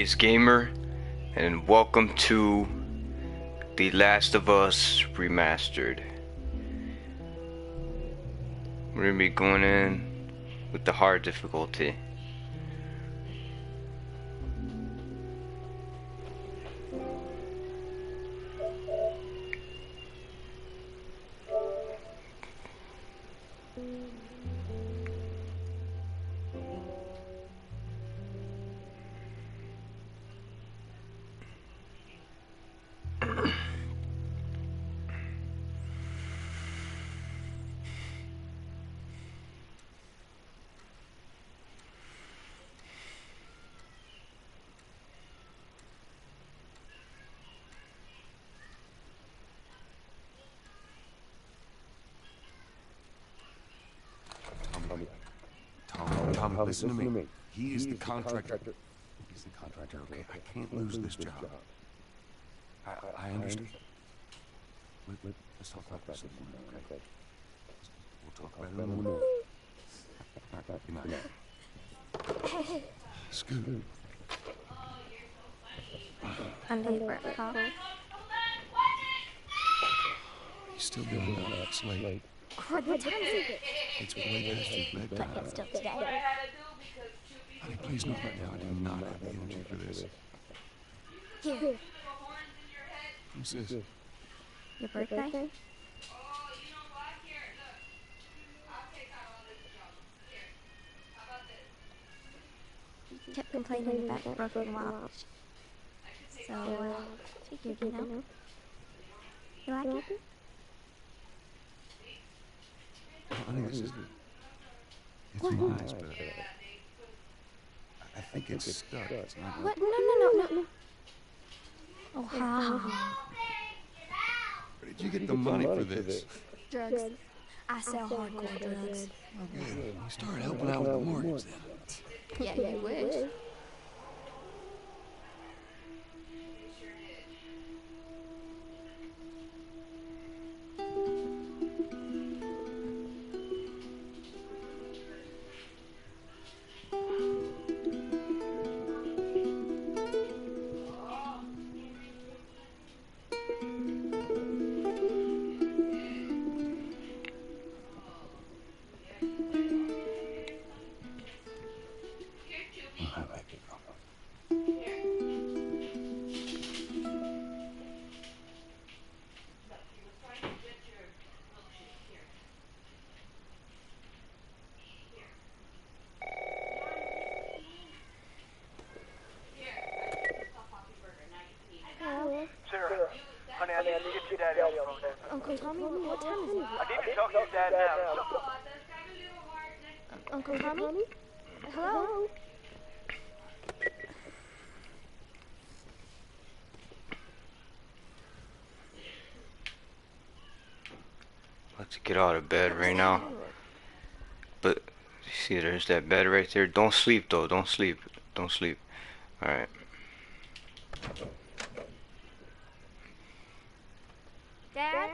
It's Gamer, and welcome to The Last of Us Remastered. We're gonna be going in with the hard difficulty. Tom, listen to me. He is the contractor. He's the contractor, okay? I can't lose this job. I understand. Let's talk about this in the morning, okay? We'll talk about it in the morning. All right, good night. Scoot. Under your breath, Paul. He's still doing that. It's late. What time is it? It's way past your bedtime. It's still today. Honey, please not right now. I do not have the energy for this. Here. Who's this? Your birthday? You kept complaining about the broken watch. So, figured, you know. You like it? Honey, this is... It's mine, but... I think it's stuck. It's not... What? No. Oh, how? Where did you get the money for this? Drugs. I sell hardcore drugs. Oh, good. You started helping out with the mortgage, then. Yeah, you wish. Honey, I need to get your daddy on the phone there. Uncle Tommy, what time is it? I need to talk to your dad now. Uncle Tommy? Hello? Let's get out of bed right now. But, you see, there's that bed right there. Don't sleep, though. Don't sleep. Don't sleep. Alright. Dad?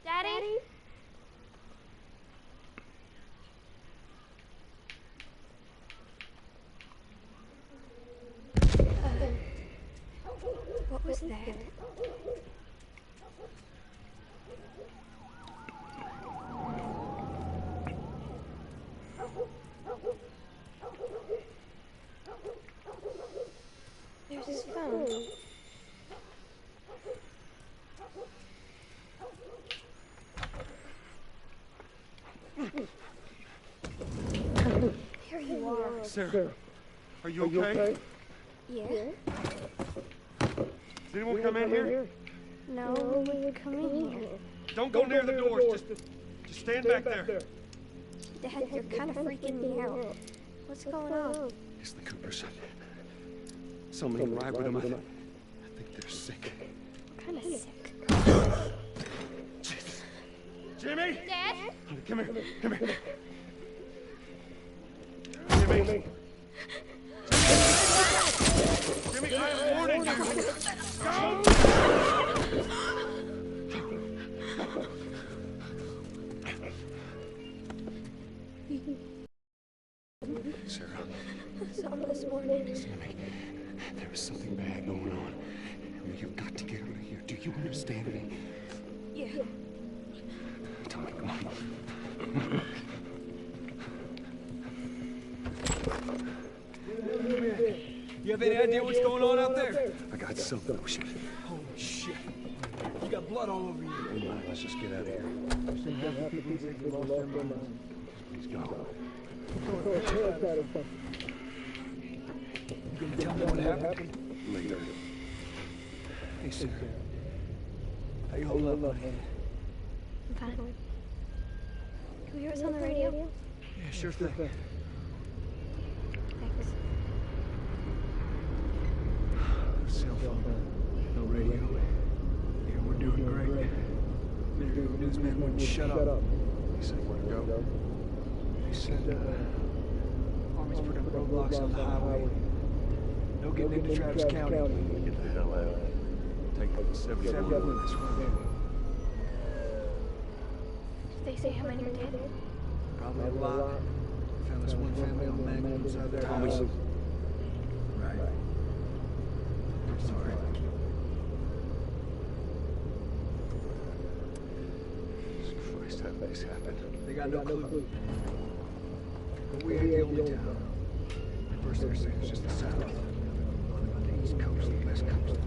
Daddy? What was that? There's his phone. Here you are. Sarah, are you okay? Yeah? Did anyone come in here? No, we would come in here. Don't go near the doors. Just stand back there. Dad, you're kind of freaking me out. What's going on? It's the Coopers. Somebody ride with them. I think they're sick. What kind of sick? Jesus. Jimmy! Dad? Honey, come here. Come here. Jimmy! Jimmy, I am warning you! Go! Sarah. I saw him this morning. Listen to me. There is something bad going on. You've got to get out of here. Do you understand me? Yeah. Tell me, come on. You have any idea what's going on out there? I got something. Oh, shit. Holy shit. You got blood all over you. Come on, let's just get out of here. He's gone. You gonna tell me what happened? Later. Hey, Sarah. How you holding up, buddy? I'm fine. Can we hear us on the radio? Yeah, sure thing. Thanks. Cell phone. No radio. Yeah, we're doing great. A minute ago, newsman wouldn't shut up. He said where to go? He said, Army's put up roadblocks on the highway. No getting into Travis County. Get the hell out. Take 71. That's right. Did they say how many are dead? Probably a lot. Found this one family on Magnet inside their house. Right. Sorry. Christ, how did this happen? They got no clue. But we ain't the only town. First they're saying it's just the south. The east coast, the west coast.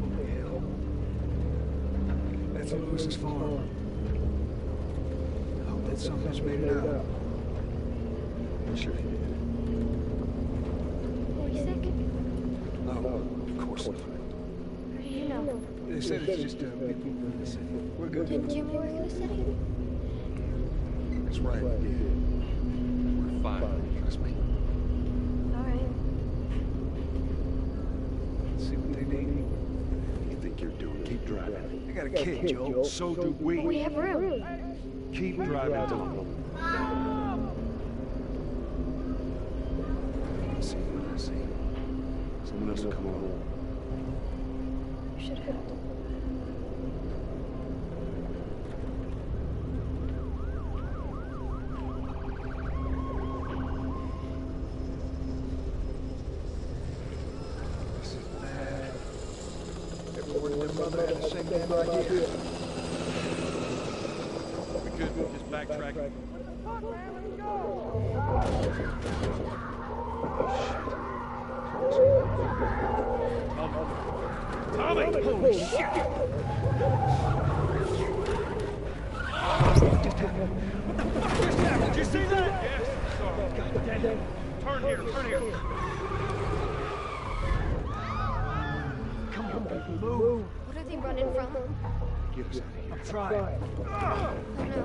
Holy hell. That's Lewis's farm. I hope that son just made it out. I'm sure he did. Were you sick? No, of course not. How do you know? They said it's just people in the city. We're good. Didn't Jimmy work in the city? That's right, he did. We're fine, trust me. Alright. See what they need. What do you think you're doing? Keep driving. They got a kid, Joe. So do we. But we have room. Keep driving, Tom. I see what I see. Someone else will come along. You should have. This is bad. Everyone and their mother had the same damn idea. We could just backtrack. Tommy! Holy shit! What the fuck just happened? Did you see that? Yes, sorry. God damn it. Turn here, turn here. Come on, people, move. What are they running from? Get us out of here. I'm trying. Oh no.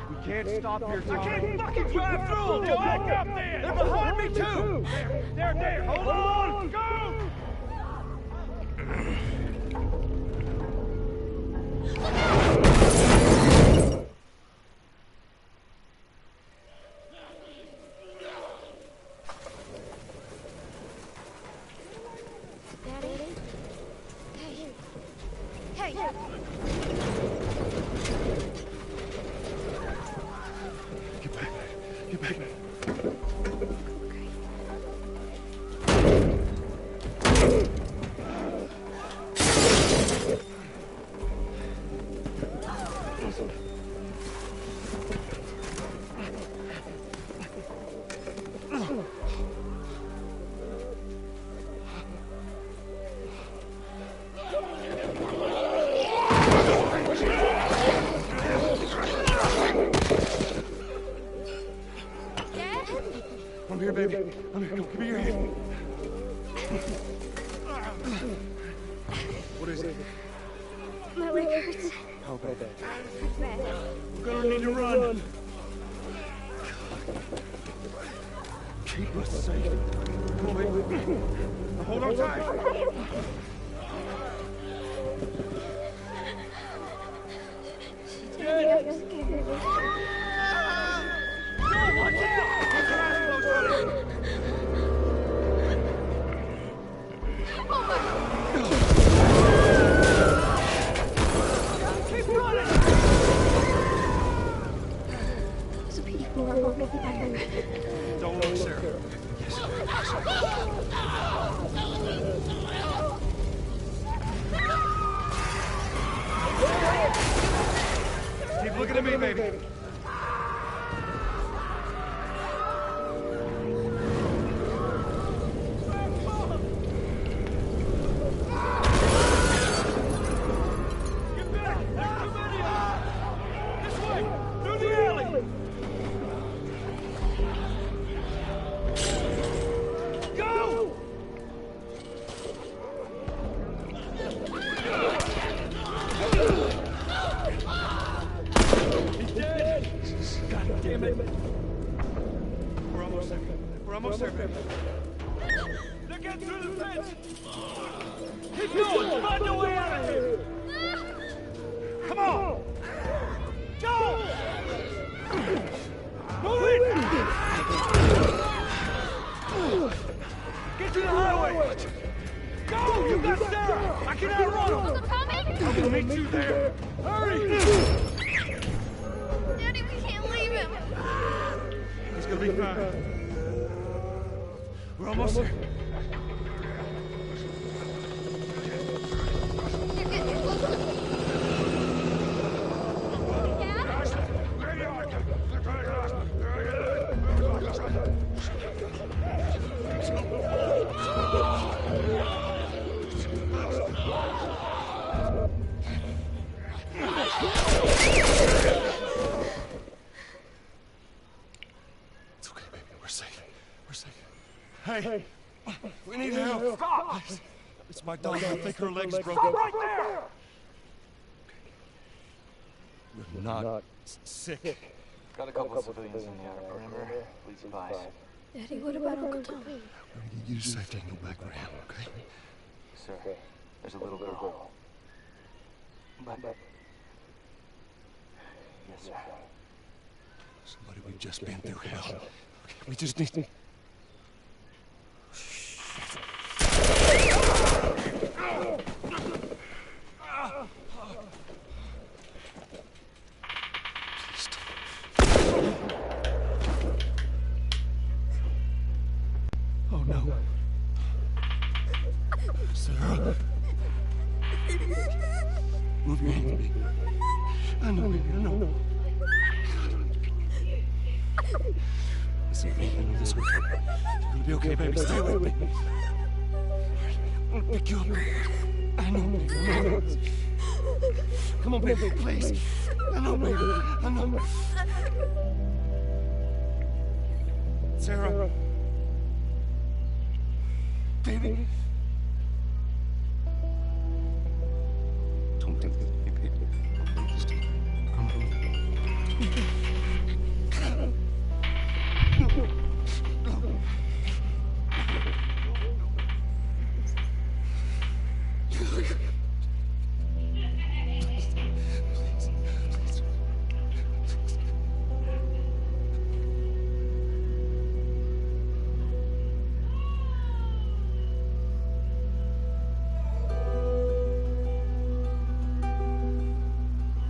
We can't stop here, I Tommy. can't fucking drive through them, Joe! Back up then! They're behind me, too! There, hold on! Go! Daddy? Hey! Hey! Get back. Get back. Dad? I'm here, baby. I'm here. Come, give me your hand. What is it? My leg hurts. How bad? It's bad. We're gonna need to run. Keep us safe. Come on, baby. Now hold on tight. Daddy, I'm scared. Watch out! Keep your eyes closed, buddy. Keep running! You know, hold me if I can. Don't look, Sarah. Keep looking at me, baby. We're almost there, baby. They're getting through the fence! Keep going! Find a way out of here! Come on! Go! Move it! Get to the highway! Go! You got Sarah! I can outrun them! Uncle Tommy? I'm gonna meet you there! Hurry! Daddy, we can't leave him. He's gonna be fine. We're almost there. You're getting closer. It's okay, baby. We're safe. We're safe. Hey, we need help. Stop! It's my daughter. I think her leg's broken. Stop right there! We're not sick. Got a couple of civilians in the outer perimeter. Please advise. Daddy, what about Uncle Tommy? We're gonna get you to safety and go back around, okay? Sir, there's a little girl. But... Yes, sir. Somebody, we've just been through hell. Okay, we just need to... Oh no. Sarah. Move your hand, baby. I know, baby, I know. Listen to me, I know this will hurt. You're gonna be okay, baby. Stay with me. I'm gonna pick you up. I know, baby, I know. Come on, baby, please. I know, baby, I know. Sarah. Baby. Don't do this, baby. Just come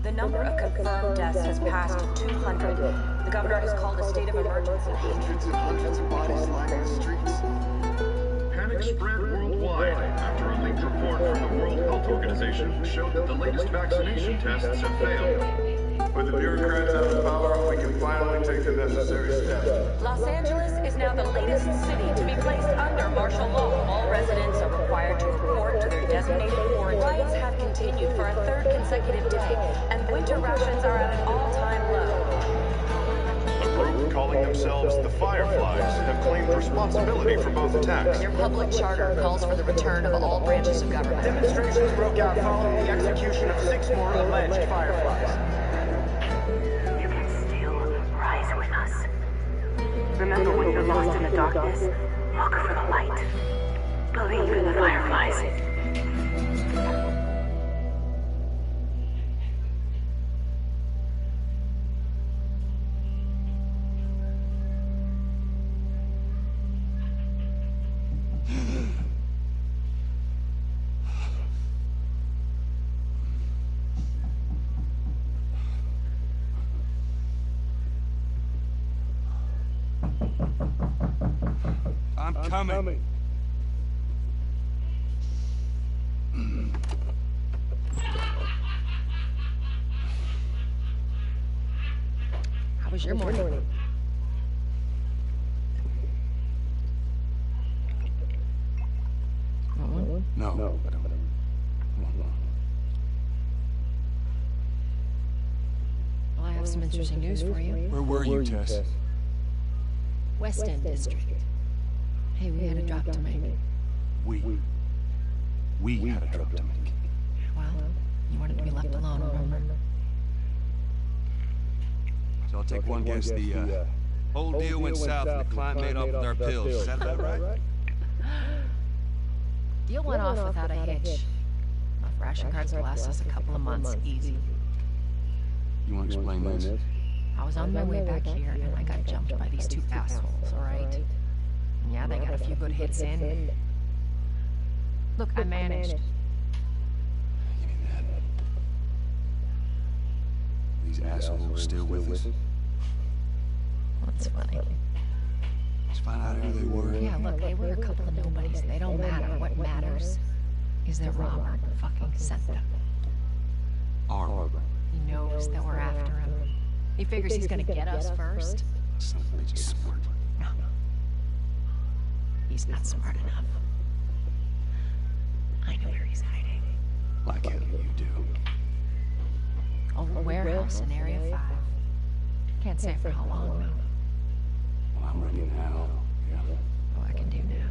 The number of confirmed deaths has passed 200. The governor has called a state of emergency. Hundreds of bodies lining the streets. Panic spread worldwide after a leaked report from the World Health Organization showed that the latest vaccination tests have failed. With the bureaucrats out of power, we can finally take the necessary steps. Los Angeles is now the latest city to be placed under martial law. All residents are required to report to their designated quarantine. Riots have continued for a third consecutive day, and winter rations are at an all-time low. A group calling themselves the Fireflies have claimed responsibility for both attacks. Your public charter calls for the return of all branches of government. Demonstrations broke out following the execution of 6 more alleged Fireflies. You can still rise with us. Remember when you're lost in the darkness? Look for the light. Believe in the Fireflies. I'm coming. How was your morning? No, I don't. Well, I have some interesting news for you. Where were you, Tess? West End District. Hey, we had a drop to make. We had a drop to make. Well, you wanted to be left alone, remember? So I'll take one guess. The whole deal went south and the client made off with our pills. Is that about right? Deal went off without a hitch. Enough ration cards to last us a couple of months, easy. You want to explain this? I was on my way back here, and I got jumped by these two assholes, alright? Yeah, they got a few good hits in. Look, I managed. Give me that. These assholes still with us? That's funny. Let's find out who they were. Yeah, look, they were a couple of nobodies. They don't matter. What matters is that Robert fucking sent them. Our Robert. He knows that we're after him. He figures he's gonna get us first. Son of a bitch is smart. No. He's not smart enough. I know where he's hiding. Like hell you do. Over warehouse in Area 5. Can't say for how long, though. Well, I'm ready now. Yeah. What I can do now.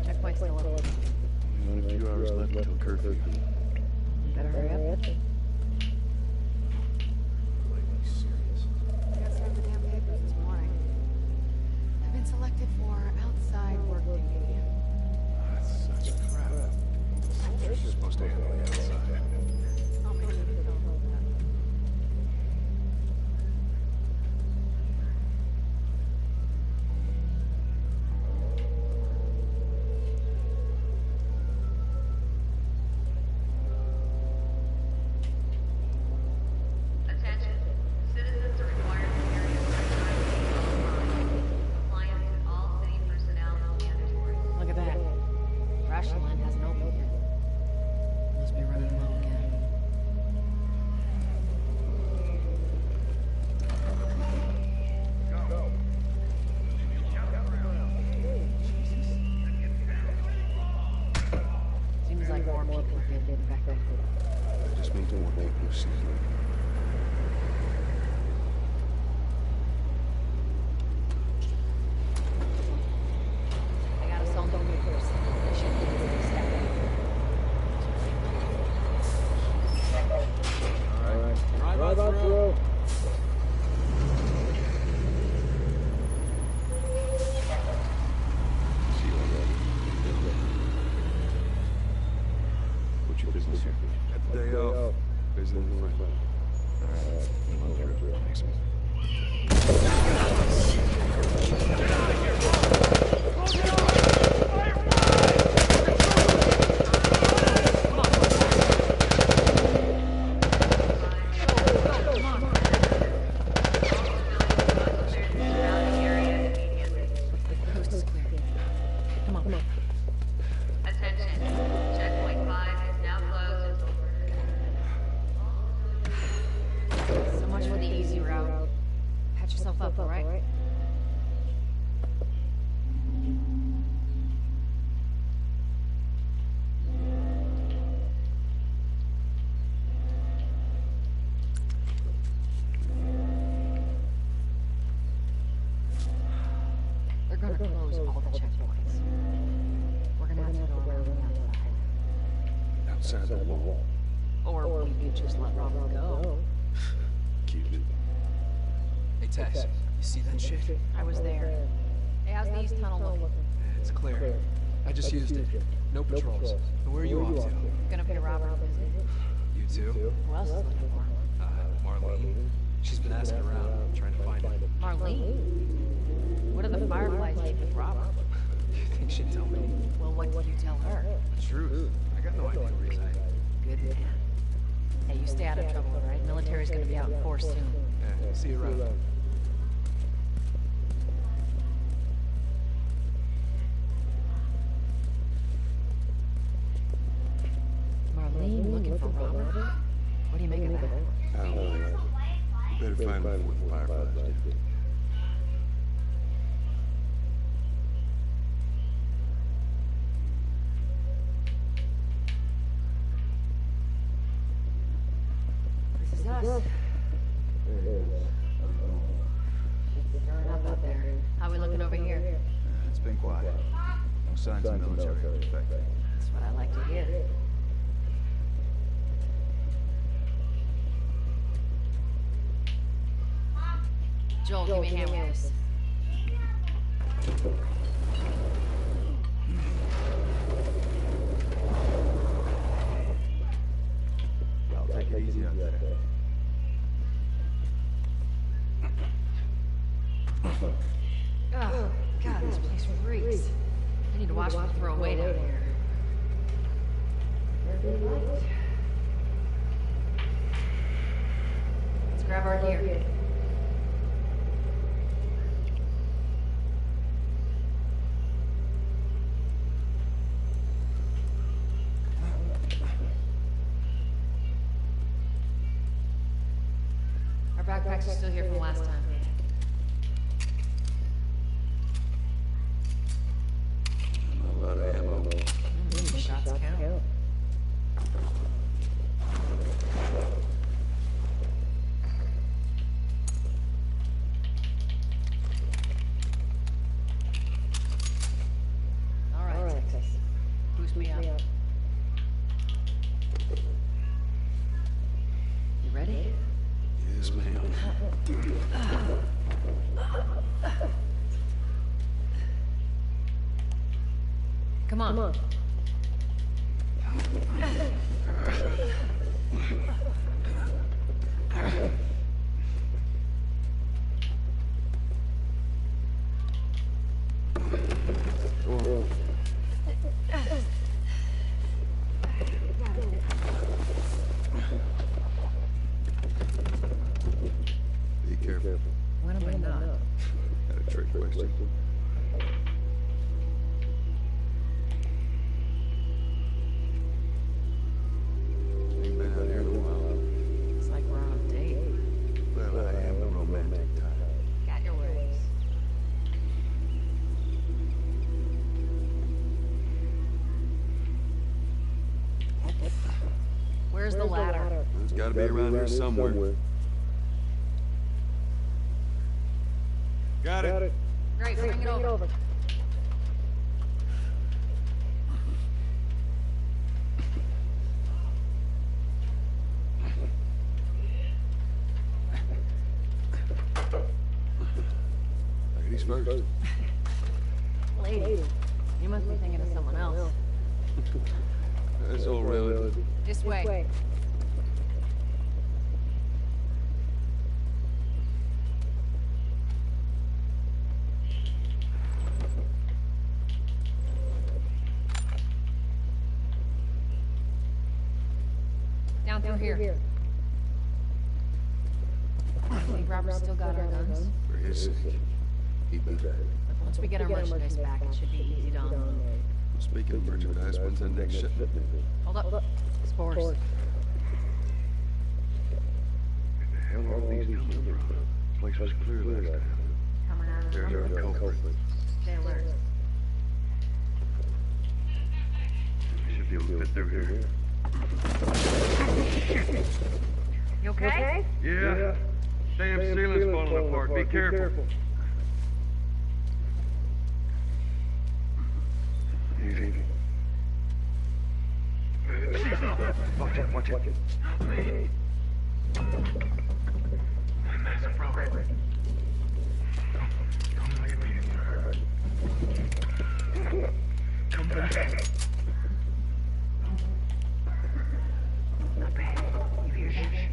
Checkpoint's still open. Only a few hours left until curfew. Better hurry up. Got some of the damn papers this morning. I've been selected for outside work duty. That's such crap. Soldiers are supposed to handle the outside. I'll make sure to tell them that. Attention. Citizens are required to carry a compliance with all city personnel is mandatory. Look at that. Ration line hasn't opened yet. Must be running low again. Seems like more people are getting infected. That just means more people are sick. They got us all done papers. They should be able to step in. Drive on through. See you already. What's your business here? At the day off. Visiting a friend. Alright. Come on through. Thanks, man. Surrounding area immediately. The coast is clear. Come on. Attention. Checkpoint 5 is now closed until So much for the easy route. Patch yourself up, all right? They're gonna close all the checkpoints. We're gonna have to go around the outside. Outside the wall. Or we could just let Robert go. Cute. Hey, Tess, you see that shit? I was there. Hey, how's the east tunnel looking? It's clear. I just used it. No patrols. Where are you off to? Gonna pay Robert a visit. You too? Who else is looking for him? More Marlene. She's been asking around, trying to find him. Marlene? What do the Fireflies need with Robert? Do you think she'd tell me? Well, what did you tell her? The truth. I got no idea where he's at. Good man. Hey, you stay out of trouble, all right? Military's gonna be out in force soon. Yeah, see you around. Marlene looking for Robert? What do you make of that? I don't know. You better find him before the Fireflies do. This is us. Shit's stirring up out there. How we looking over here? It's been quiet. No signs of military effect. That's what I like to hear. Joel, give me a hand with this. I'll take it easy out there. Oh, God, this place reeks. I need to watch what I throw away down here. Let's grab our gear. Our backpacks are still here from last time. A lot of ammo. Shots count. All right, Texas. Boost me up. You ready? Yes, ma'am. Come on. Be careful. When am I not? Got a trick question. Ain't been out here in a while. It's like we're on a date. Well, I am a romantic type. Got your ways. Where's the ladder? It's gotta be around here somewhere. Got it. Great, bring it over. Ladies first. Lady, you must be thinking of someone else. That's all relative. This way. Down through here. I think Robert's still got our guns. For his sake. He better. Once we get our merchandise back, it should be easy to unload. Speaking of merchandise, when's the next shipment? Hold up. Spores. Where the hell are all these coming from? Place was clear last time. Coming out of the There's our culprit. Stay alert. We should be able to fit through here. You okay? Yeah. Damn ceiling's falling apart. Be careful. Easy. Watch it. Massive progress. Don't look at me anymore. Come back. Not bad. You hear that?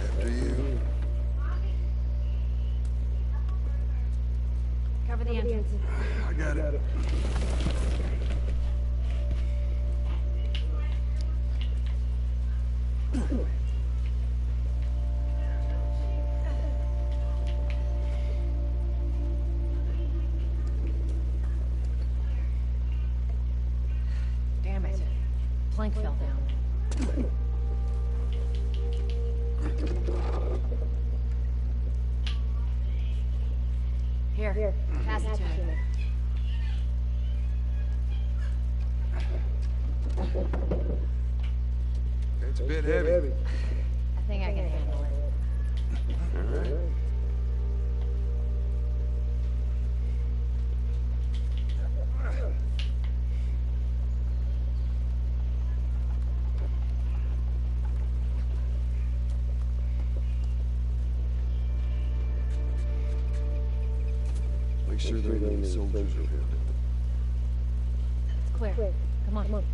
After you. Cover the entrance. I got it. Damn it. Plank fell down. Here, pass it to me. It's a bit heavy. I think I can handle it. All right. Make sure there ain't any soldiers around. It's clear. Come on.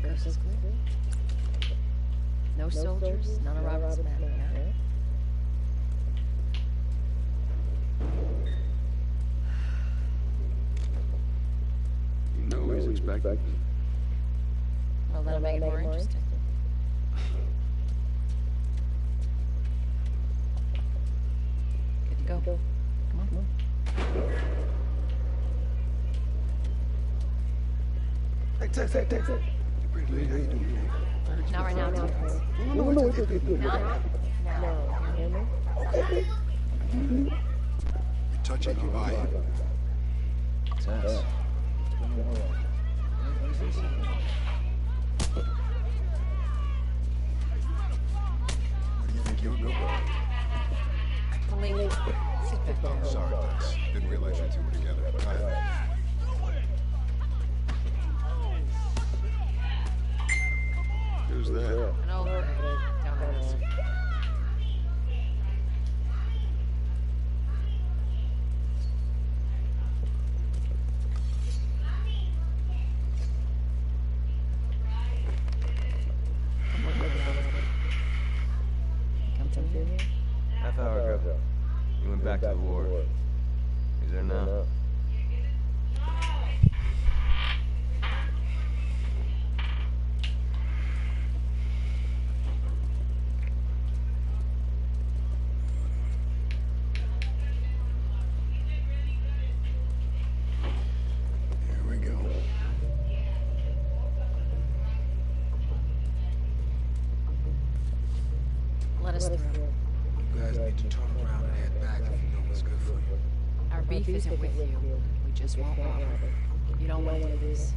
Coast is clear. No soldiers, none of Robert's men, yeah? You know he's expecting. Well, that'll make it more interesting. Good to go. Come on. Take. Pretty late, how you doing? Not right now, Terrence. No, it's okay. Not now. Okay. You're touching your eye. Tess. Where do you think you'll go? Believe sit back down. Sorry, Tess. Didn't realize you two were together. Go ahead. Who's that? An old friend. Don't ask. Come to me. Half hour ago. You went back to the war. He's there now. us through. You guys need to turn around and head back if you know what's good for you. Our beef isn't with you. We just want Robert. You don't want to do this.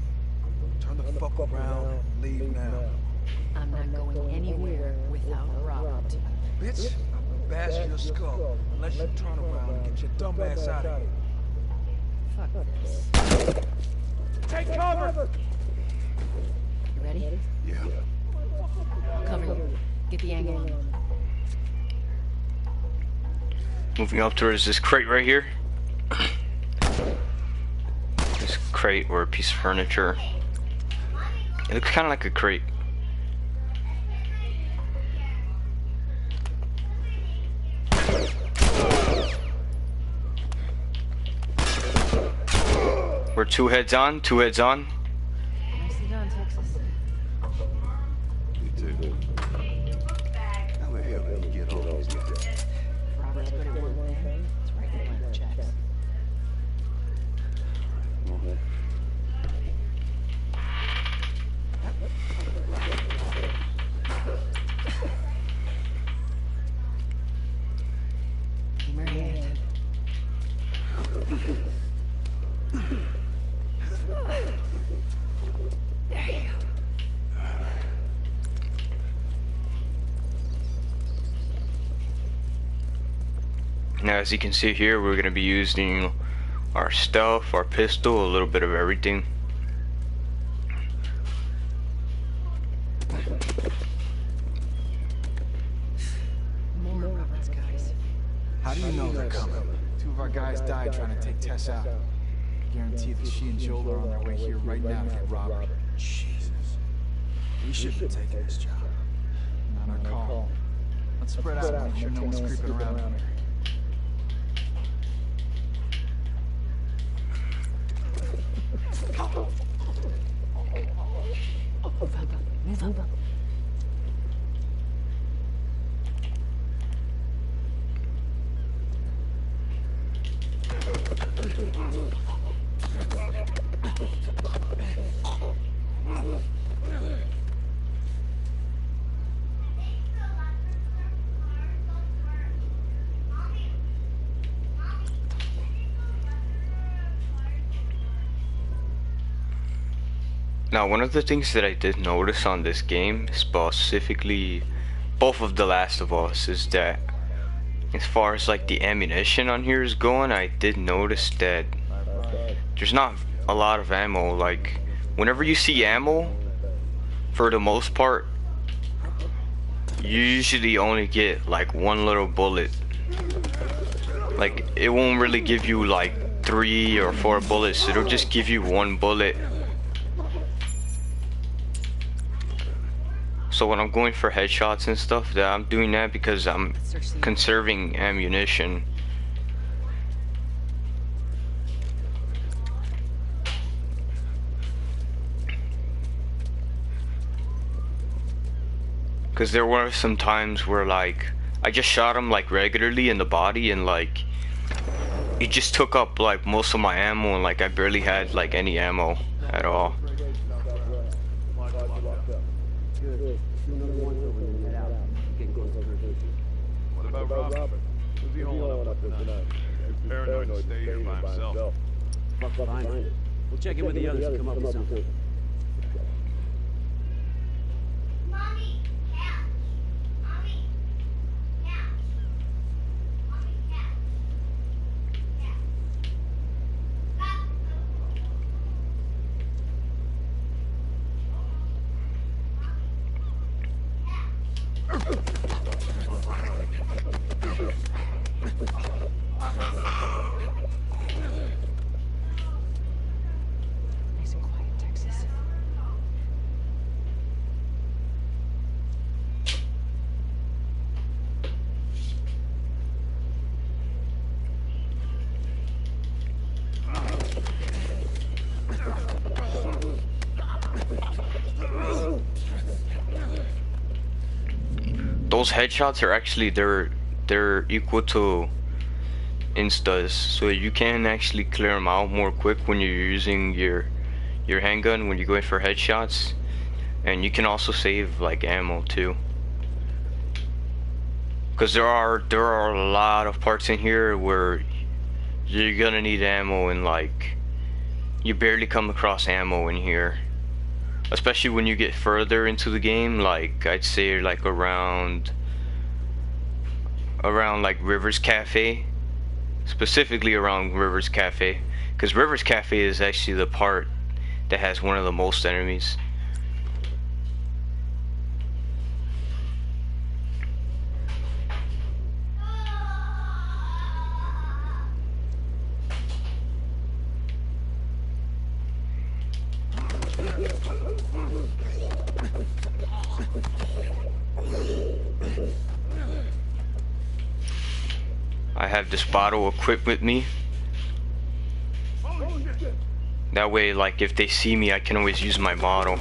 Turn the fuck around and leave now. I'm not going anywhere without Robert. Bitch, I'll bash your skull unless you turn around and get your dumb ass out of here. Fuck this. Take cover! You ready? Yeah. I'll cover you. Get the angle on him. Moving up towards this crate right here. This crate or a piece of furniture. It looks kind of like a crate. We're two heads on, two heads on. Nicely done, Texas. You too. How the hell did you get all these guys? Robert's good at one thing. It's writing blank checks. Give me your hand. There you go. Now, as you can see here, we're going to be using our stuff, our pistol, a little bit of everything. More Robert's guys. How do you know they're coming? Two of our guys died trying to take Tess out. Guarantee that she and Joel are on their way here right now to get Robert. Jesus. We shouldn't have taken this job. Not our call. Let's spread out and make sure no one's creeping around here. Move over. Move over. Now, one of the things that I did notice on this game, specifically both of The Last of Us, is that as far as like the ammunition on here is going, I did notice that there's not a lot of ammo. Like, whenever you see ammo, for the most part, you usually only get like one little bullet. Like, it won't really give you like 3 or 4 bullets, it'll just give you 1 bullet. So when I'm going for headshots and stuff, I'm doing that because I'm conserving ammunition. Because there were some times where like I just shot him like regularly in the body and like he just took up like most of my ammo and like I barely had like any ammo at all. What about Robert? Who's he holding up tonight? Too paranoid to stay here by himself. Find it. We'll check in with the others and come up with something. Nice and quiet, Texas. Those headshots are actually they're equal to instas, so you can actually clear them out more quick when you're using your handgun when you're going for headshots, and you can also save like ammo too. because there are a lot of parts in here where you're gonna need ammo, and like you barely come across ammo in here, especially when you get further into the game. Like I'd say like around like Rivers Cafe, specifically around Rivers Cafe, because Rivers Cafe is actually the part that has one of the most enemies. I have this bottle equipped with me. That way, like, if they see me, I can always use my bottle.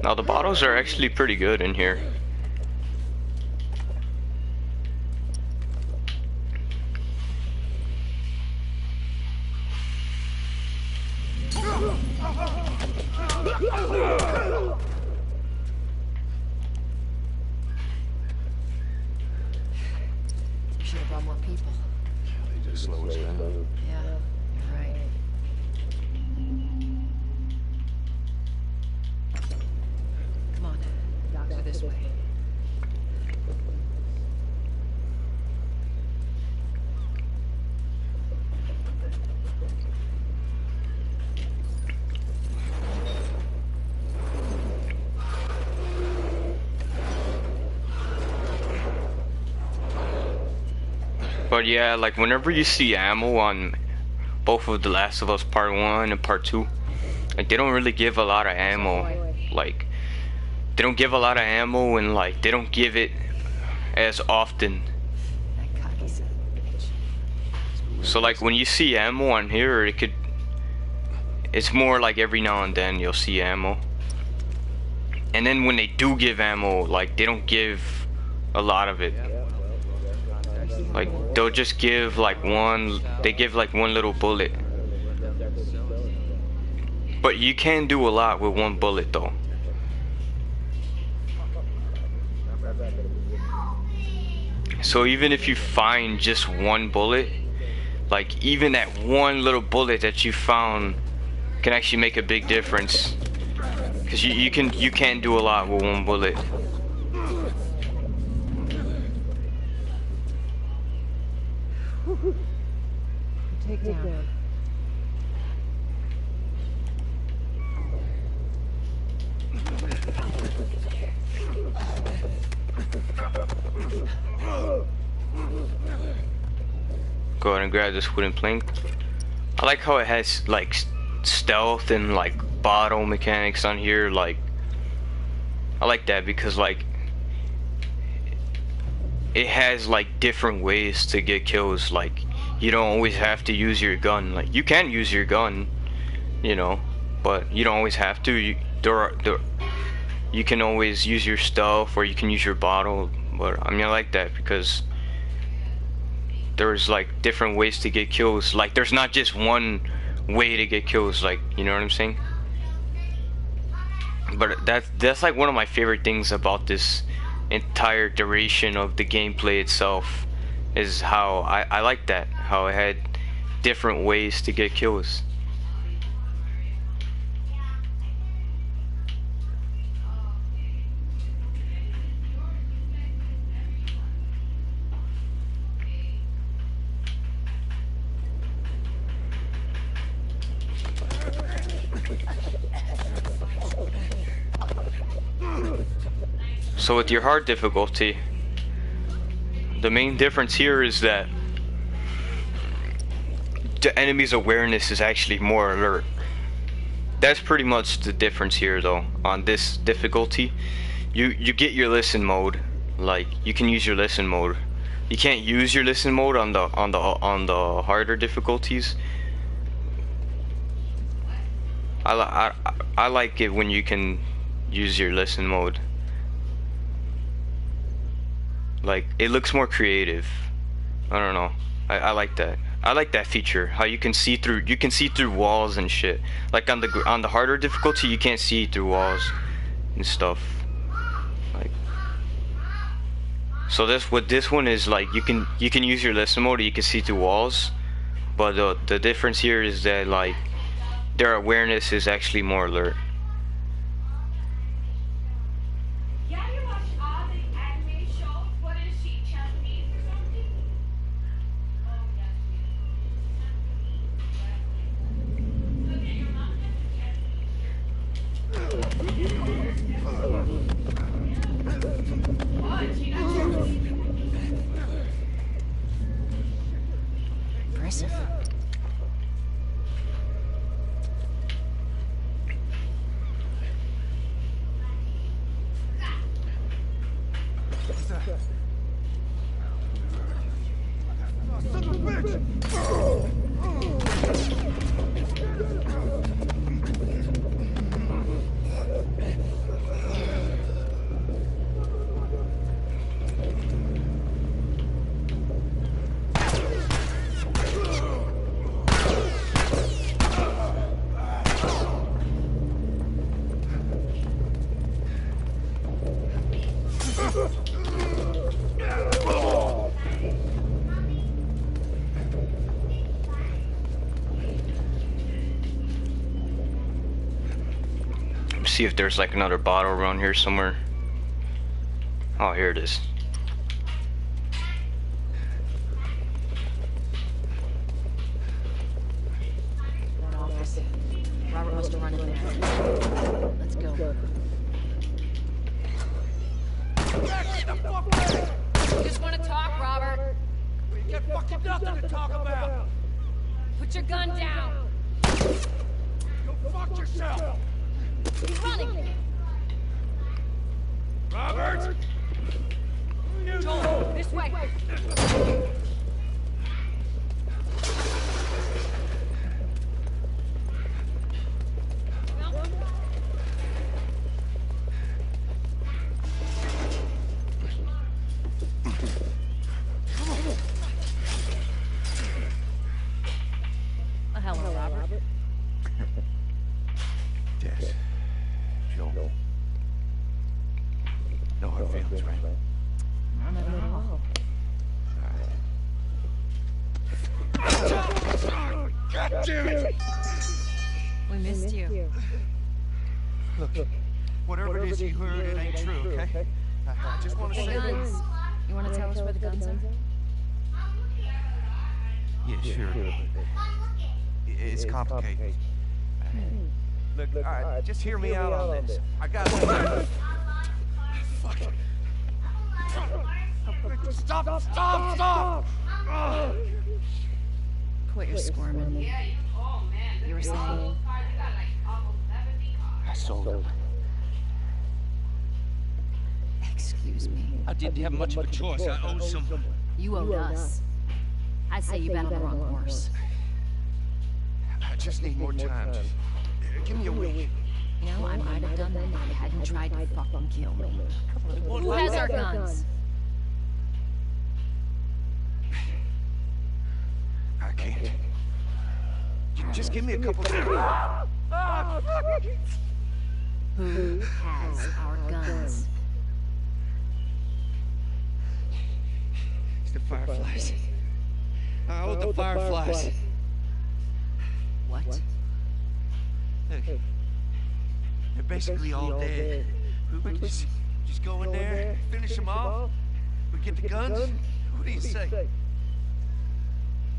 Now, the bottles are actually pretty good in here. Should have brought more people. They just slow us down. Yeah, you're right. Come on, doctor, this way. But yeah, like whenever you see ammo on both of The Last of Us Part 1 and Part 2, like they don't really give a lot of ammo. Like they don't give a lot of ammo, and like they don't give it as often. So like when you see ammo on here, it's more like every now and then you'll see ammo. And then when they do give ammo, like they don't give a lot of it. Like they'll just give like they give like one little bullet. But you can do a lot with one bullet though. So even if you find just one bullet, like even that one little bullet that you found can actually make a big difference. Cause you can do a lot with one bullet. Take down. Go ahead and grab this wooden plank. I like how it has like stealth and like bottle mechanics on here. Like I like that because like it has like different ways to get kills. Like you don't always have to use your gun. Like you can use your gun, you know, but you don't always have to. You can always use your stealth, or you can use your bottle. But I mean, I like that because there's like different ways to get kills. Like there's not just one way to get kills. Like, you know what I'm saying? But that's like one of my favorite things about this entire duration of the gameplay itself, is how I like that, how it had different ways to get kills. So with your hard difficulty, the main difference here is that the enemy's awareness is actually more alert. That's pretty much the difference here though. On this difficulty, you get your listen mode. Like you can use your listen mode. You can't use your listen mode on the harder difficulties. I like it when you can use your listen mode. Like it looks more creative. I don't know. I like that. I like that feature. How you can see through walls and shit. Like on the harder difficulty, you can't see through walls and stuff. Like So this what this one is like, you can use your listen mode, you can see through walls, but the difference here is that like their awareness is actually more alert. Impressive. See if there's like another bottle around here somewhere. Oh, here it is. That office. Robert must have run in there. Let's go. You just want to talk, Robert? You got fucking nothing to talk about. Put your gun down. Go fuck yourself. He's running. Robert! Joel, this way. Hello, Robert. Yes. Joel. No hard feelings, right? None at all. God damn it! We missed you. Look, whatever it is you heard, it ain't true, okay? I just want to The say guns. You want to tell us where the guns are? Yeah, sure. It's complicated. Look, all right, just hear me out on this. I got Fuck. Stop! Quit your squirming. You were saying? I sold him. Excuse me. I didn't have much of a choice. I owed someone. You owed us. I'd say you bet on the wrong horse. I just need more time. Just, give me a week. You know, I might have done that if you hadn't tried to fucking kill me. Who has our guns? I can't. Just give me a couple of... Who has our guns? It's the Fireflies. I owed the Fireflies. What? Look, they're basically all dead. We just go in there, finish them off. We get the guns. What do you say?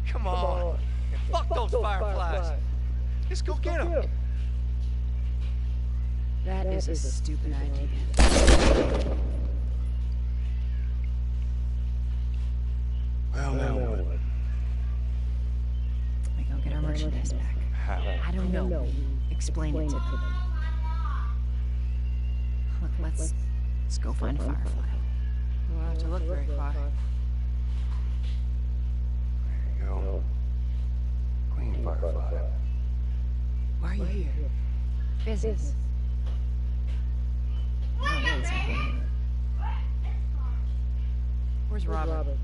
Come on. Fuck those Fireflies. Let's go get them. That is a stupid idea. Well, now what? We go get our merchandise back. How? I don't know. Explain it to them. Look, let's go find a Firefly. We won't have to look very far. There you go. Queen Firefly. Why are you here? Business. Oh, that's okay. Where's Robert?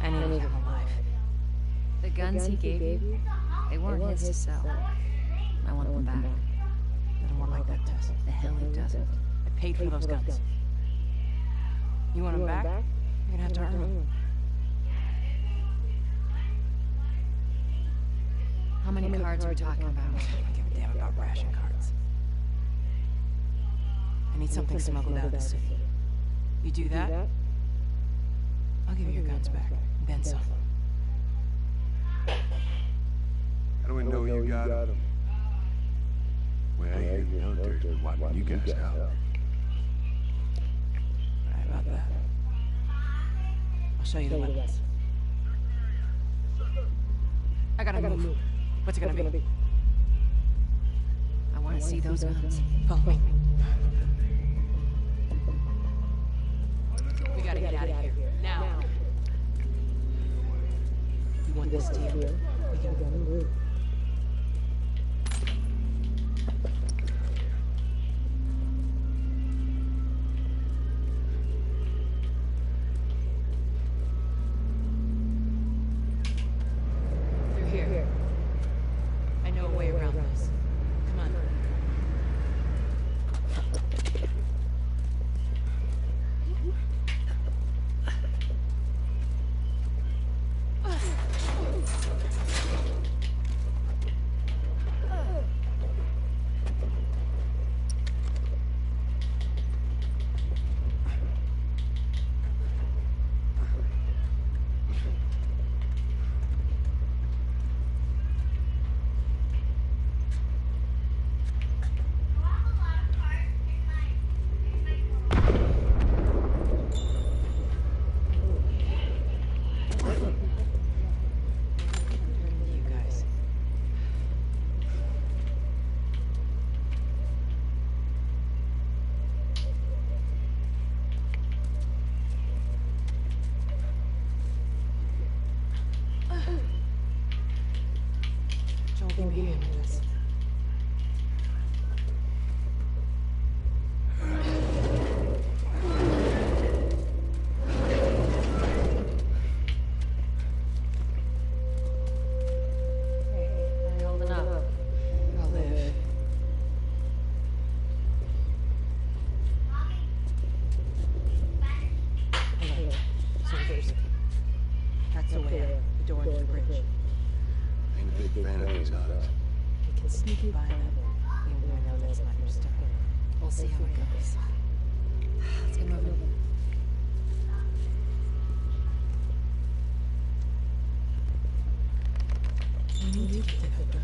I need him alive. The guns he gave you, they weren't his to sell. I want them back. does. The hell he doesn't. I paid for those guns. You want them back? You're gonna have to earn them. How many cards are we talking about? I don't give a damn about ration cards. I need something smuggled out of the city. You do that, I'll give you your guns back. Then some. How do we know you got him? Well, I hear the military's been wiping you guys out. Right about that. I'll show you the weapons. I gotta move. What's it gonna be? I want to see those guns. Follow me. We gotta get out of here. Now. You want this deal? We can move. Through here. I know a way around this. Come on. Give me a hand with this. How you holding up? I'll live. Hello. Soldiers. That's the way out. The door into the bridge. Ain't a big fan of these odds. We can sneak by them, even though I know that's not your style. We'll see how it goes. Let's get moving. We need to get to that door.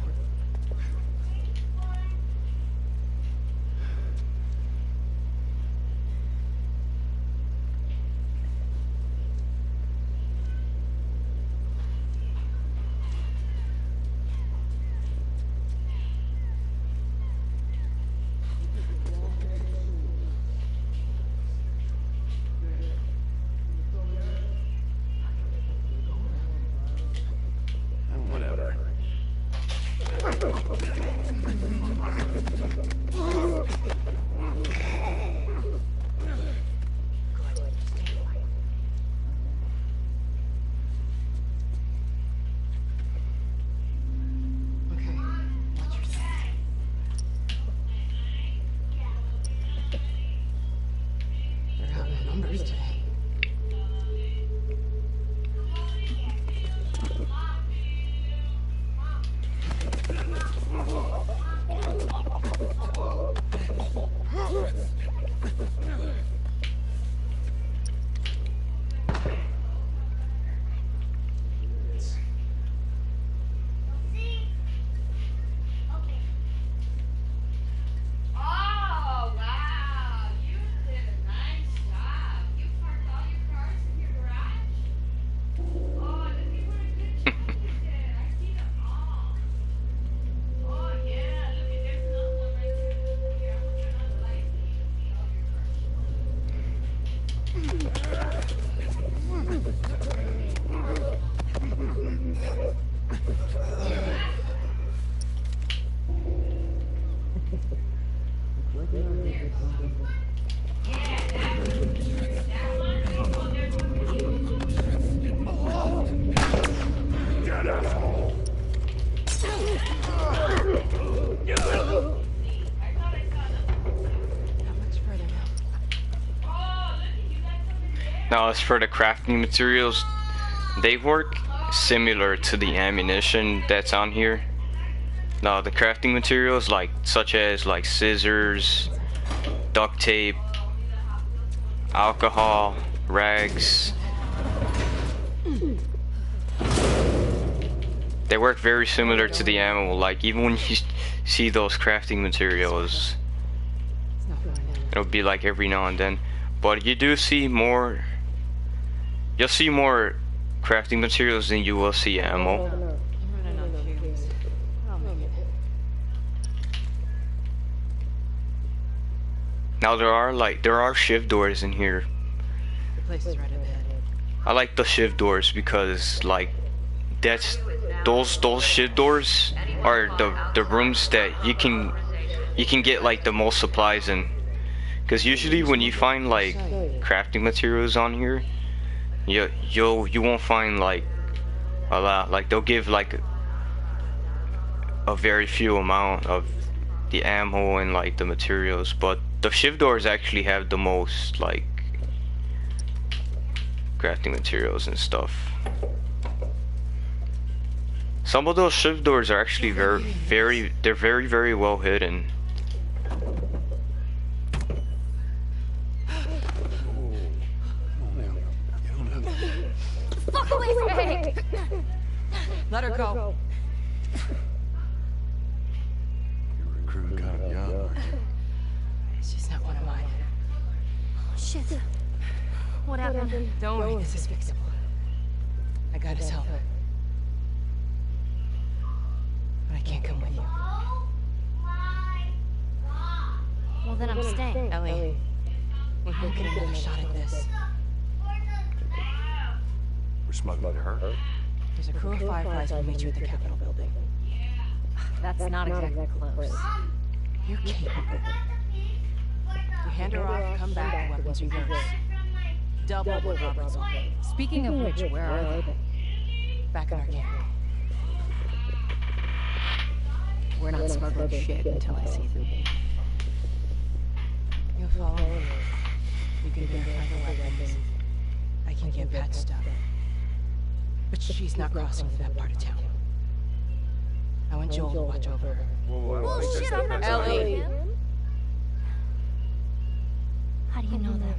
Whatever. Okay, watch your step. They're out in numbers today. Oh, wow. You did a nice job. You parked all your cars in your garage? Oh, look at what a good job you did. I see them all. Oh, yeah. Look at there's another one right there. Here, I'm gonna turn on the light so you can see all your cars. I thought I saw them. Now, as for the crafting materials, they work similar to the ammunition that's on here. Now, the crafting materials, such as scissors, duct tape, alcohol, rags, they work very similar to the ammo. Like, even when you see those crafting materials, it'll be like every now and then. But you do see more, you'll see more crafting materials than you will see ammo. Now there are shift doors in here. The place is right ahead. I like the shift doors because those shift doors are the rooms that you can get the most supplies in. Because usually when you find crafting materials on here, you won't find a lot. They'll give a very few amount of the ammo and the materials, but the shift doors actually have the most crafting materials and stuff. Some of those shift doors are actually very well hidden. Fuck away from me! Let her go. You're recruiting kind of young, aren't you? She's not one of mine. Oh, shit. What happened? Don't worry, this is fixable. I got his help. But I can't come with you. Well, then I'm staying. Ellie, we won't get another shot at this. We're smuggling her? There's a crew of Fireflies who'll meet you at the Capitol building. That's not exactly close. You're capable. You hand her off, come back, and weapons are yours. Double what Robert's on. Speaking of which, where are they? Back in our camp. We're not smuggling shit until I see them. You'll follow me. You can verify the weapons. I can get Pat's stuff. But she's not crossing through that part of town. I want Joel to watch over her. Well, shit, I'm not Ellie. telling him. How do you know that?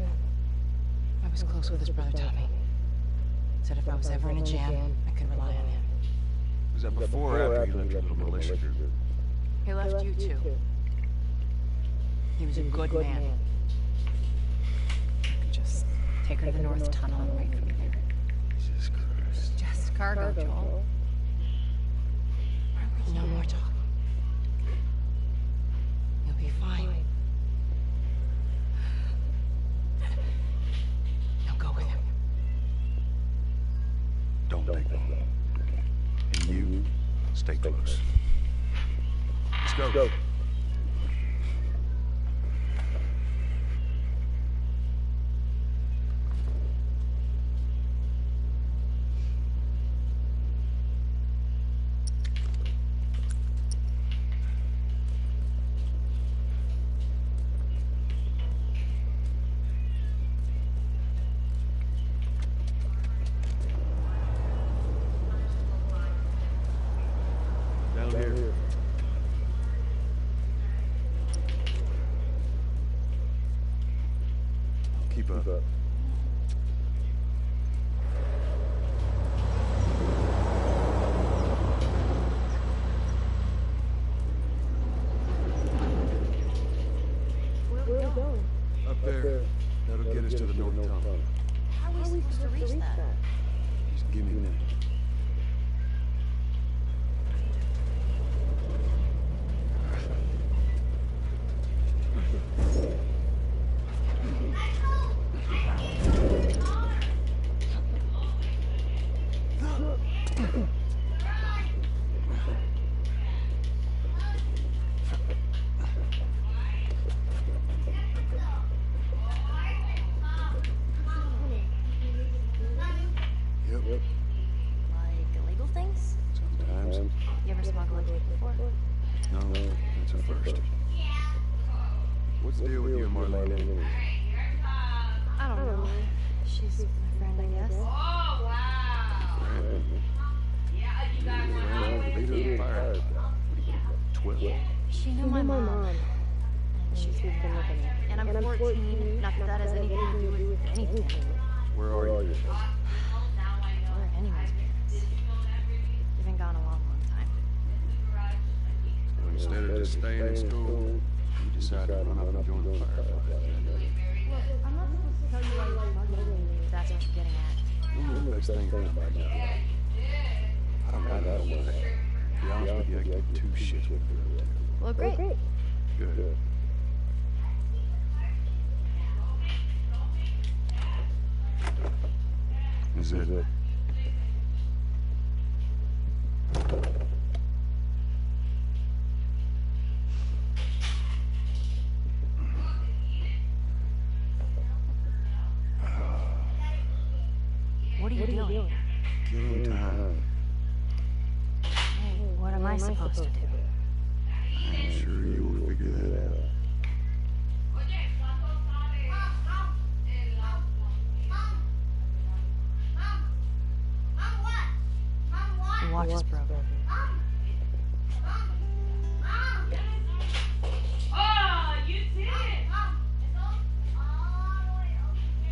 I was close with his brother Tommy. Said if I was ever in a jam, I could rely on him. Was that before or after you left your little militia group? He left you too. He was a good man. Just take her to the North Tunnel and wait for me there. Jesus Christ. Just cargo, Joel. No more talk. You'll be fine. Now go with him. Don't take long. And you, stay close. Let's go. Down here. Keep up. Up there. That'll get us to the North Tunnel. How are we supposed to reach that? Just give me a minute. Yep. Like illegal things? Sometimes. You ever smuggled anything before? No, that's a first. What's the deal with you and Marlene? I don't know. She's my friend, I guess. Oh, wow. Yeah, you got one all the way Leader of the here. fire. What are you, 12? She knew my mom. And she's been looking at me. And I'm 14. Not that that has anything to do with anything. Where are you? We're anyone's parents. They've been gone a long, long time. So instead of just staying in school, you decided to run up and join the firefighters. Look, I'm not supposed to tell you why you're bugging me, if that's what you're getting at. One of the best things about my job, I don't have that money. To be honest with you, I give two shits what you're up to. Well, great. Good. Is it? What are you doing? Killing time. Hey, what am I supposed to do? I'm sure you will figure that out. The watch is broken. Oh, you did it!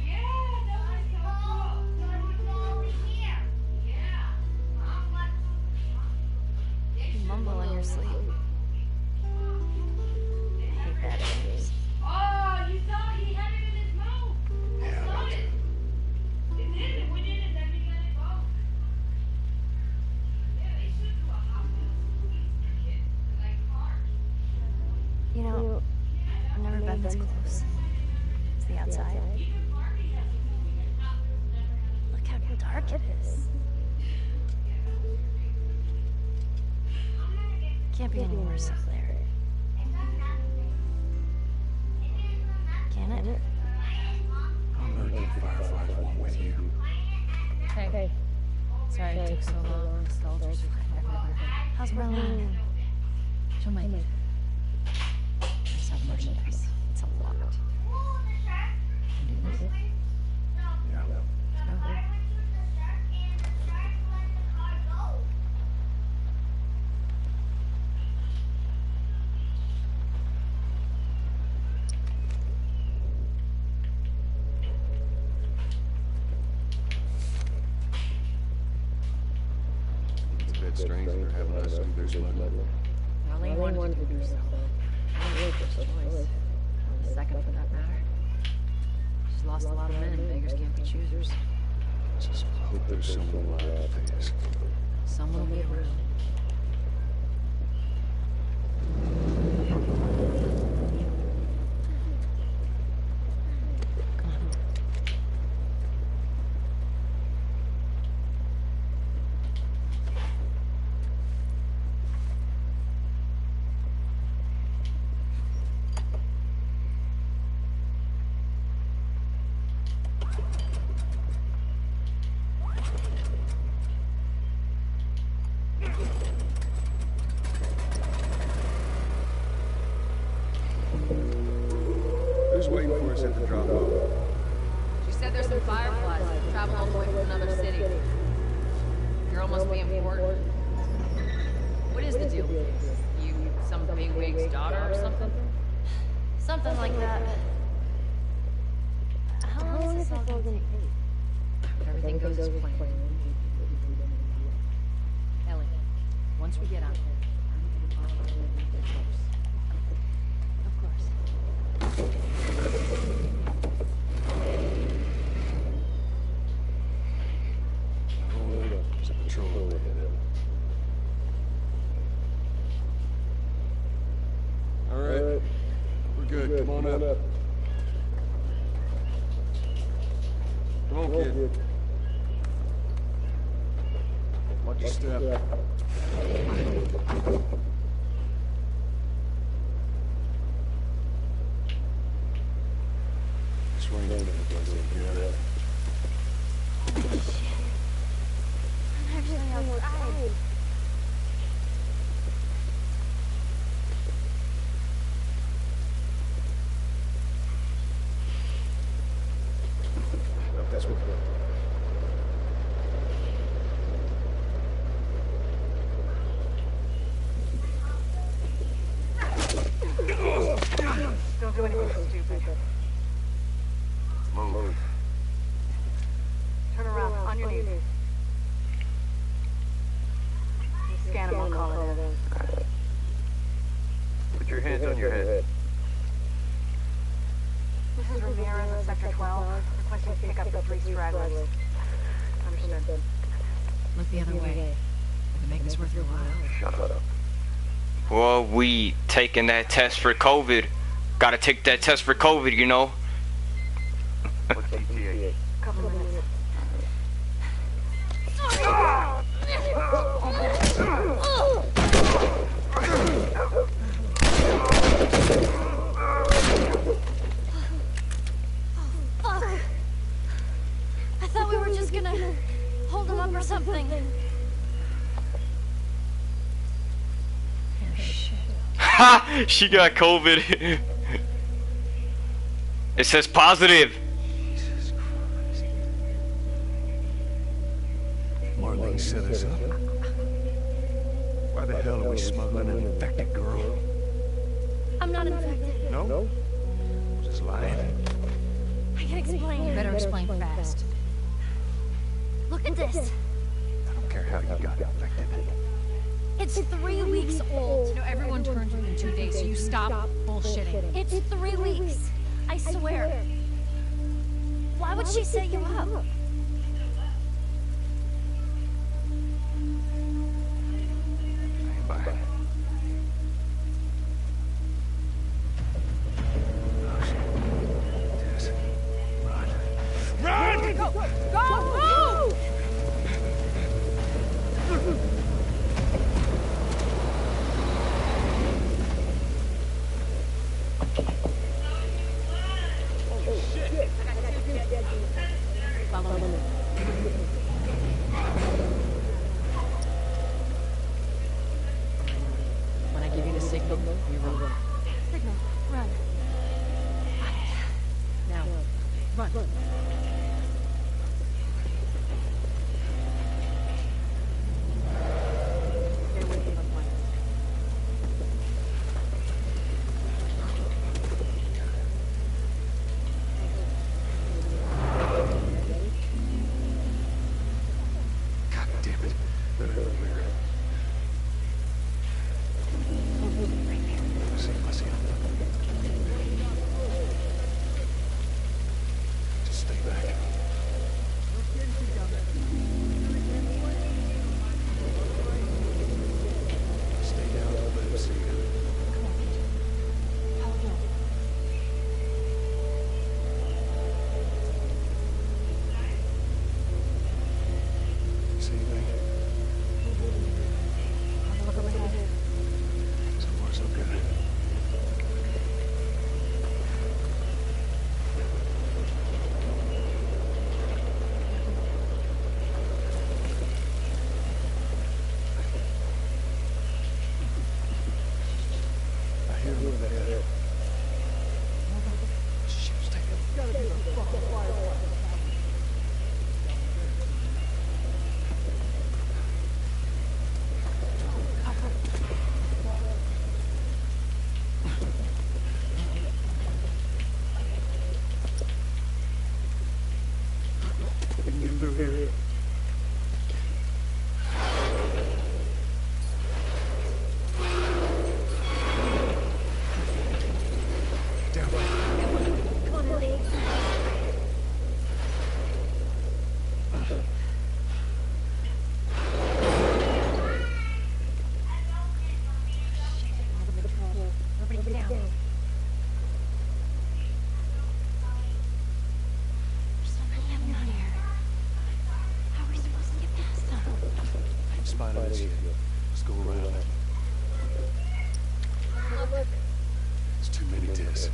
Yeah, that was so cool. So it's over here. Yeah. You mumble in your sleep. I hate bad dreams. Oh, you saw he had it in his mouth. Yeah, Saw it. It did it. We did it, then we let it go. Yeah, they should do a hospital for kids. Like cars. You know, I've never been this close. It's the outside. Look how dark it is. Can't be any worse up there. Can it? I'm urging firefighters along with you. Hey. Sorry it took so long. The soldiers were everywhere. How's Marlene? She'll make it. There's some merchandise. It's a lot. Can you do this? Yeah. Let's go. It's a bit strange that they're having us do their smuggling. Marlene wanted to do herself. I didn't work her choice. Or the second for that matter. She's lost a lot of men, and beggars can't be choosers. Just hope there's someone alive to pay us. Someone will get rid of them. Who's waiting for us at the drop-off? She said there's some fireflies traveling all the way from another city. Girl must be important. What is the deal with this? You some bigwig's daughter or something? Something like that. How long is this all gonna take? If everything goes as planned. Ellie, once we get out, Of course. There's a patrol over ahead. All right. We're good. Come on up. Come on, kid. Watch your step. It's raining. Get I'm actually outside. Stupid. Move. Turn around, on your knees. Scan him, I'll call it in. Put your hands on your head. This is Ramirez at Sector 12, requesting pickup for 3 stragglers. Understood. Look the other way. To make this worth your while. Shut up. Well, we taking that test for COVID. Gotta take that test for COVID, you know. What's ETA? Couple of minutes. Fuck! I thought we were just gonna hold him up or something. Ha! She got COVID. It says positive. Jesus Christ. Marlene set us up. Why the hell are we smuggling an infected girl? I'm not infected. No? Just lying. I can explain. You better explain fast. Look at this. I don't care how you got infected. It's 3 weeks old. You know, everyone turns within 2 days, so you stop bullshitting. It's 3 weeks. I swear. Why would she set you up? Bye. Oh, shit. Tess. Run. Run! Go! Go! Move! Follow me. When I give you the signal, you run. Signal. Run. Now, run. Stay away from the plane. God damn it. I see him. Just stay back. Stay down, I'll let him see you. See anything? So far, so good. I hear him over there. Shit, stay down. We can get through here. Down. Come on, Ellie. Everybody get down. There's so many of them out here. How are we supposed to get past them? I'm spotting this shit. Let's go around. It's too many tests.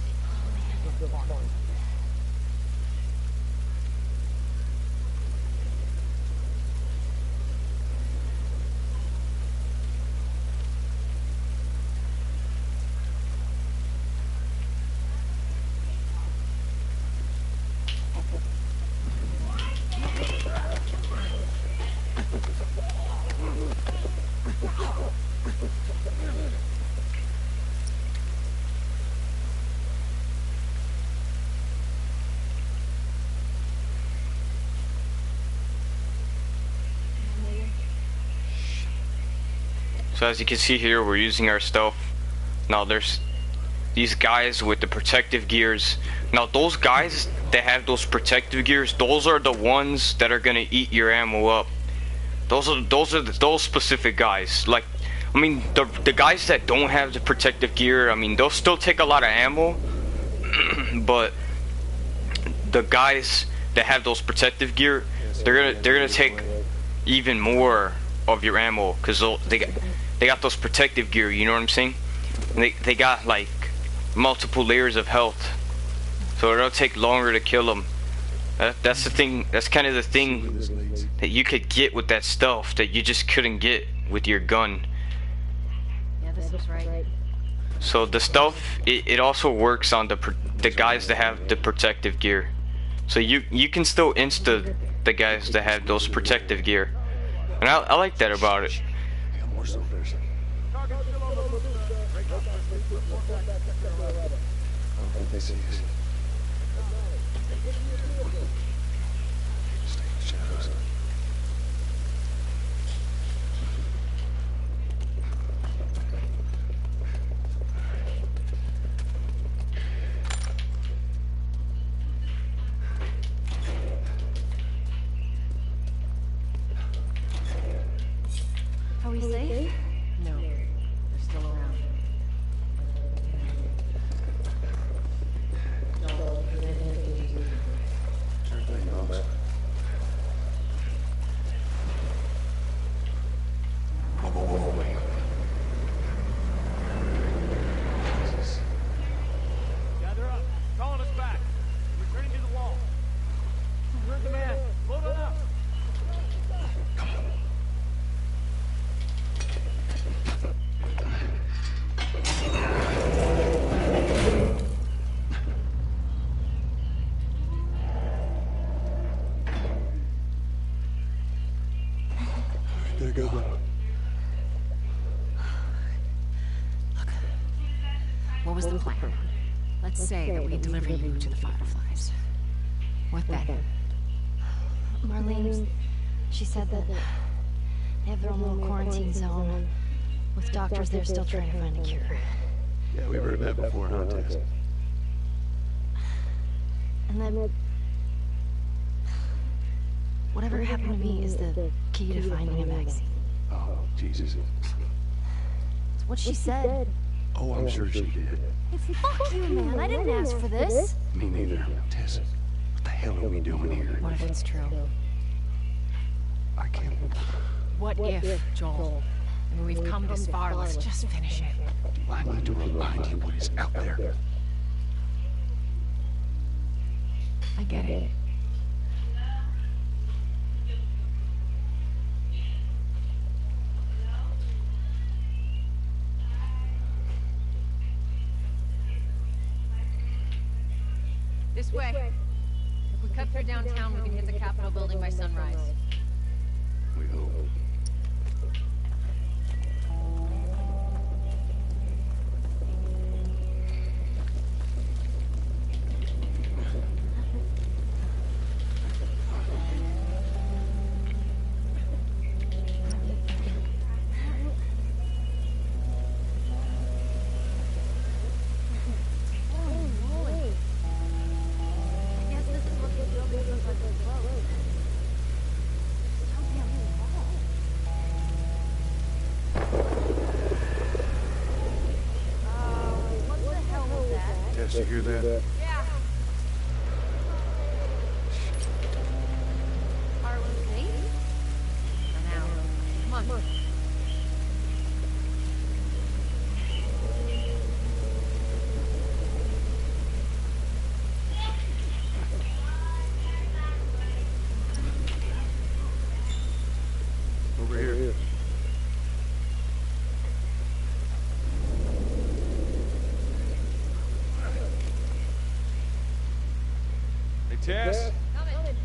So as you can see here, we're using our stealth. Now there's these guys with the protective gears. Now those guys that have those protective gears, those are the ones that are gonna eat your ammo up. Those specific guys. Like, I mean, the guys that don't have the protective gear, I mean, they'll still take a lot of ammo, but the guys that have those protective gear, they're gonna take even more of your ammo, because they got those protective gear, you know what I'm saying? And they got like multiple layers of health, so it'll take longer to kill them. That's the thing. That's kind of the thing that you could get with that stealth that you just couldn't get with your gun. Yeah, this is right. So the stealth, it also works on the guys that have the protective gear. So you can still insta the guys that have those protective gear, and I like that about it. They see us. Stay in the shadows. Are we safe? No, they're still around. Gather up. Calling us back. Returning to the wall. We're the man. Load on up. There you go. What was the plan? Let's say that we deliver you to the Fireflies. What then? Marlene, she said that they have their own little quarantine zone with doctors there still trying to find a cure. Yeah, we've heard that before, huh, Tess? And then whatever happened to me is the key to finding a vaccine. Oh, Jesus. It's what she said. Oh, I'm sure she did. Hey, fuck you, man. I didn't ask for this. Me neither. Tess, what the hell are we doing here? What if it's true? I can't... What if, Joel? I mean, we've come this far. Let's just finish it. I need to remind you what is out there. I get it. This way. If we cut through downtown, we can hit the Capitol building by sunrise. We hope. You hear that? Yeah. Are we safe? For now. Come on. Over here. Hey, Tess. Coming.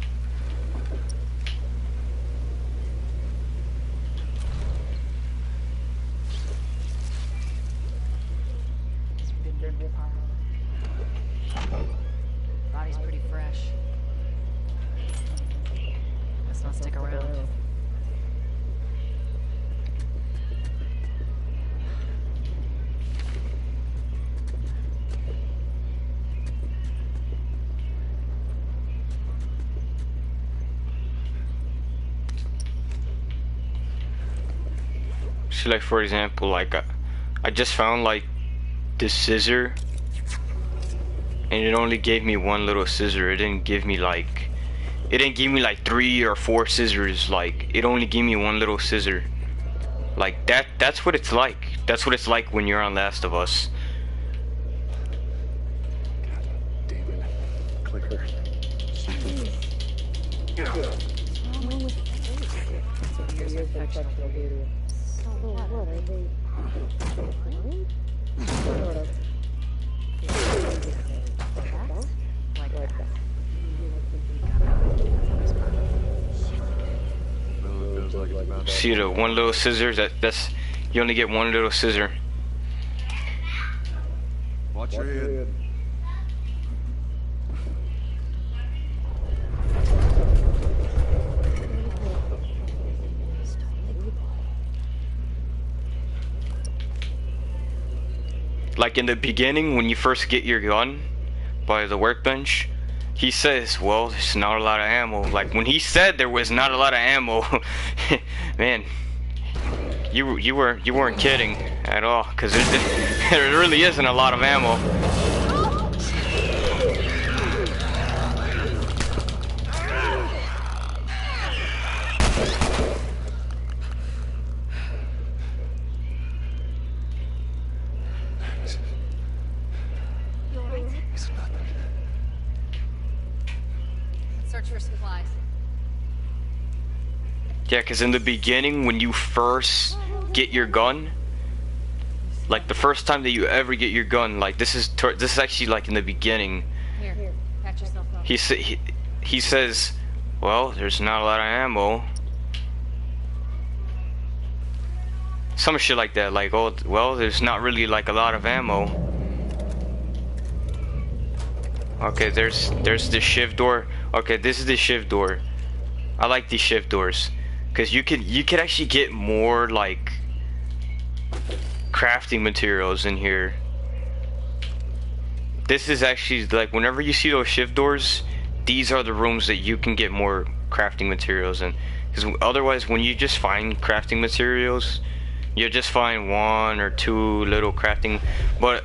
Body's pretty fresh. Let's not stick around. So like for example, like I just found like this scissor, and it only gave me one little scissor. It didn't give me like 3 or 4 scissors. Like it only gave me one little scissor. Like that's what it's like. That's what it's like when you're on Last of Us. Damn it. Clicker. See the one little scissor? That's you only get one little scissor. Watch your head. Like in the beginning, when you first get your gun by the workbench, he says, well, there's not a lot of ammo. Like when he said there was not a lot of ammo, man, you weren't kidding at all, because there really isn't a lot of ammo. Search for supplies. Yeah, because in the beginning, when you first get your gun, like the first time that you ever get your gun, like this is actually like in the beginning. Here, patch yourself up. He says, well, there's not a lot of ammo. Some shit like that, like, oh, well, there's not really like a lot of ammo. Okay, there's the shift door. Okay, this is the shift door. I like these shift doors, cause you could actually get more like crafting materials in here. This is actually like whenever you see those shift doors, these are the rooms that you can get more crafting materials in. Cause otherwise, when you just find crafting materials, you just find 1 or 2 little crafting. But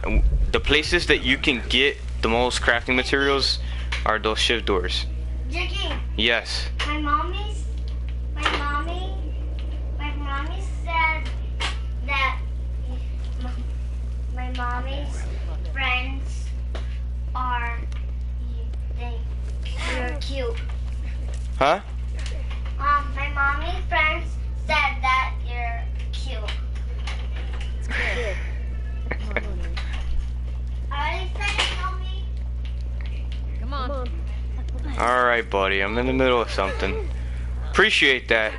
the places that you can get the most crafting materials are those shift doors. Jackie. Yes. My mommy said that my mommy's friends are you're cute. Huh? My mommy's friends said that you're cute. It's good. Are they saying mommy? Come on. Alright, buddy, I'm in the middle of something. Appreciate that.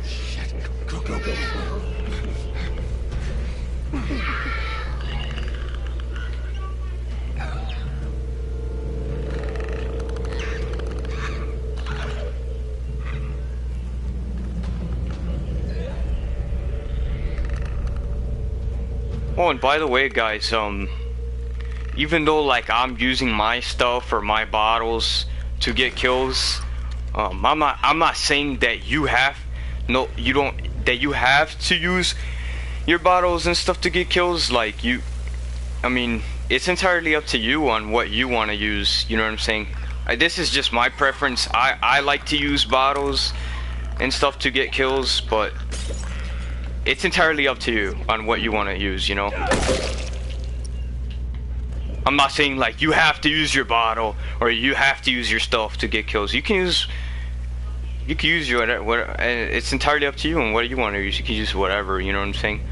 Shit. Go. Oh, and by the way, guys, even though like I'm using my stuff or my bottles to get kills, I'm not saying that you have to use your bottles and stuff to get kills. Like I mean, it's entirely up to you on what you want to use. You know what I'm saying? This is just my preference. I like to use bottles and stuff to get kills, but it's entirely up to you on what you want to use, you know? I'm not saying like you have to use your bottle or you have to use your stuff to get kills. You can use your whatever, and it's entirely up to you on what you want to use. You can use whatever, you know what I'm saying?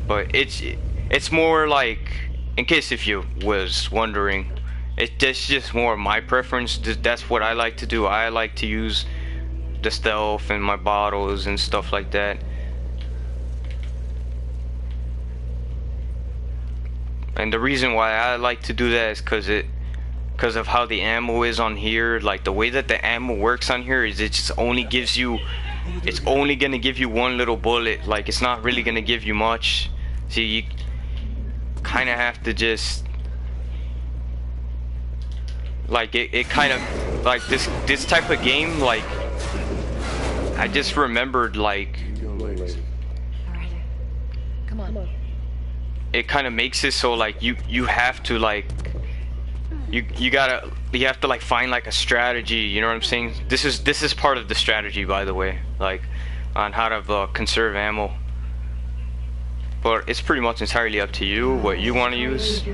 But it's more like, in case if you was wondering, it's just more my preference. That's what I like to do. I like to use the stealth and my bottles and stuff like that. And the reason why I like to do that is because of how the ammo is on here. Like the way that the ammo works on here is it just only gives you it's only gonna give you one little bullet. Like, it's not really gonna give you much. So you kind of have to just, like, it kind of, like, this type of game, like, I just remembered, like, Alright. Come on. it kind of makes it so, like, you have to, like, you have to, like, find, like, a strategy, you know what I'm saying? This is part of the strategy, by the way, like, on how to conserve ammo. But it's pretty much entirely up to you what you want to use.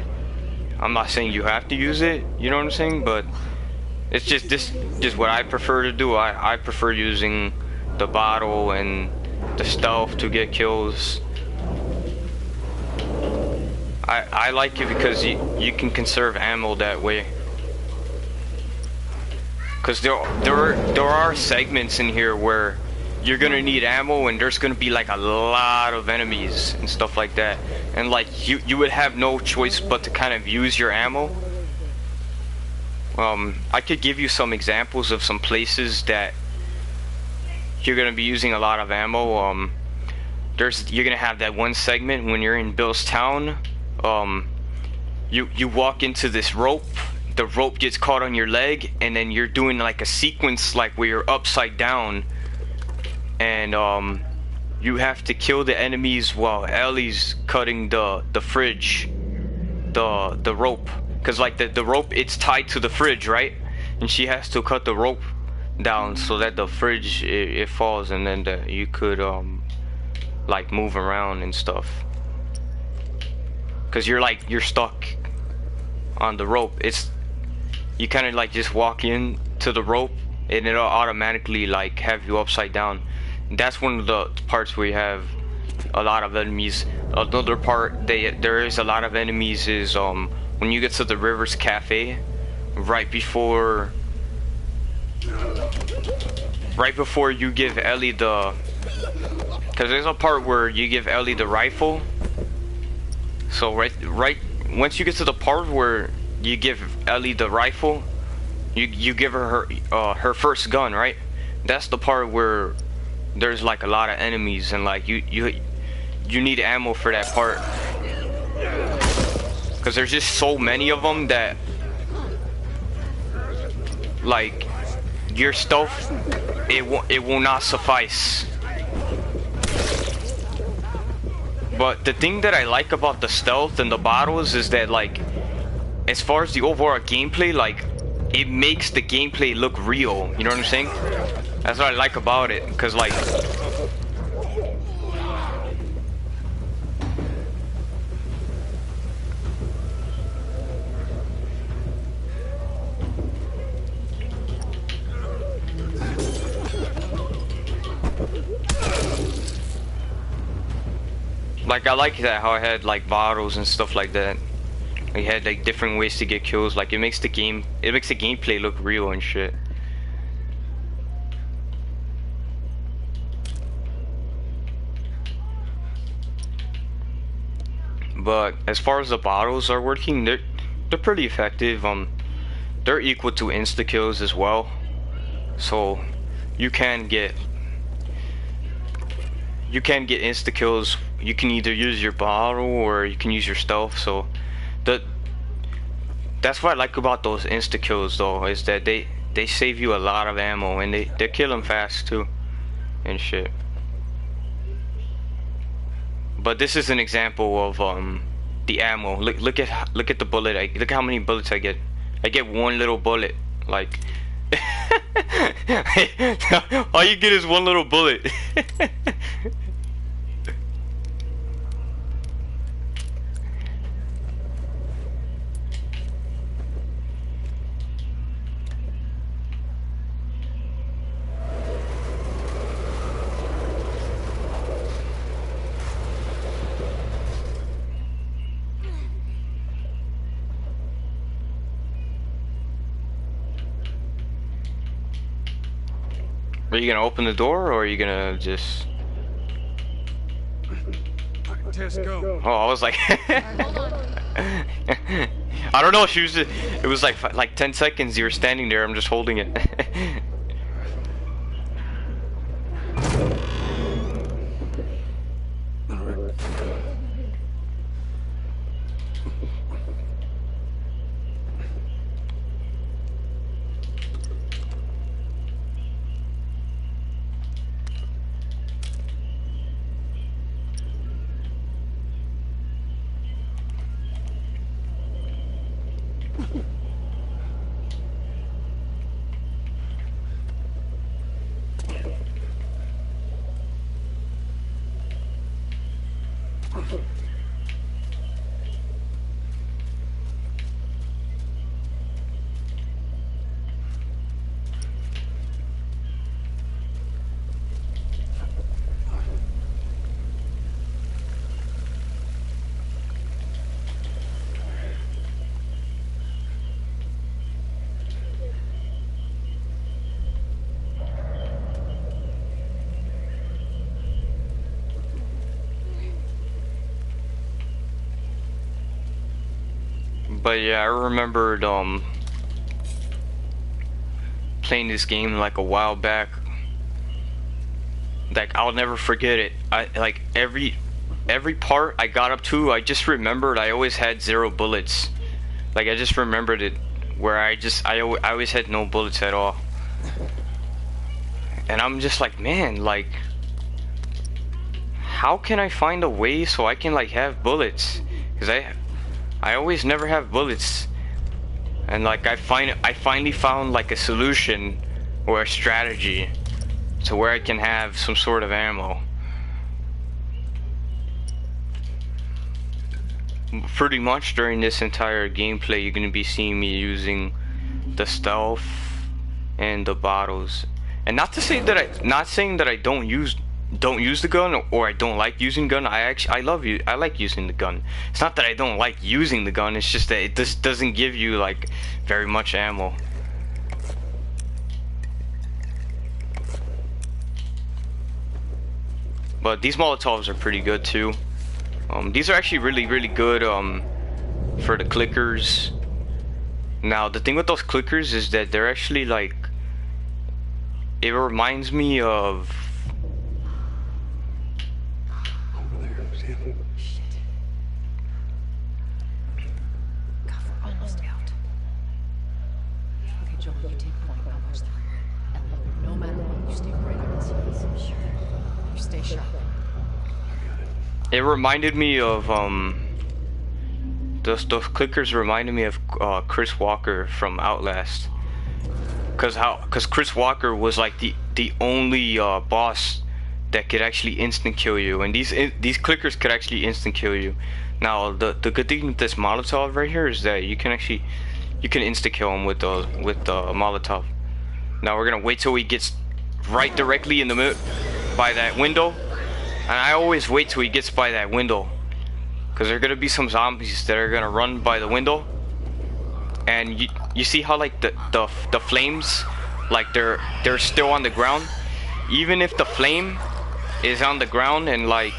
I'm not saying you have to use it, you know what I'm saying? But it's just what I prefer to do. I prefer using the bottle and the stealth to get kills. I like it because you can conserve ammo that way. Cause there are segments in here where you're gonna need ammo and there's gonna be like a lot of enemies and stuff like that, and like you would have no choice but to kind of use your ammo. I could give you some examples of some places that you're gonna be using a lot of ammo. You're gonna have that one segment when you're in Bill's town. You walk into this rope, the rope gets caught on your leg, and then you're doing like a sequence like where you're upside down, and you have to kill the enemies while Ellie's cutting the fridge, the rope, because like the rope, it's tied to the fridge, right? And she has to cut the rope down so that the fridge it falls, and then you could like move around and stuff, because you're stuck on the rope. You kind of like just walk in to the rope and it'll automatically like have you upside down. And that's one of the parts where you have a lot of enemies. Another part there is a lot of enemies is when you get to the Rivers Cafe, right before you give Ellie because there's a part where you give Ellie the rifle. So right once you get to the part where you give Ellie the rifle, you give her her first gun, right? That's the part where there's like a lot of enemies, and like you need ammo for that part, because there's just so many of them that like your stealth it will not suffice. But the thing that I like about the stealth and the bottles is that, like, as far as the overall gameplay, like, it makes the gameplay look real, you know what I'm saying? That's what I like about it, because, like, I like that how I had like bottles and stuff like that. I had like different ways to get kills. Like it makes the gameplay look real and shit. But as far as the bottles are working, they're pretty effective. They're equal to insta kills as well. So you can get insta kills. You can either use your bottle or you can use your stealth. So that's what I like about those insta kills though, is that they save you a lot of ammo, and they kill them fast too and shit. But this is an example of the ammo. Look at the bullet. Look how many bullets I get. I get one little bullet. Like all you get is one little bullet. Are you gonna open the door, or are you gonna just... Tess, go. Oh, I was like... I don't know, she was just... It was like 10 seconds you were standing there, I'm just holding it. But yeah, I remembered playing this game like a while back. Like I'll never forget it. I like every part I got up to, I just remembered I always had 0 bullets. Like I just remembered it where I always had no bullets at all. And I'm just like, man, like how can I find a way so I can like have bullets? Cuz I always never have bullets. And like I finally found like a solution or a strategy to where I can have some sort of ammo. Pretty much during this entire gameplay you're gonna be seeing me using the stealth and the bottles. And not saying that I don't use the gun or I don't like using gun. I like using the gun. It's not that I don't like using the gun, it's just that it just doesn't give you like very much ammo. But these Molotovs are pretty good too. These are actually really good for the clickers. Now the thing with those clickers is that they're actually like, it reminds me of God, we're almost out. Okay, Joel, you take point. I'll watch the rear. And look, no matter what, you stay right on his heels. Sure. You stay sharp. it reminded me of those clickers reminded me of Chris Walker from Outlast. Cause Chris Walker was like the only boss that could actually instant kill you, and these clickers could actually instant kill you. Now the good thing with this Molotov right here is that you can insta kill him with the Molotov. Now we're gonna wait till he gets right directly in the middle by that window, and I always wait till he gets by that window, cause there are gonna be some zombies that are gonna run by the window, and you see how like the flames, like they're still on the ground. Even if the flame is on the ground and like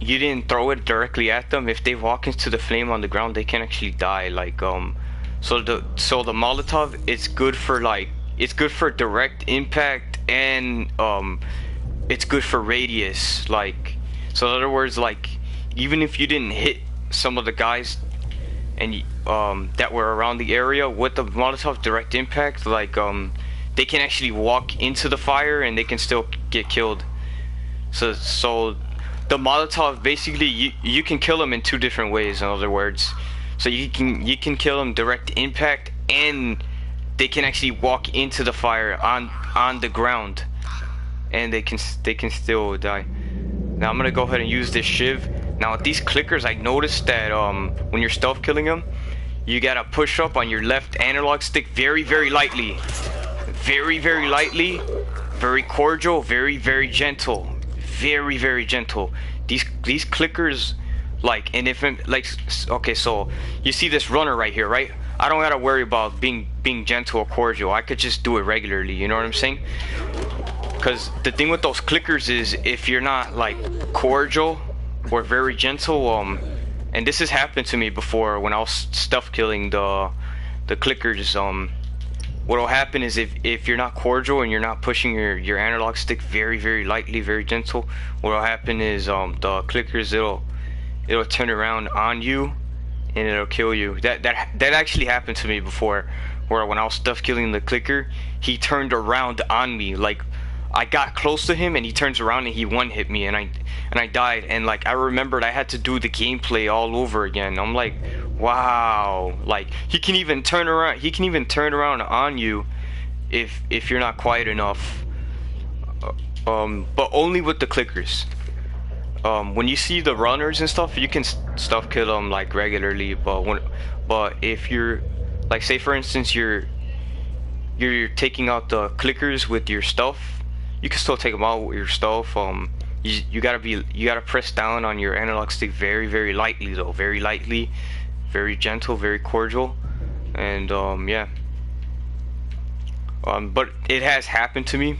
you didn't throw it directly at them, if they walk into the flame on the ground, they can actually die. Like so the Molotov, it's good for direct impact, and it's good for radius. Like, so in other words, like even if you didn't hit some of the guys and that were around the area with the Molotov direct impact, like they can actually walk into the fire and they can still get killed. So the Molotov, basically you can kill them in 2 different ways, in other words. So you can kill them direct impact, and they can actually walk into the fire on the ground, and they can still die. Now I'm gonna go ahead and use this shiv. Now with these clickers, I noticed that when you're stealth killing them, you gotta push up on your left analog stick very lightly. Very lightly, very cordial, very gentle, very gentle. These clickers, like, and if like, okay, so you see this runner right here, right? I don't gotta worry about being gentle or cordial. I could just do it regularly, you know what I'm saying? Because the thing with those clickers is, if you're not like cordial or very gentle, and this has happened to me before when I was stealth killing the clickers, what'll happen is if you're not cordial and you're not pushing your analog stick very lightly, very gentle, what'll happen is the clickers, it'll turn around on you and it'll kill you. That actually happened to me before, where when I was stealth killing the clicker, he turned around on me. Like, I got close to him and he turns around and he one-hit me, and I died. And like, I remembered I had to do the gameplay all over again. I'm like, Wow, like he can even turn around. He can even turn around on you if you're not quiet enough. But only with the clickers. When you see the runners and stuff, you can stuff kill them like regularly. But if you're like, say for instance, you're taking out the clickers with your stuff, you can still take them out with your stuff. You gotta press down on your analog stick very, very lightly though, very lightly, very gentle, very cordial, and yeah. But it has happened to me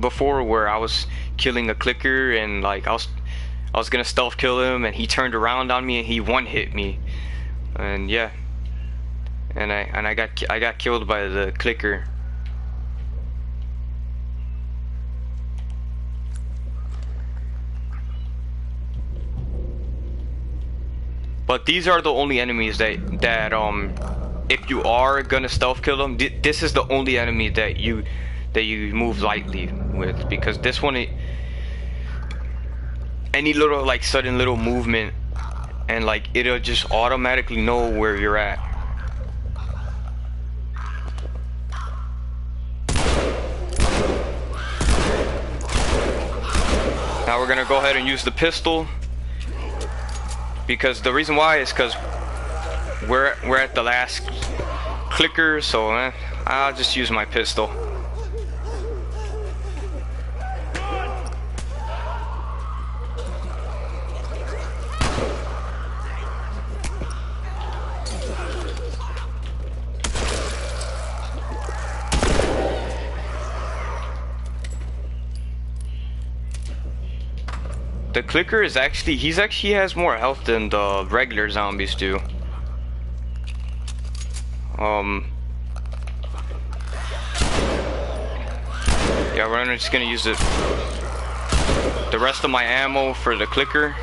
before where I was killing a clicker and like I was gonna stealth kill him and he turned around on me and he one hit me, and yeah, and I got killed by the clicker. But these are the only enemies that if you are gonna stealth kill them, this is the only enemy that you move lightly with, because this one, any little like sudden little movement and like it'll just automatically know where you're at. Now we're gonna go ahead and use the pistol, because the reason why is because we're at the last clicker, so I'll just use my pistol. The clicker is actually, he has more health than the regular zombies do. Yeah, we're just gonna use the rest of my ammo for the clicker.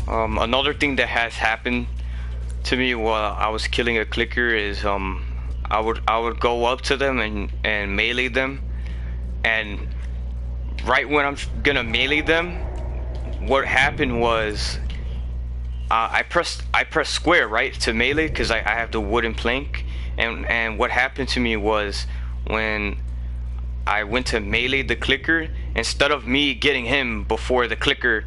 Another thing that has happened to me while I was killing a clicker is I would go up to them and melee them, and right when I'm gonna melee them, what happened was I pressed square, right, to melee, because I have the wooden plank, and what happened to me was when I went to melee the clicker, instead of me getting him before the clicker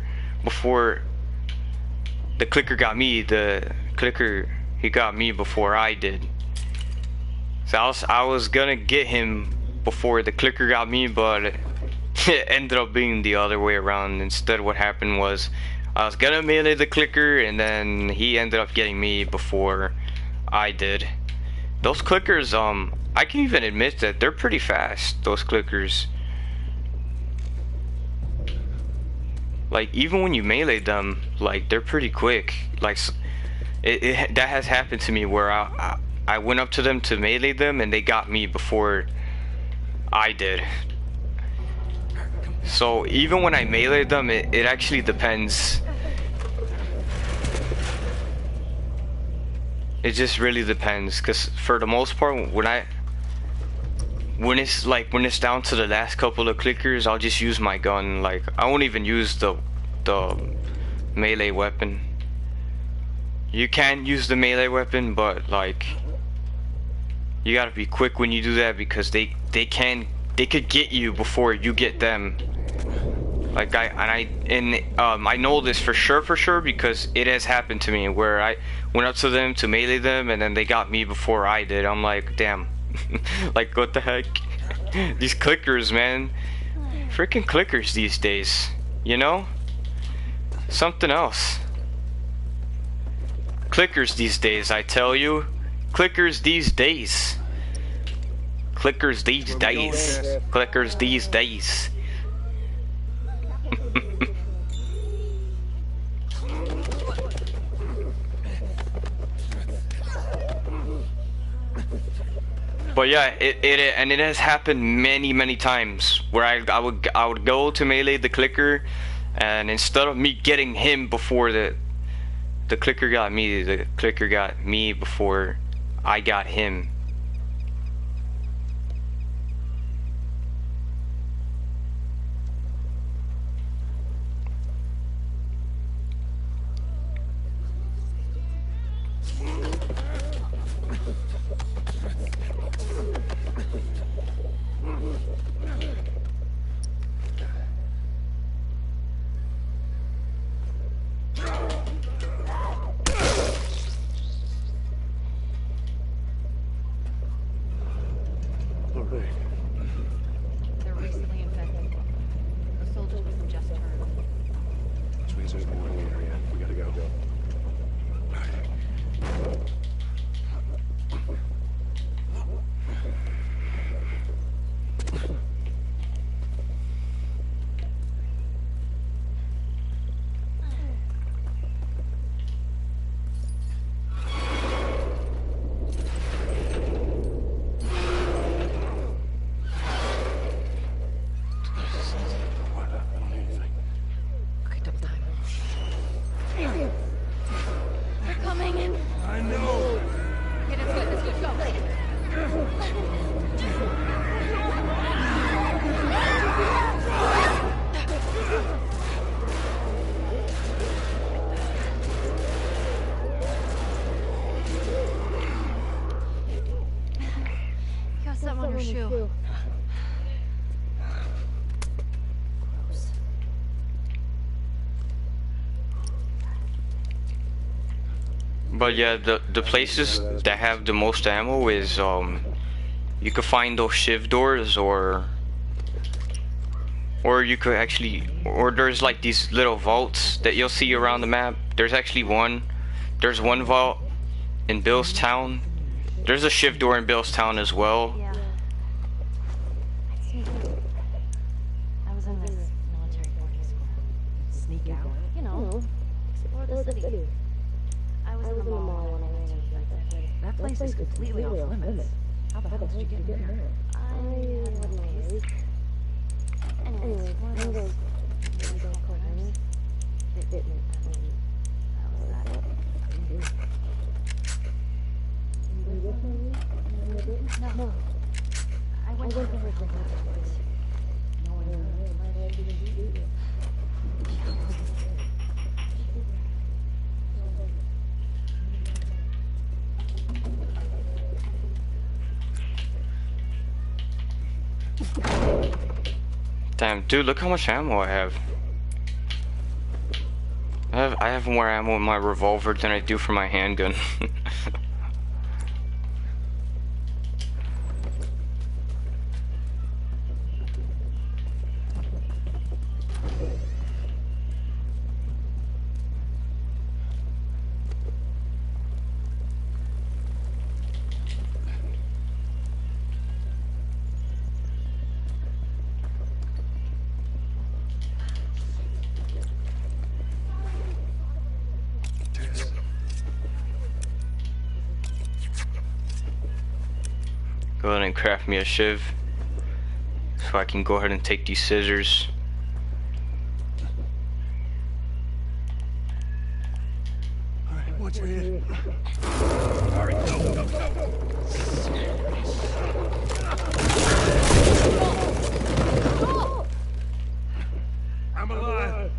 got me, the clicker, he got me before I did. So I was gonna get him before the clicker got me, but it ended up being the other way around. Instead, what happened was I was gonna melee the clicker, and then he ended up getting me before I did. Those clickers, I can even admit that they're pretty fast, those clickers. Like, even when you melee them, like, they're pretty quick. Like, that has happened to me where I went up to them to melee them and they got me before I did. So even when I melee them, it actually depends. It just really depends, because for the most part, when it's down to the last couple of clickers, I'll just use my gun. Like, I won't even use the melee weapon. You can use the melee weapon, but like, you gotta be quick when you do that, because they could get you before you get them. Like I know this for sure because it has happened to me where I went up to them to melee them and then they got me before I did. I'm like, damn. Like, what the heck? These clickers, man. Freaking clickers these days, you know? Something else. Clickers these days, I tell you. Clickers these days. Clickers these days. Clickers these days. But yeah, it has happened many times where I would go to melee the clicker, and instead of me getting him before the clicker got me, the clicker got me before I got him. But yeah, the places that have the most ammo is you could find those shiv doors, or you could actually, or there's like these little vaults that you'll see around the map. There's actually one. There's one vault in Billstown. There's a shiv door in Billstown as well. Yeah. I was in this military boarding school. Sneak out, you know, explore the city. I was in the mall when I ran into that place is completely off limits. How the hell did you get in there? I had one ways. Anyways, one of those corners. It bit me. That was that. No. I went over to the place. No one knew. Damn, dude, look how much ammo I have. I have more ammo in my revolver than I do for my handgun. Go ahead and craft me a shiv so I can go ahead and take these scissors. Alright, watch your head. Alright, go. I'm alive.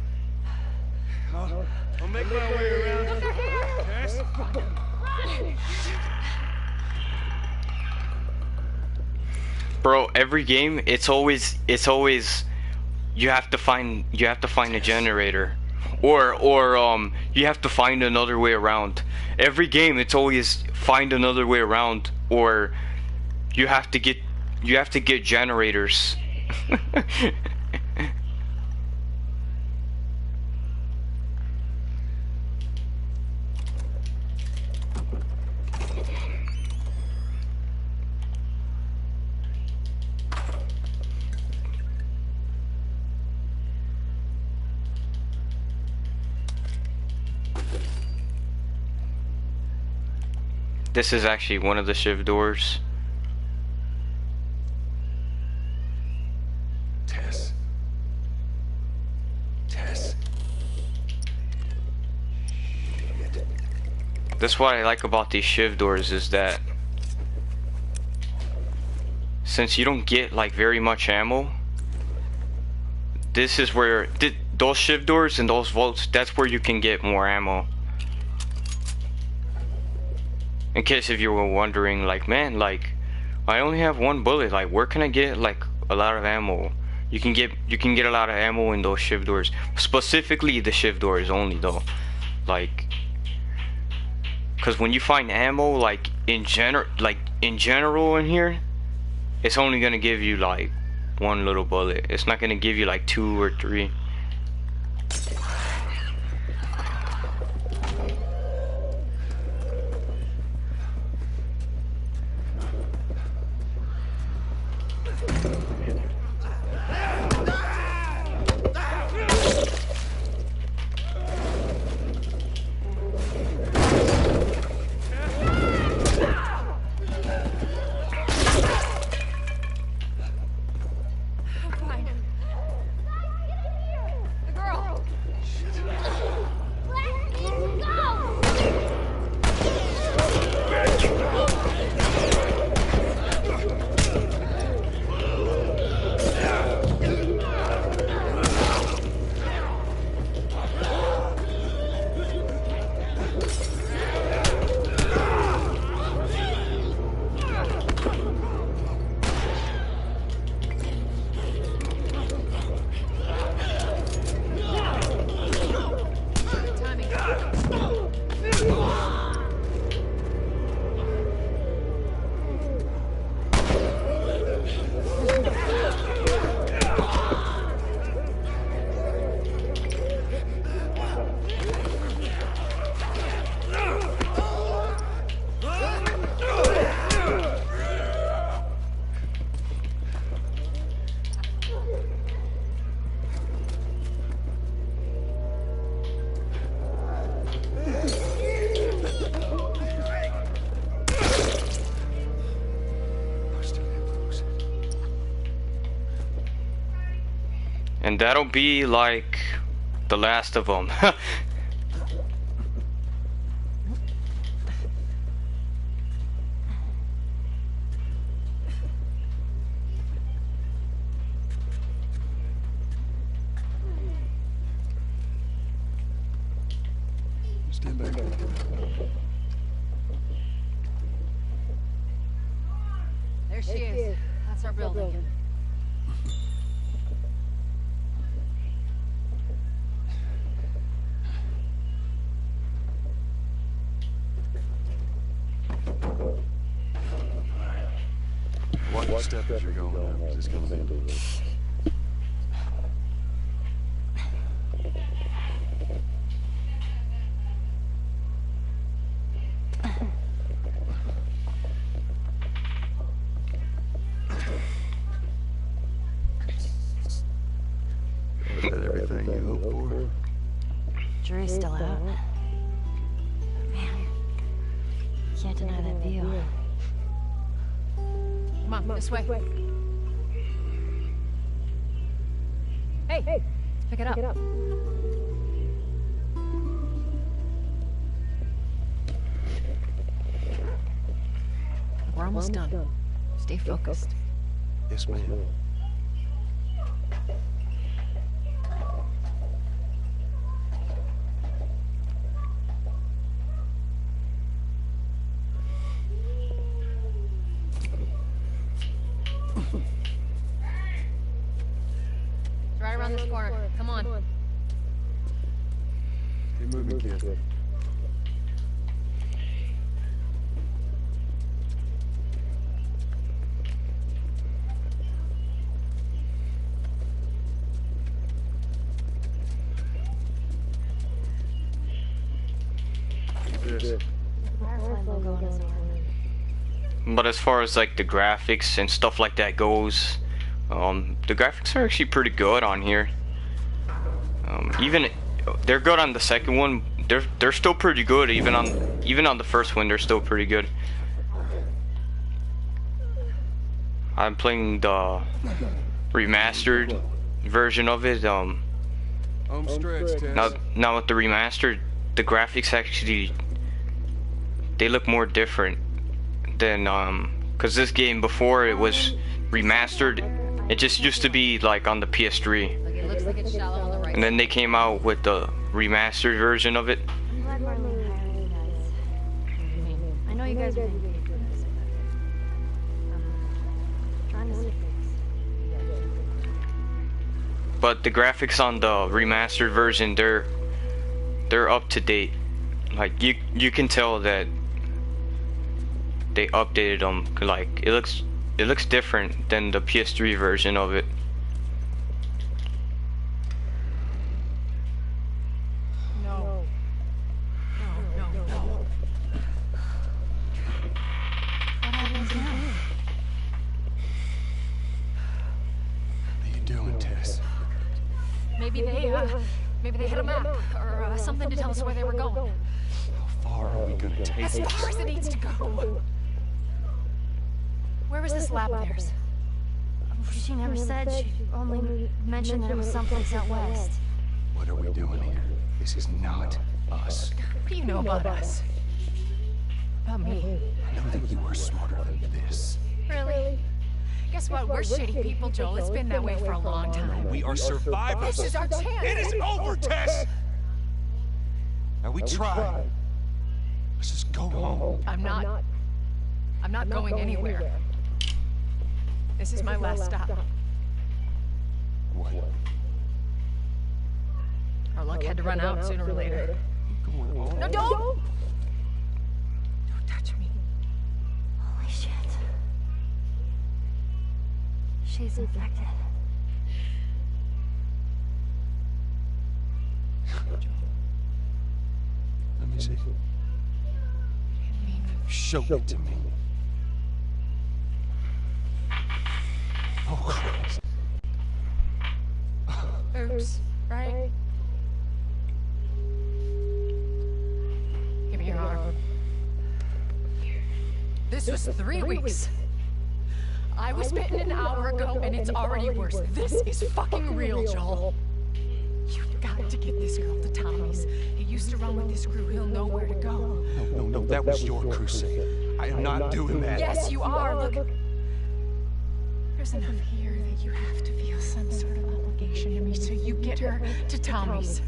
I'll make my way around. Tess? Bro, every game it's always you have to find a generator, or you have to find another way around. Every game it's always find another way around, or you have to get generators. This is actually one of the shiv doors. Tess. That's what I like about these shiv doors, is that since you don't get like very much ammo, this is where those shiv doors and those vaults, that's where you can get more ammo. In case if you were wondering, like, man, like, I only have one bullet, like, where can I get like a lot of ammo? You can get a lot of ammo in those shiv doors, specifically the shiv doors only though, like, because when you find ammo like in general in here, it's only gonna give you like one little bullet. It's not gonna give you like 2 or 3. And that'll be like the last of them. Stand back. There she is. That's our building. Watch your step as you're going up. This is gonna be. Is that everything you hoped for? Jury's still out. Man, can't deny that view. Come on, this way. Hey, pick it up. We're almost done. Stay focused. Yes, ma'am. It's right around this corner. Come on. Keep moving, kid. This. Firefly logo on his arm. But as far as like the graphics and stuff like that goes, the graphics are actually pretty good on here. Even they're good on the second one. They're still pretty good. Even on the first one, they're still pretty good. I'm playing the remastered version of it. Home stretch, Tess. Now with the remastered, the graphics actually they look more different than because this game before it was remastered, it just used to be like on the PS3. It looks like it's shallow on the right. And then they came out with the remastered version of it. I'm glad Marlene hired you guys. I know you guys are thinking for this, but trying to see things. But the graphics on the remastered version, they're up to date. Like you can tell that they updated them. Like it looks different than the PS3 version of it. No. What happens now? What are you doing, Tess? Maybe they had a map or something to tell us where they were going. How far are we gonna take As this? far as it needs to go. Where was this lab of theirs? She never said. She only mentioned that it was someplace out west. What are we doing here? This is not us. What do you know about us? About me? I know that you are smarter than this. Really? Guess what? We're shitty people, Joel. It's been that way for a long time. We are survivors. This is our chance. It is over, Tess! Now we tried. Let's just go home. I'm not going anywhere. This is my last stop. What? Our luck had to run out sooner or later. Going on? No, don't! Don't touch me. Holy shit. She's infected. Let me see. Show it to me. Oh, Christ. Oops, right? Give me your arm. This was 3 weeks. I was bitten an hour ago, and it's already worse. This is fucking real, Joel. You've got to get this girl to Tommy's. He used to run with this crew. He'll know where to go. No, that was your crusade. I am not doing that. Yes, you are. Look. There's enough here that you have to feel some sort of obligation to me, so you get her to Tommy's.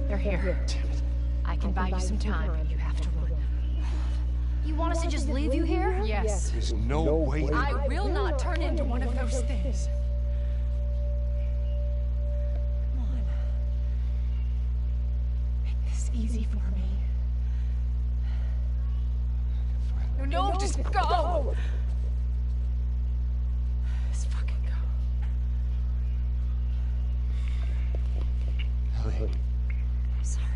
They're here. Damn it. I can buy you some time, but you have to run. You want us to just leave you here? Yes. There's no way. I will not turn into one of those things. Come on. Make this easy for me. No, just go! Just fucking go. Ellie, Sorry,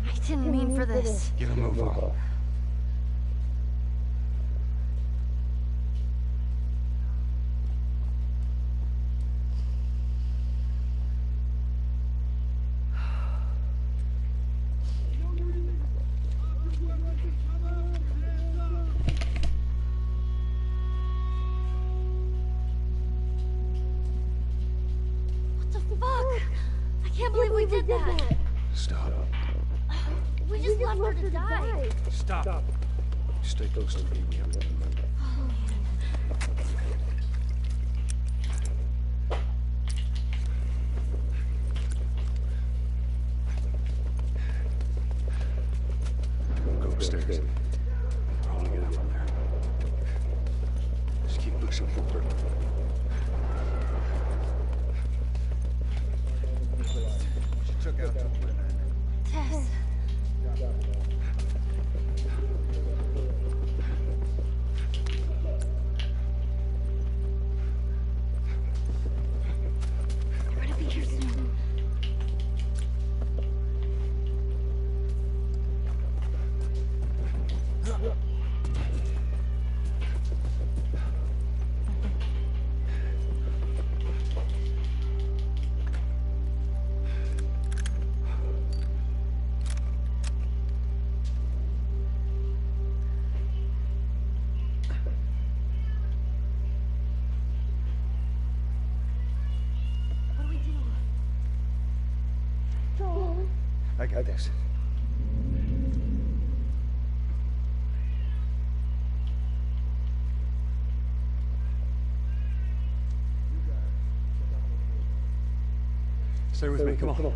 I didn't mean for this. get a move on. What the fuck? I can't believe we did that. Stop. We just left her to die. Stop. Stay close to me. We have to remember. Go upstairs. We're holding it up from there. Just keep pushing forward. She took out 2 women. Tess. They're gonna be here soon. What do we do? Joel. I got this. Stay with me, come on.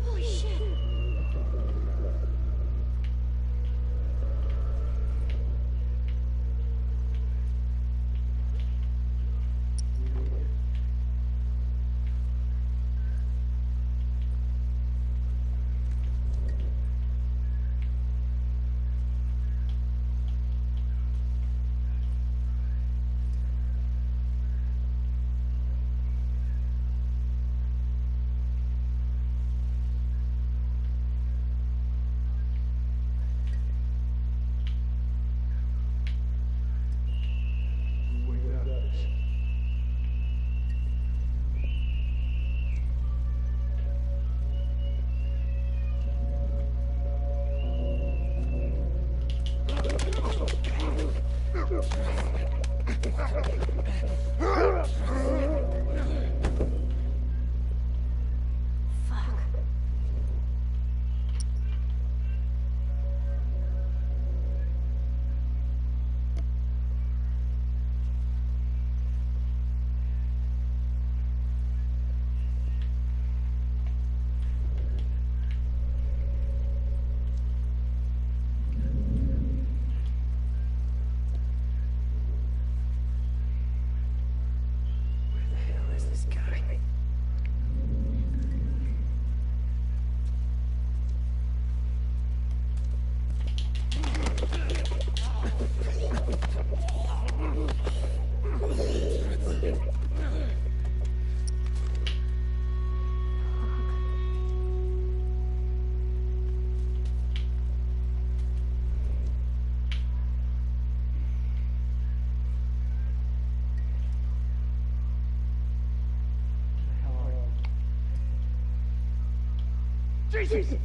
Holy shit. Jesus!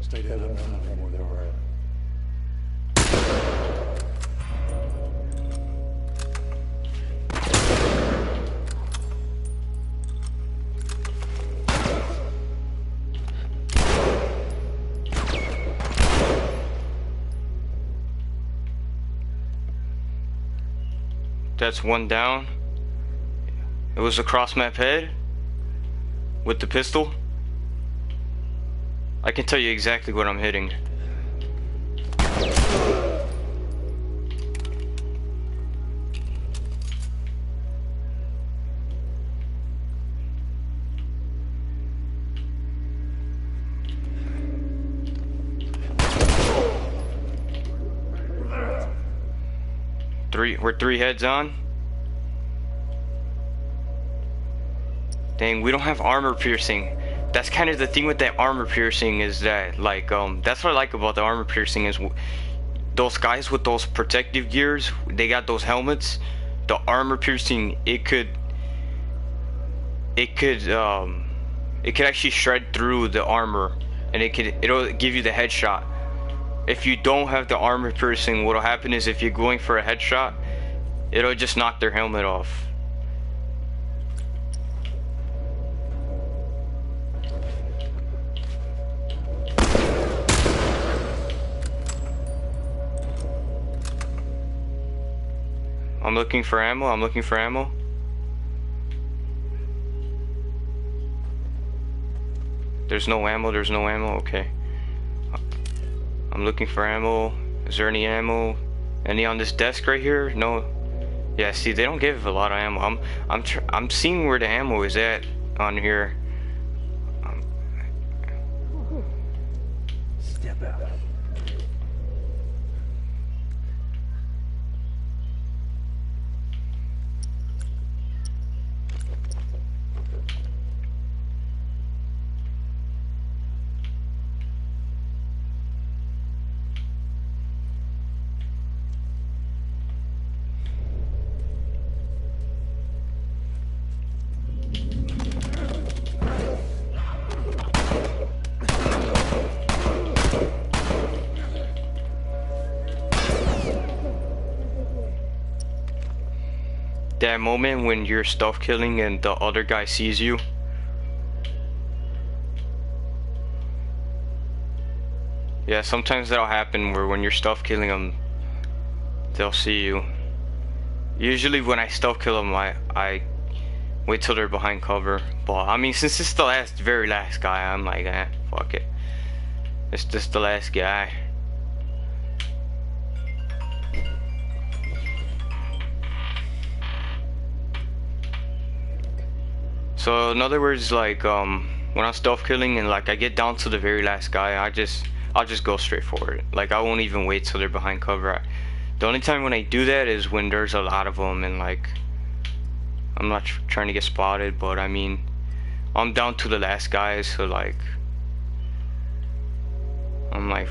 Stay down, I'm not anymore there, all right? That's one down. It was a cross map head with the pistol. I can tell you exactly what I'm hitting. We're 3 heads on. Dang, we don't have armor piercing. That's kind of the thing with that armor piercing, is that like that's what I like about the armor piercing is those guys with those protective gears, they got those helmets. The armor piercing, it could actually shred through the armor, and it'll give you the headshot. If you don't have the armor piercing, what'll happen is if you're going for a headshot, it'll just knock their helmet off. I'm looking for ammo. There's no ammo, okay. I'm looking for ammo. Is there any ammo? Any on this desk right here? No. Yeah, see, they don't give a lot of ammo. I'm seeing where the ammo is at on here. Step out. That moment when you're stealth killing and the other guy sees you. Yeah, sometimes that'll happen where when you're stealth killing them, they'll see you. Usually when I stealth kill them, I wait till they're behind cover. But I mean, since it's the very last guy, I'm like, fuck it. It's just the last guy. So in other words, like when I'm stealth killing and like I get down to the very last guy, I'll just go straight for it. Like I won't even wait till they're behind cover. The only time when I do that is when there's a lot of them and like I'm not trying to get spotted, but I mean I'm down to the last guy, so like I'm like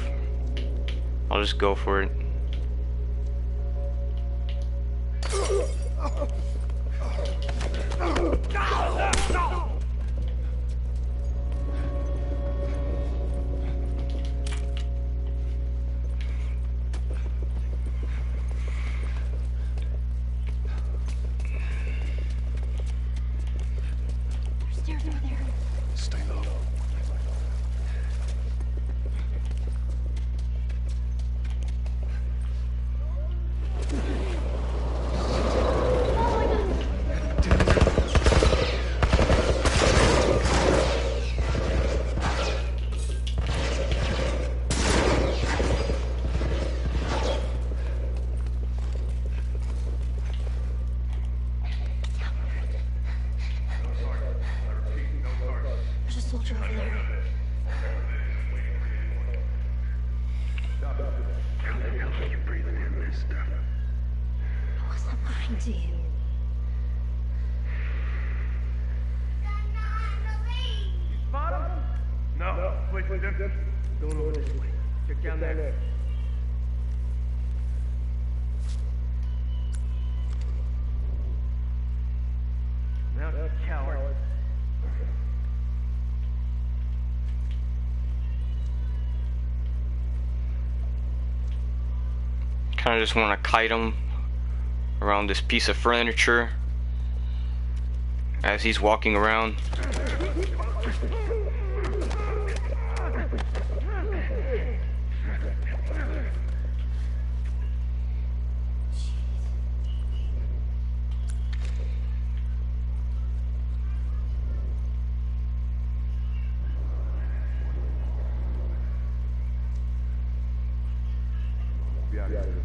I'll just go for it. Stairs over there. Stay low. There's a soldier over there. How the hell are you breathing in this stuff? I wasn't lying to you. Spot him? No. Wait, them. Going over this way. Check down there. Now, coward. Kind of just want to kite him around this piece of furniture as he's walking around. Be out of here.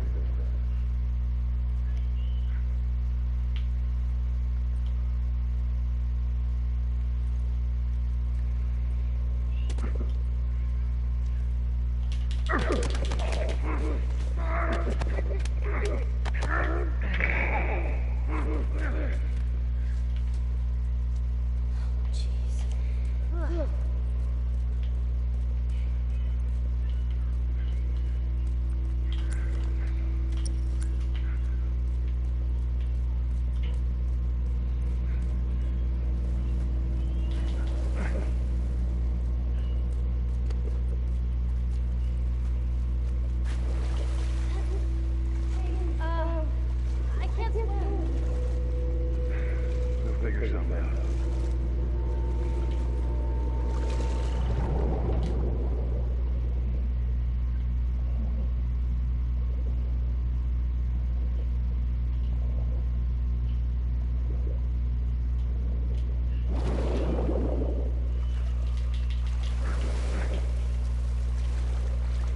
I can't swim. We'll figure something out.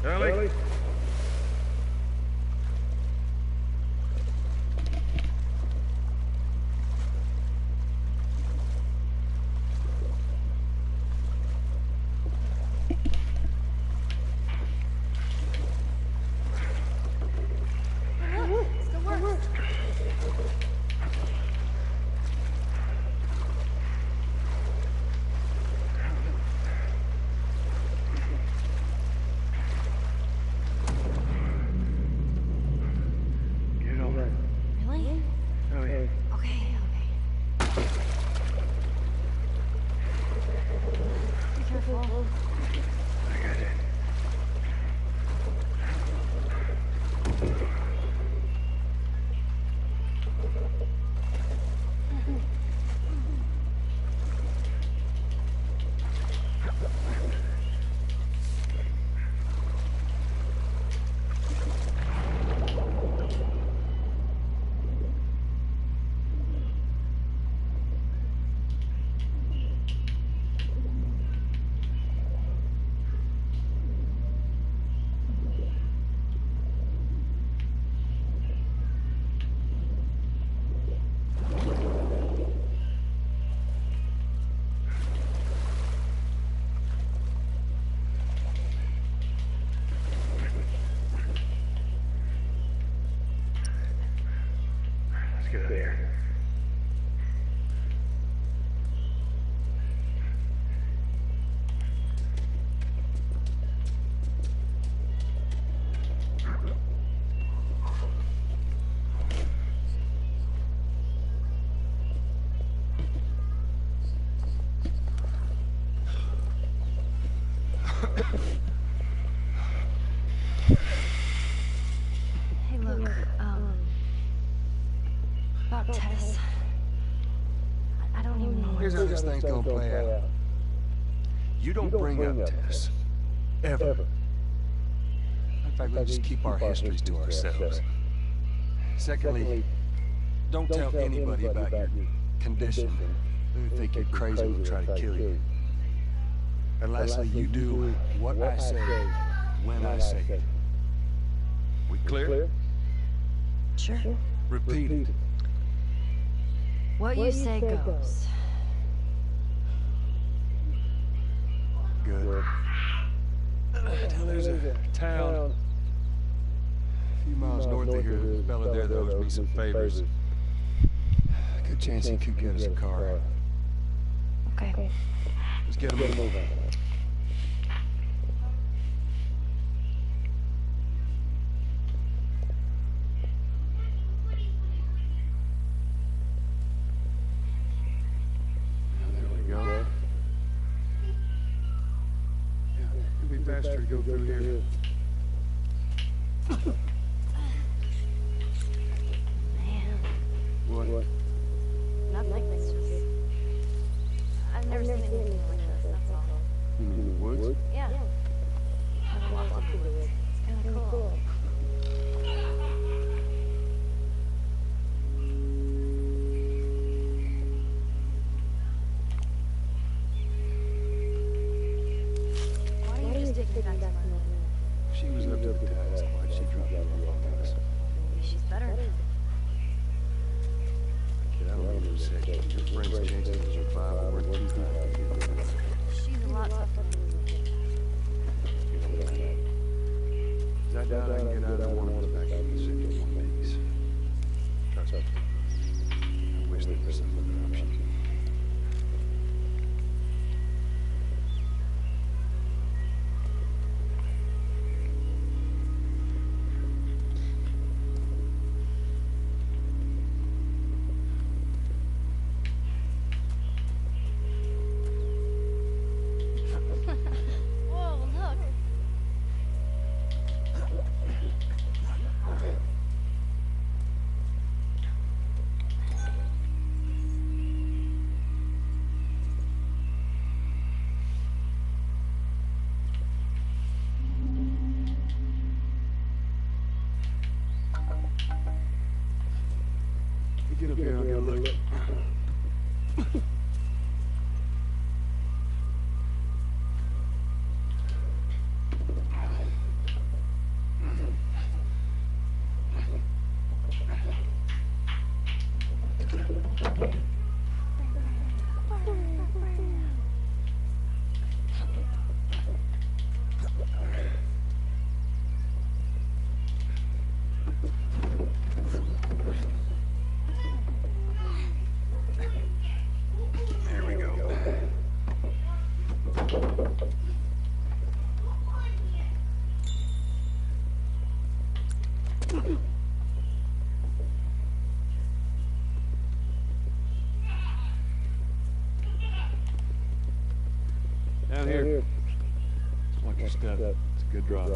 Ellie? Still works. get out of here. Hey, look, about Tess. I don't even know. Here's how this thing's gonna play out. You don't bring up Tess. Ever. In fact, we just keep our histories to ourselves. Secondly, don't tell anybody about your condition. They think you're crazy and will try to kill you. And lastly, you do what I say when I say it. We clear? Sure. Repeat it. What you say goes. Good. Now there's a town a few miles north of here. There's a fella there that owes me some favors. Good chance he could get us a car. Okay. Let's get him moving. Faster to go through here. Man. What? Nothing. It's just... I've never seen anything like this, that's all. You mean the woods? Yeah. I've walked through the woods. It's kinda cool. She was up to the task. Why'd she drop you off on us? Maybe she's better. Kid, I don't know what you said. Your friend's chances of survival weren't too high. She's a lot tougher than you think. I doubt I can get out of one of us back in the city in one piece. Trust me. I wish there was some other option. Whoa, look. Get up here, I'll get a look. There we go. Down here. Watch your step. It's a good drop.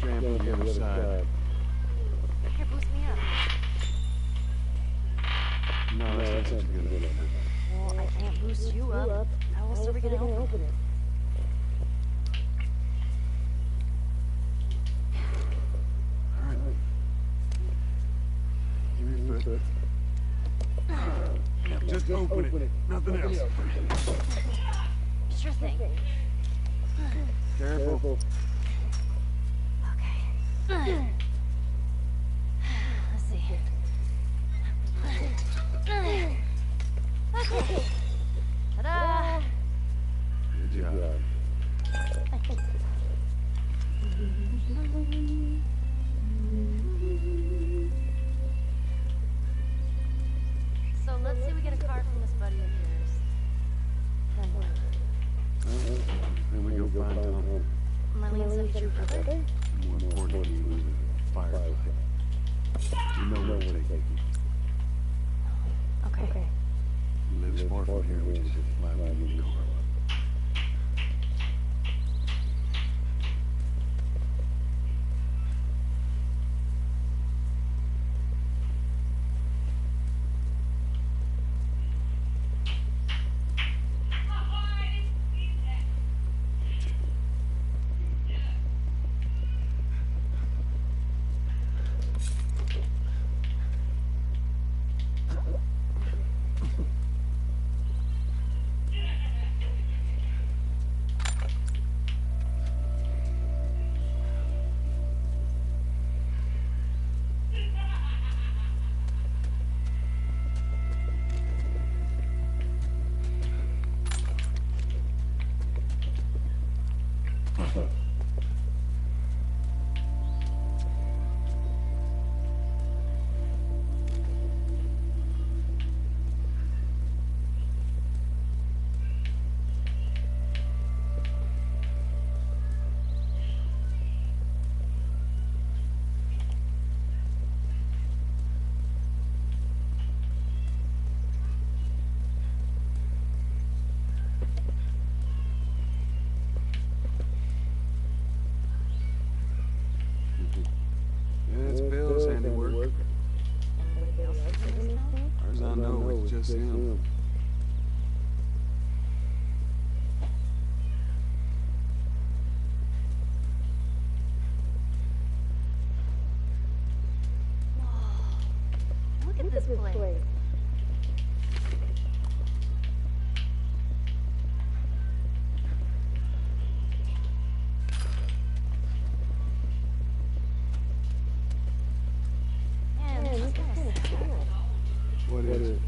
Strand from the other side. Here, boost me up. No, that's not such a good idea. Well, I can't boost you up. How else are we gonna open it? All right. Give me your foot. Just open it. Nothing else. Sure thing. Careful. Okay. Let's see. Okay. Ta-da! Good job. So let's say we get a card from this buddy of yours. Then what? Then we go find Tom. Marlene's a true brother? More importantly, he was a firefly. You know where to take him. Okay. He lives far from here, which is why we need a car. Yeah, it's Bill's handiwork. Far as I know, it's just him. Look at this place. Man, this is kind of sad. What is it?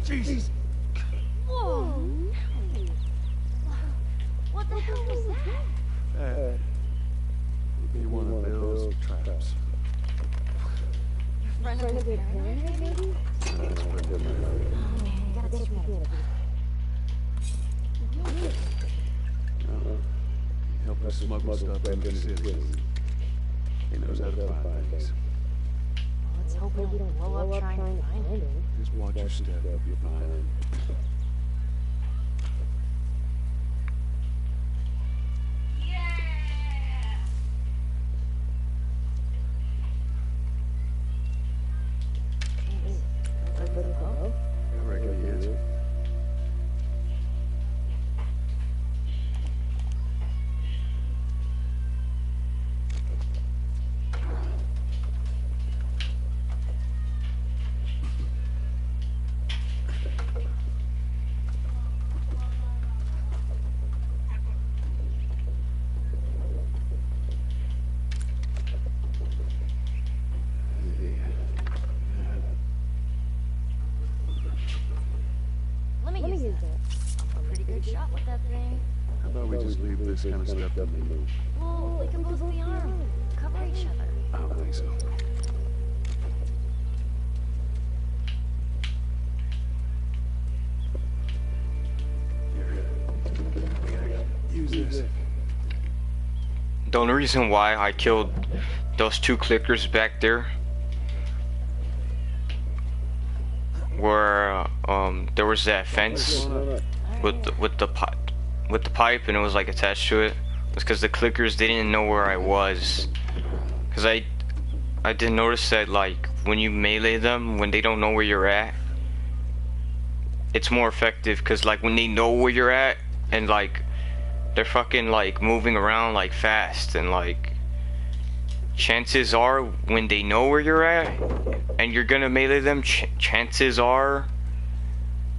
Jesus! Whoa! What the hell was that? That would be one of Bill's traps. Your friend of his parents, maybe? That's pretty good. Oh man, you gotta teach me how to do He helped us smuggle stuff into the city. He knows how to find things. Well, let's hope we don't blow up trying to find him. Just watch your step, you'll be fine. this kind of stuff to me. Well, we can both be armed. Cover each other. I don't think so. Use this. The only reason why I killed those two clickers back there were there was that fence with the pipe and it was like attached to it. It's because the clickers didn't know where I was. Cause I did notice that like when you melee them, when they don't know where you're at, it's more effective. Cause like when they know where you're at and like they're fucking like moving around like fast and like chances are when they know where you're at and you're gonna melee them, chances are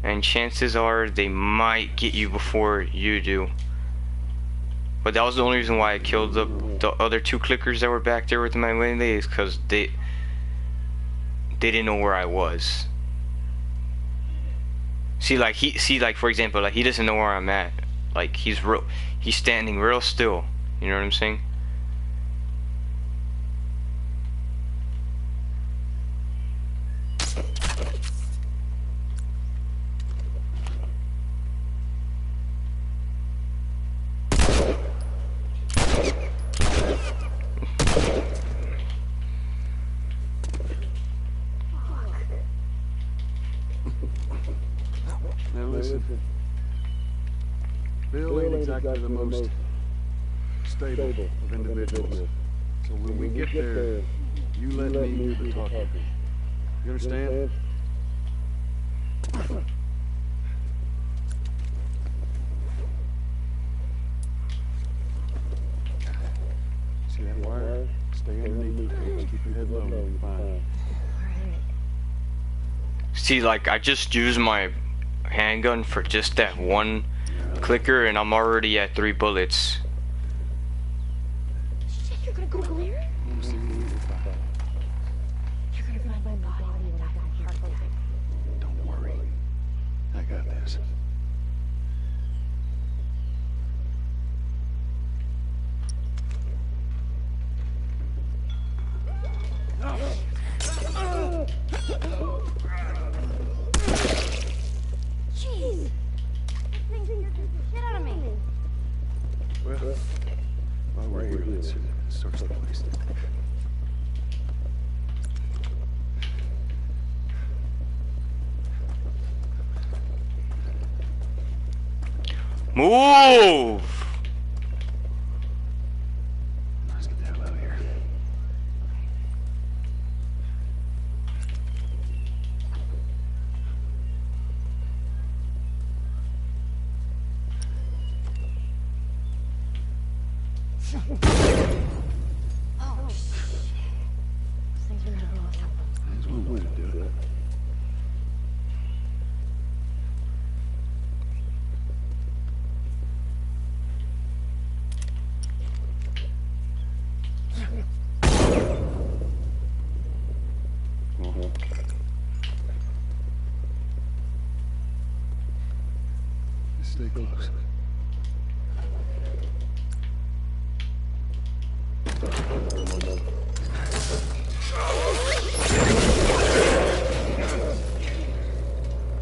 they might get you before you do. But that was the only reason why I killed the other two clickers that were back there with my melee, is because they didn't know where I was. See like for example, like he doesn't know where I'm at. Like he's standing real still. You know what I'm saying? Now listen. Bill ain't exactly the most stable of individuals. So when we get there, you let me do the talking. You understand? See that wire? Stay underneath it. Just keep your head low and you'll be fine. See, like I just used my handgun for just that one clicker and I'm already at 3 bullets. Shit, you're gonna go clear? You're gonna find my body and die from heart attack. Don't worry. I got this. Jeez! That thing scared the shit out of me. Well, while we're here, let's search the place. Move! Let's get the hell out of here. Oh, shit. These things are gonna blow us up. There's one way to do it. Just stay close.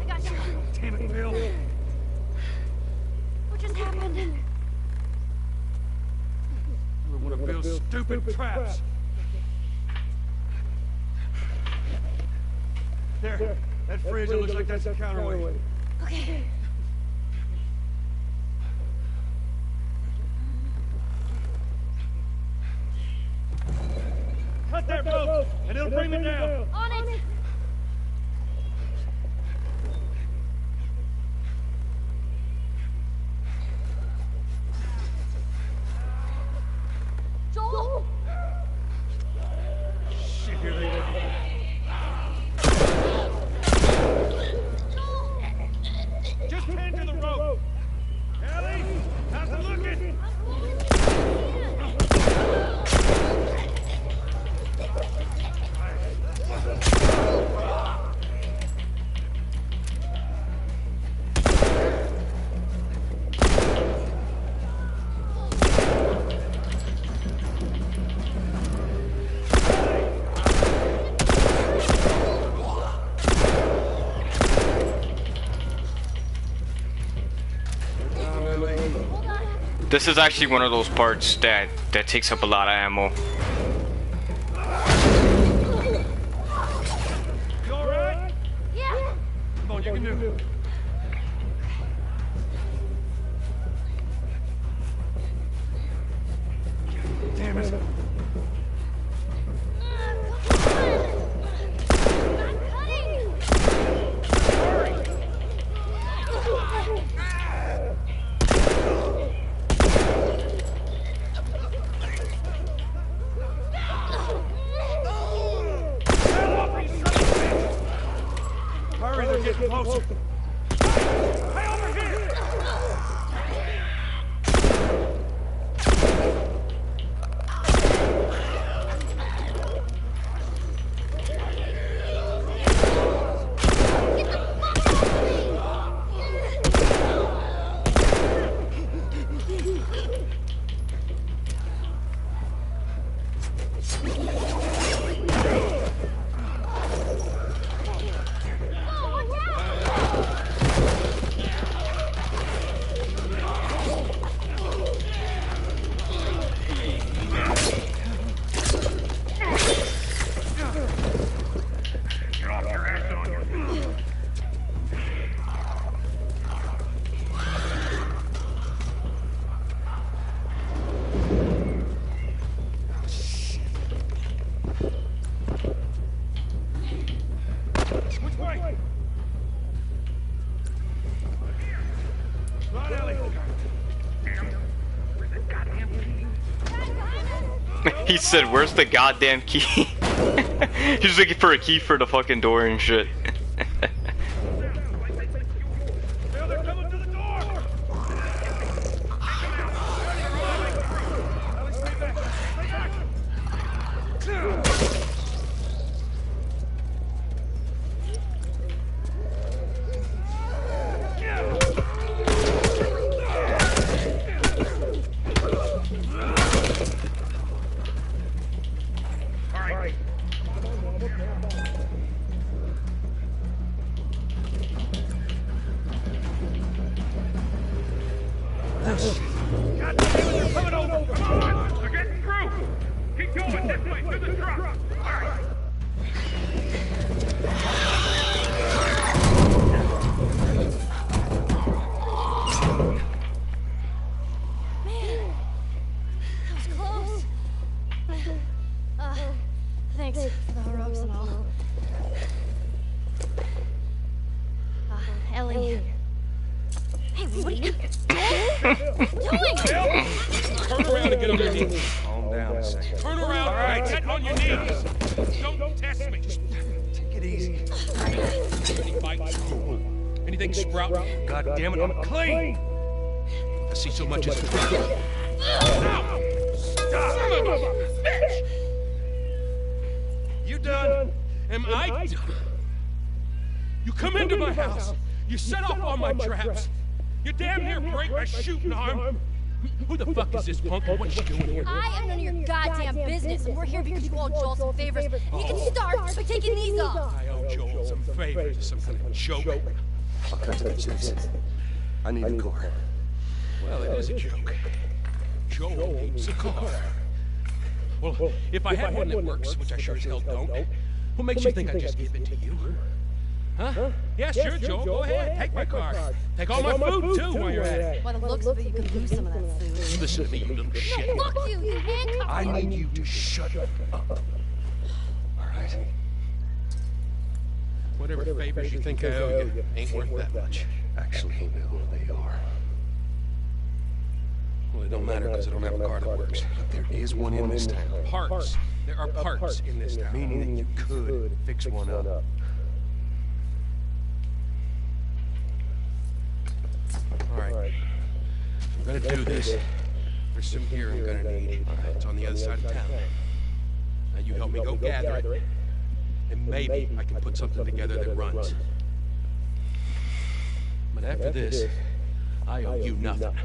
I got you. Damn it, Bill. What just happened? One of Bill's stupid traps. There. That fridge, it looks like that's a counterweight. Okay. Cut that rope, and it'll bring me down. On it! Joel! Shit, here they are. Just hang to the rope. Ellie, how's it looking? This is actually one of those parts that takes up a lot of ammo. You alright? Yeah. Come on, you can do it. Damn it. Hurry, they're getting closer. Hey, over here! Which way? Right, Ellie. Where's the goddamn key? He said, "Where's the goddamn key?" He's looking for a key for the fucking door and shit. Phil, they're coming to the door! Ellie, stay back. Stay back. God damn it, they're coming over! Come on! They're getting through! Keep going this way, to the truck! All right. Man, that was close. Thanks for the ropes and all. Ellie. Hey, what are you doing? Turn around and get on your knees. Calm down a second. Turn around. All right, get on your knees. Don't test me. Just Take it easy. any bites. Anything sprout. God damn it, I'm clean! I see so much as Now! Stop! Son of a bitch! You done? Am I done? You come into my house. You set off all my traps. You damn near break my shooting arm. Who the fuck is this punk and what's she doing here? I am none of your goddamn business, and we're here because you owe Joel some favors. And you can start by taking these off. I owe Joel some favors, some kind of joke. I'll cut to the chase. I need a car. Well, it is a joke. Joel needs a car. Well, if I had one that works, which I sure as hell don't, what makes you think I'd just give it to you? Huh? Yeah, sure, Joel, go ahead. Take my car. Take all my food, too, while you're at it. By the looks of it, you could lose some of that food. Listen to me, you little shit. Fuck you, you handcuffed I me. need you to shut up. All right? Whatever favors you think I owe you ain't worth that much. Actually, no, they are. Well, it don't matter because I don't have a car that works. But there is one in this town. Parts. There are parts in this town. Meaning that you could fix one up. All right. I'm gonna do this. There's some gear I'm gonna need. It's on the other side of town. Now you help me go gather it, and maybe I can put something together that runs. But after this, I owe you nothing.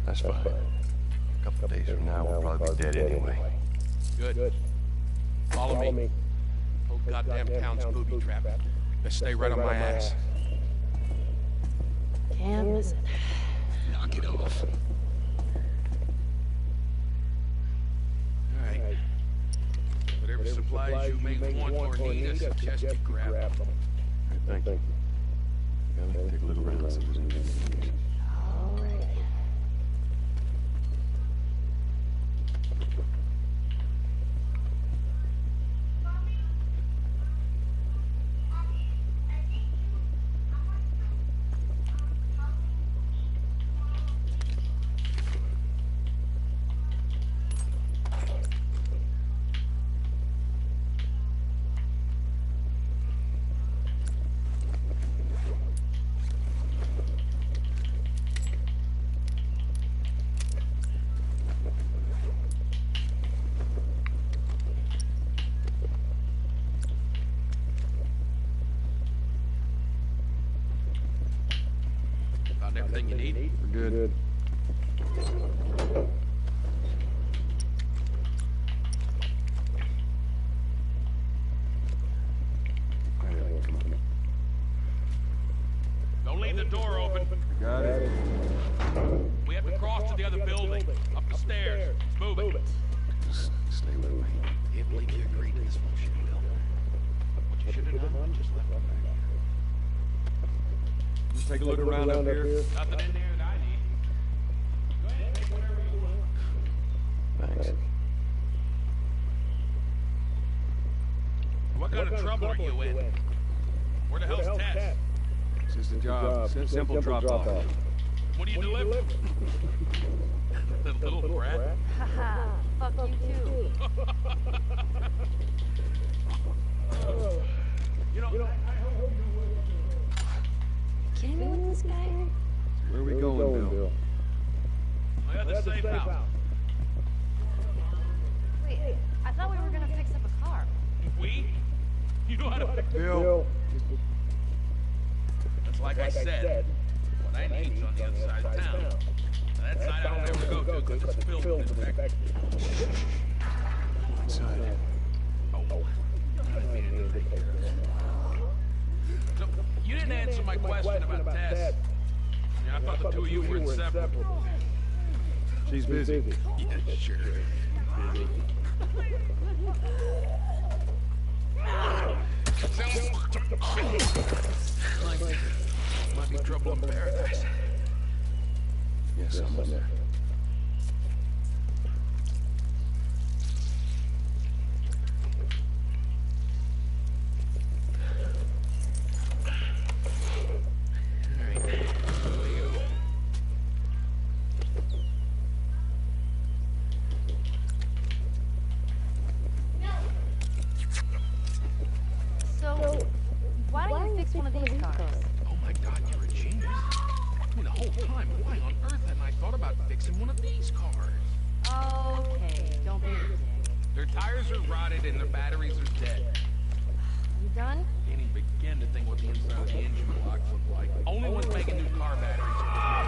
That's fine. A couple of days from now, we'll probably be dead anyway. Good. Follow me. Whole goddamn town's booby trap. Best stay right on my ass. Can't miss it. Knock take it off. Alright. Whatever supplies you may want or need, I suggest you grab them. Thank you. Gotta take a look around. See if there's anything. All right. Found everything you need? We're good. Don't leave the door open. Got it. We have to cross to the other building. Up the stairs. Let's move it. Just stay with me. Can't believe you agreed to this bullshit, Bill. What you should have done, just left them back here. Just take a look around up here. Nothing in there that I need. Go ahead, take whatever you want. Thanks. What kind of trouble are you in? Where the hell's Tess? It's just a job. Simple drop-off. What do you deliver? Little brat? Haha, fuck you too. You know, Kidding me with this guy? Where are we going, Bill? I got the safe house. Wait, I thought we were gonna fix up a car. We? You know how to fix Bill. That's like I said. What I need's on the other side of town. Now, that side I don't ever go to because it's filled with infected. Inside. So, you didn't answer my question about Tess. Yeah, I thought the two of you were inseparable. She's busy. Yeah, sure. Busy. Might be trouble in paradise. Yes, someone there. So, why don't you fix one of these cars? Oh my God, you're a genius. I mean, the whole time, why on earth hadn't I thought about fixing one of these cars? Okay, don't be a dick. Their tires are rotted and their batteries are dead. You done? Can't even begin to think what the inside of the engine blocks look like. Only ones making new car batteries are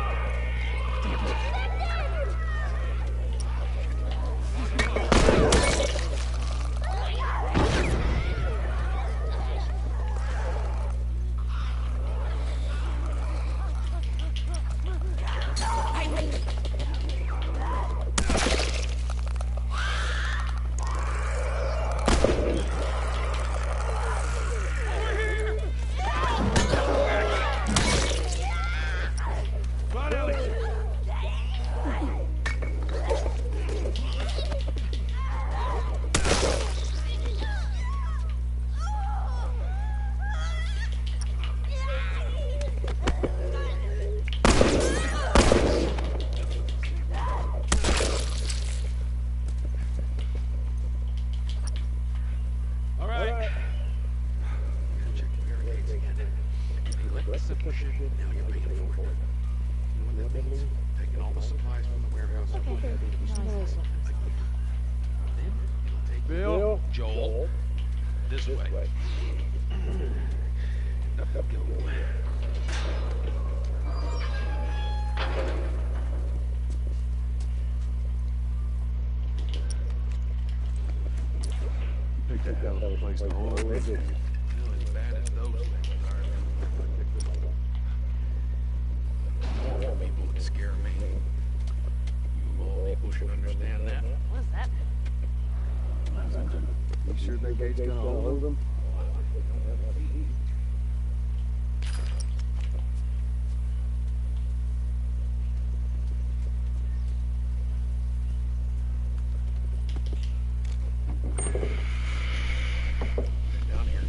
Bill? Joel. This way. Up we go. Pick that hell of a place to hold it. Well, as bad as those things are, more people would scare me. You of all people should understand that. What is that? You sure that gate's gonna hold them? Down here.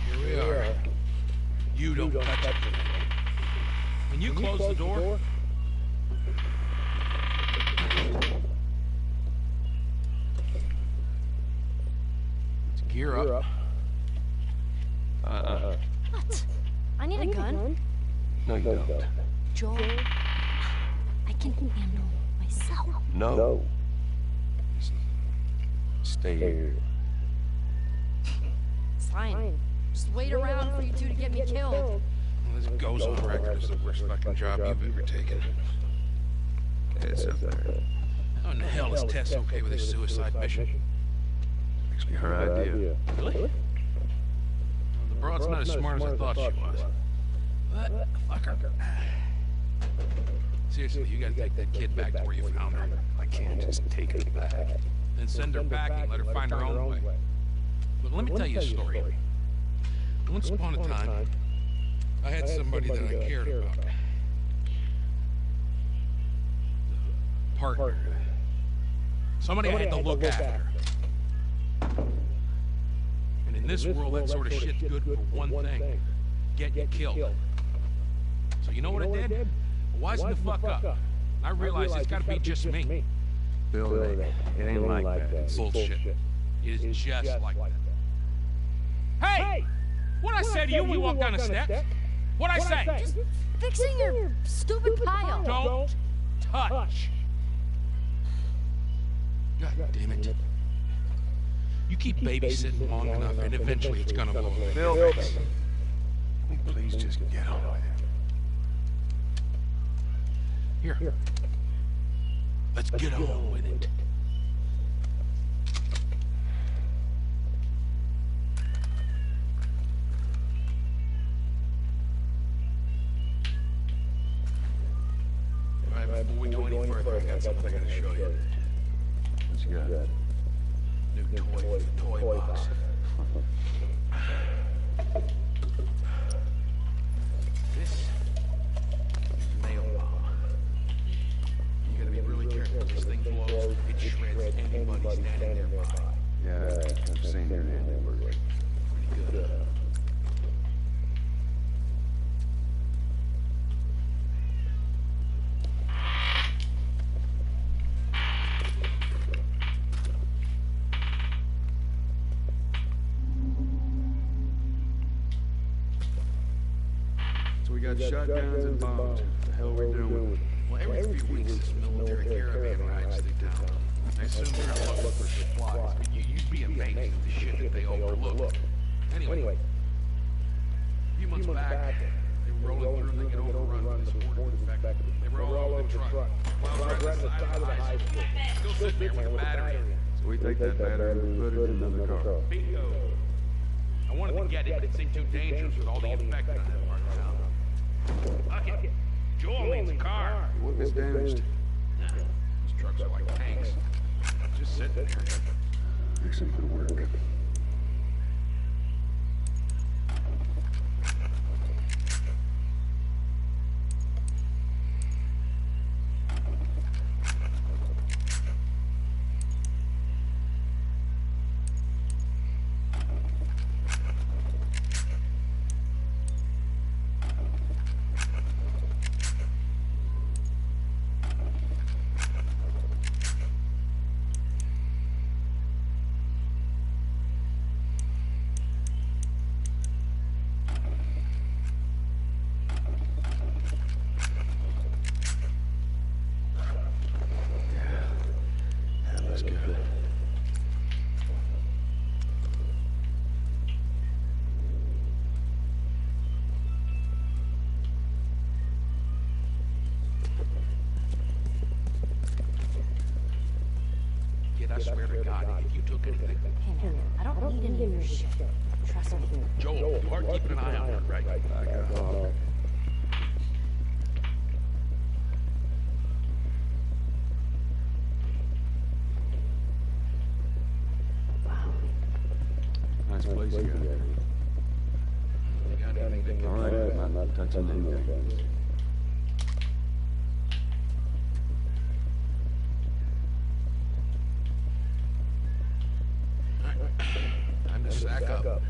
Here we are. You don't touch it. When you close the door, let's gear up. What? I need a gun. No, you don't. Joel, I can handle myself. No. Stay here. It's fine. Just wait around for you two to get me killed. Well, this goes on record as the worst fucking job you've ever taken. It's up there. How in the hell is Tess okay with this suicide mission? Actually, her idea. Really? Well, the broad's not as smart as I thought she was. What? Fuck her. Seriously, you gotta take that kid back to where you found her. I can't just take her back. Then send her back and let her find her own way. But let me tell you a story. Once upon a time, I had somebody that I cared about. Partner. Somebody I had to look after. And in this world, that sort of shit's good for one thing. Get you killed. So you know what I did? I wised the fuck up. I realized it's gotta be just me. Bill, it ain't like that. It's Bullshit. It is just like that. Hey! What'd I say to you when we walked down the steps? What'd I say? Just fixing your stupid pile. Don't touch. God damn it. You keep babysitting long enough and eventually it's gonna blow. Bill, can we please just get on with it? Here. Let's get on with it. All right, before we go any further, I got something I gotta show you. What you got? New toy for the toy box. This is a nail bomb. You gotta be really careful. This thing blows, it shreds anybody standing nearby. Yeah, I've seen your handiwork. Pretty good. So we got shotguns and bombs. What the hell are we doing? Well, every few weeks, this military caravan rides through town. I assume they're gonna look for supplies, but you'd be amazed at the shit that they overlook. Anyway, a few months back, they were rolling through and they get overrun by this horde of infected. They were all over the truck. While right at the side of the high school. Still sitting there with a battery in it. So we take that battery and put it in another car. Bingo. I wanted to get it, but it seemed too dangerous with all the infected on that part of town. Fuck it. Joel needs a car. What if it's damaged? Nah, these trucks are like tanks. Just sitting there. Make something work. I swear to God, if you took anything... Hey man, I don't need any of your shit. Trust me. Joel, you are keeping an eye on her, right? I got all. Nice place you got there. You got anything? All right, I'm not touching anything. Time to sack up.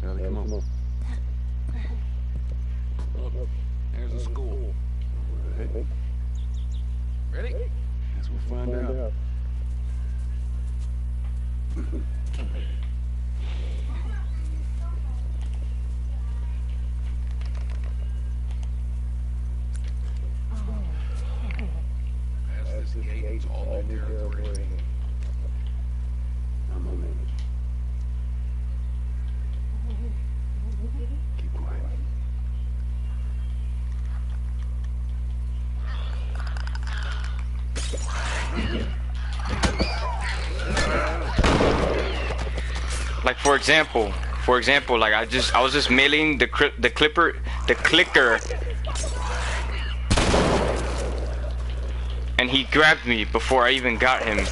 Sally, come on. Look, there's a school. Right. Ready? Guess we'll find out. Past this gate, it's all new territory. I'm on it. Keep quiet. Like for example, like I was just mailing the clicker, and he grabbed me before I even got him.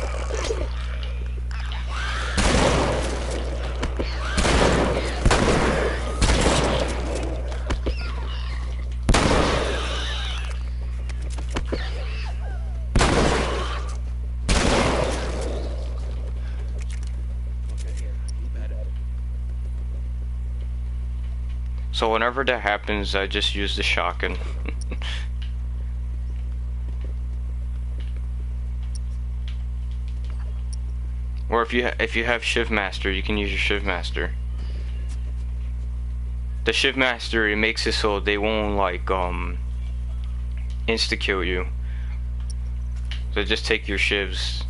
So whenever that happens, I just use the shotgun. Or if you have Shiv Master, you can use your Shiv Master. The Shiv Master, it makes it so they won't like insta kill you. So just take your shivs.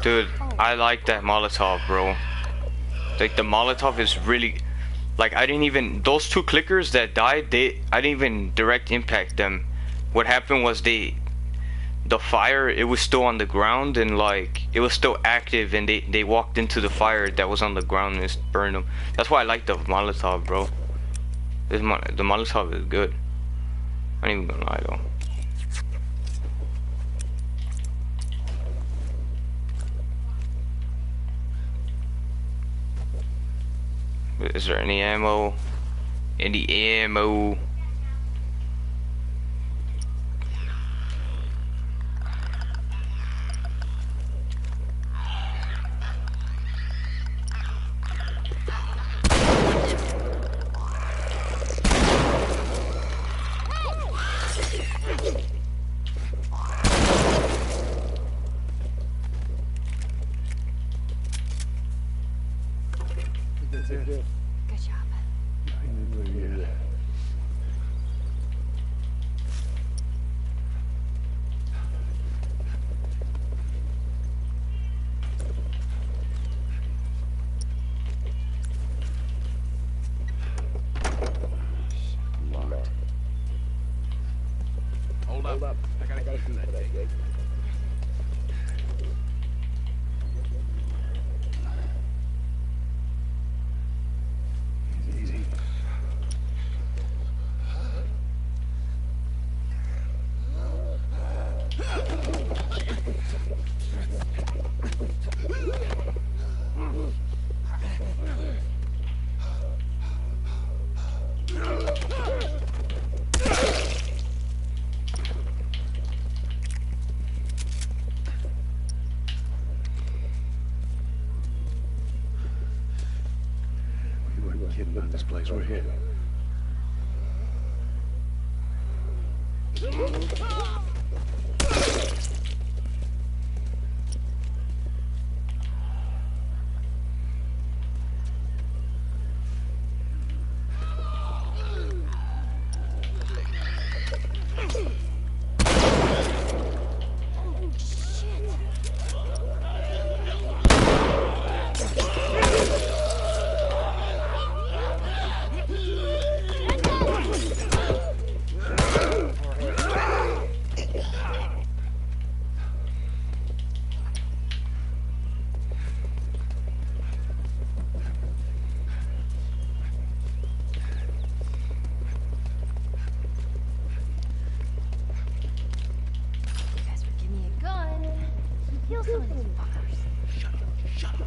Dude, I like that Molotov, bro. Like the Molotov is really, like I didn't even, those two clickers that died, I didn't even direct impact them. What happened was the fire, it was still on the ground and like it was still active, and they walked into the fire that was on the ground and it burned them. That's why I like the Molotov, bro. The Molotov is good. I ain't even gonna lie though. Is there any ammo? Any ammo? That's it. Good job. Yeah. Locked. Hold up. I gotta get through that gate. Easy. We weren't kidding about this place. We're here. Kill some of these fuckers. Shut up, shut up.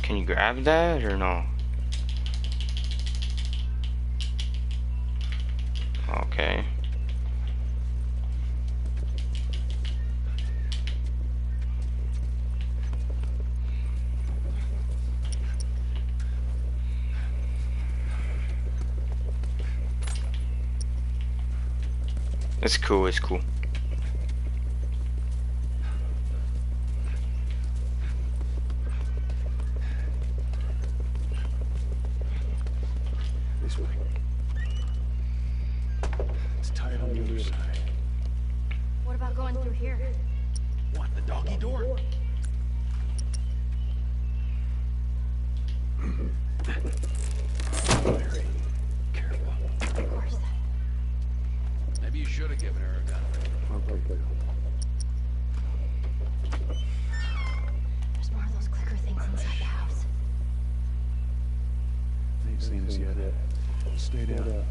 Can you grab that or no? Okay. It's cool, it's cool. This way. It's tied on the other side. What about going through here? What, the doggy door? Mary, careful. Of course. Maybe you should have given her a gun. Okay. There's more of those clicker things inside the house. They ain't seen us yet. Stay down.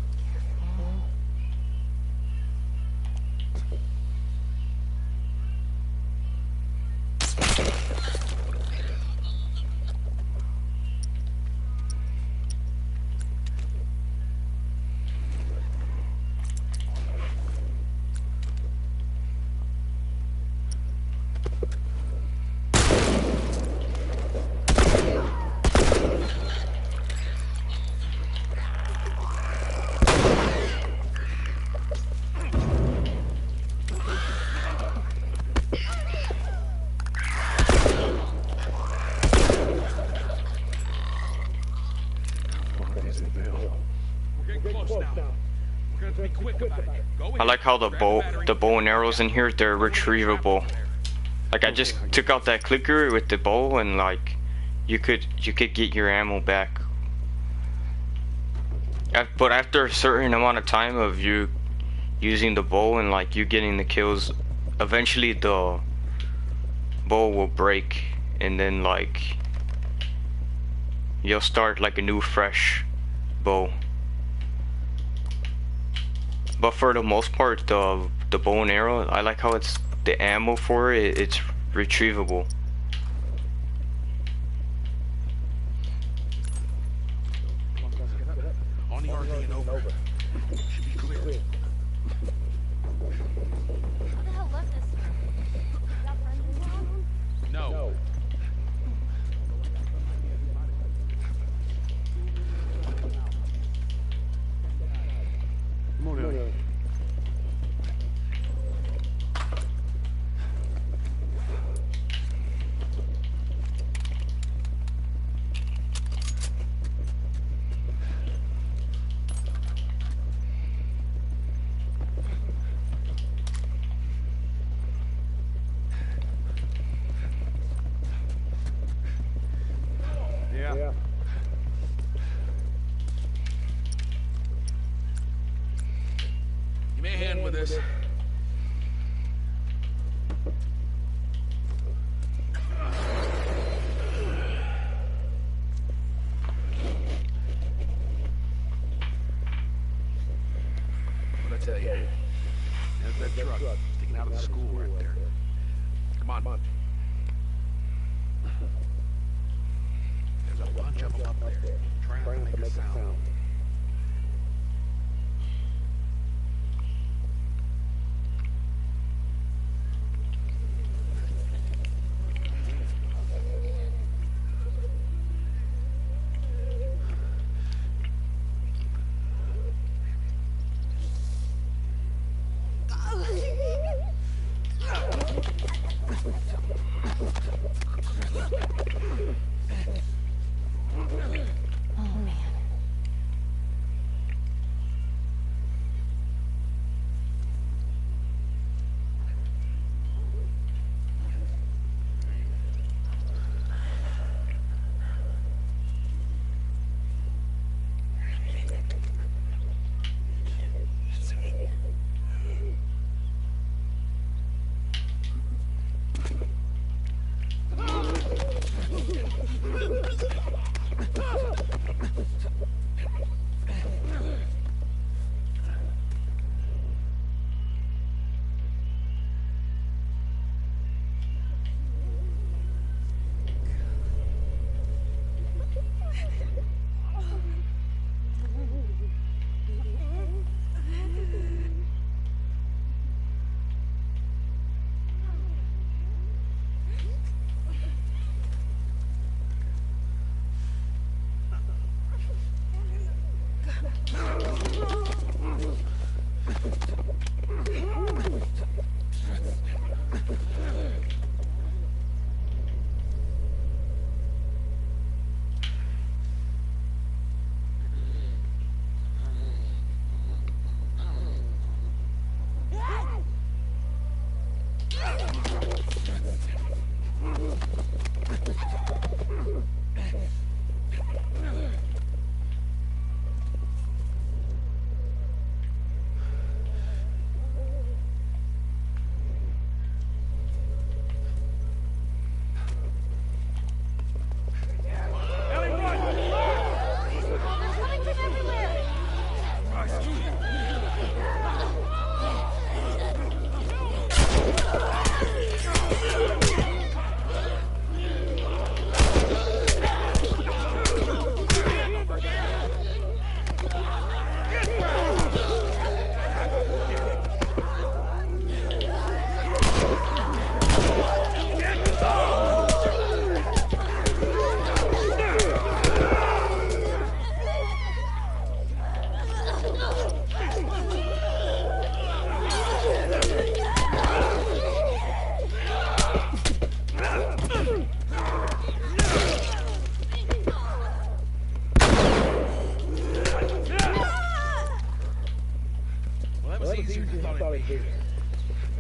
We're getting close now. We're gonna have to be quick about it. Go I ahead. like how the bow and arrows in here, they're retrievable. Like I just took out that clicker with the bow and like you could get your ammo back. But after a certain amount of time of you using the bow and like you getting the kills, eventually the bow will break and then like you'll start like a new fresh bow. But for the most part, the bow and arrow, I like how it's the ammo for it, it's retrievable. On the RV and over. Should be clear. What the hell left this here? Got friends in town? No. Come on down. Yeah. Give me a hand with this. Sticking out of the school right there. Come on. There's a bunch of them up there, trying not to make a sound.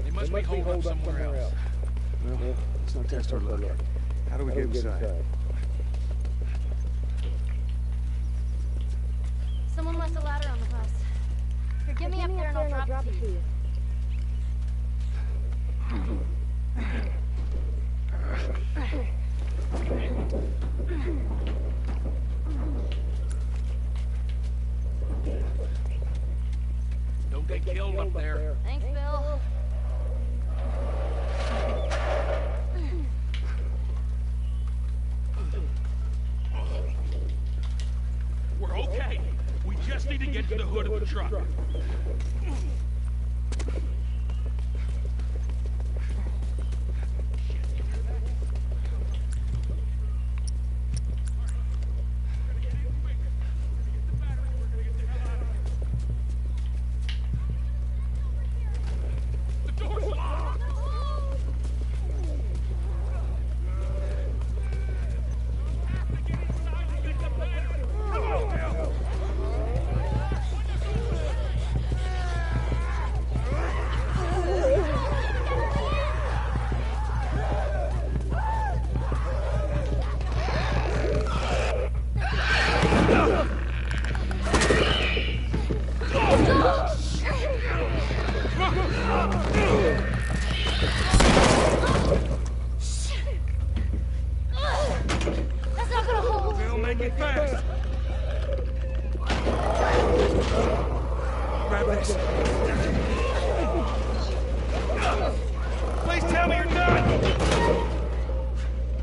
They must be holed up somewhere else. Well, let's not test our luck. How do we get inside? Someone left a ladder on the bus. Here, get me up there and I'll drop it to you. Don't get killed up there. Thanks, Bill. We're okay. We just need to get to the hood of the truck.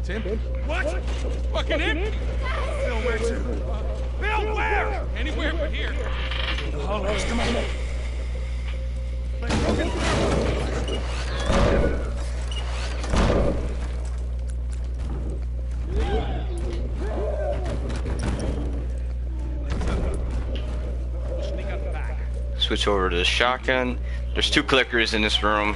him. What? Fucking him? Bill, where to? Bill, where? Anywhere but here. The hollows, come on. Switch over to the shotgun. There's 2 clickers in this room.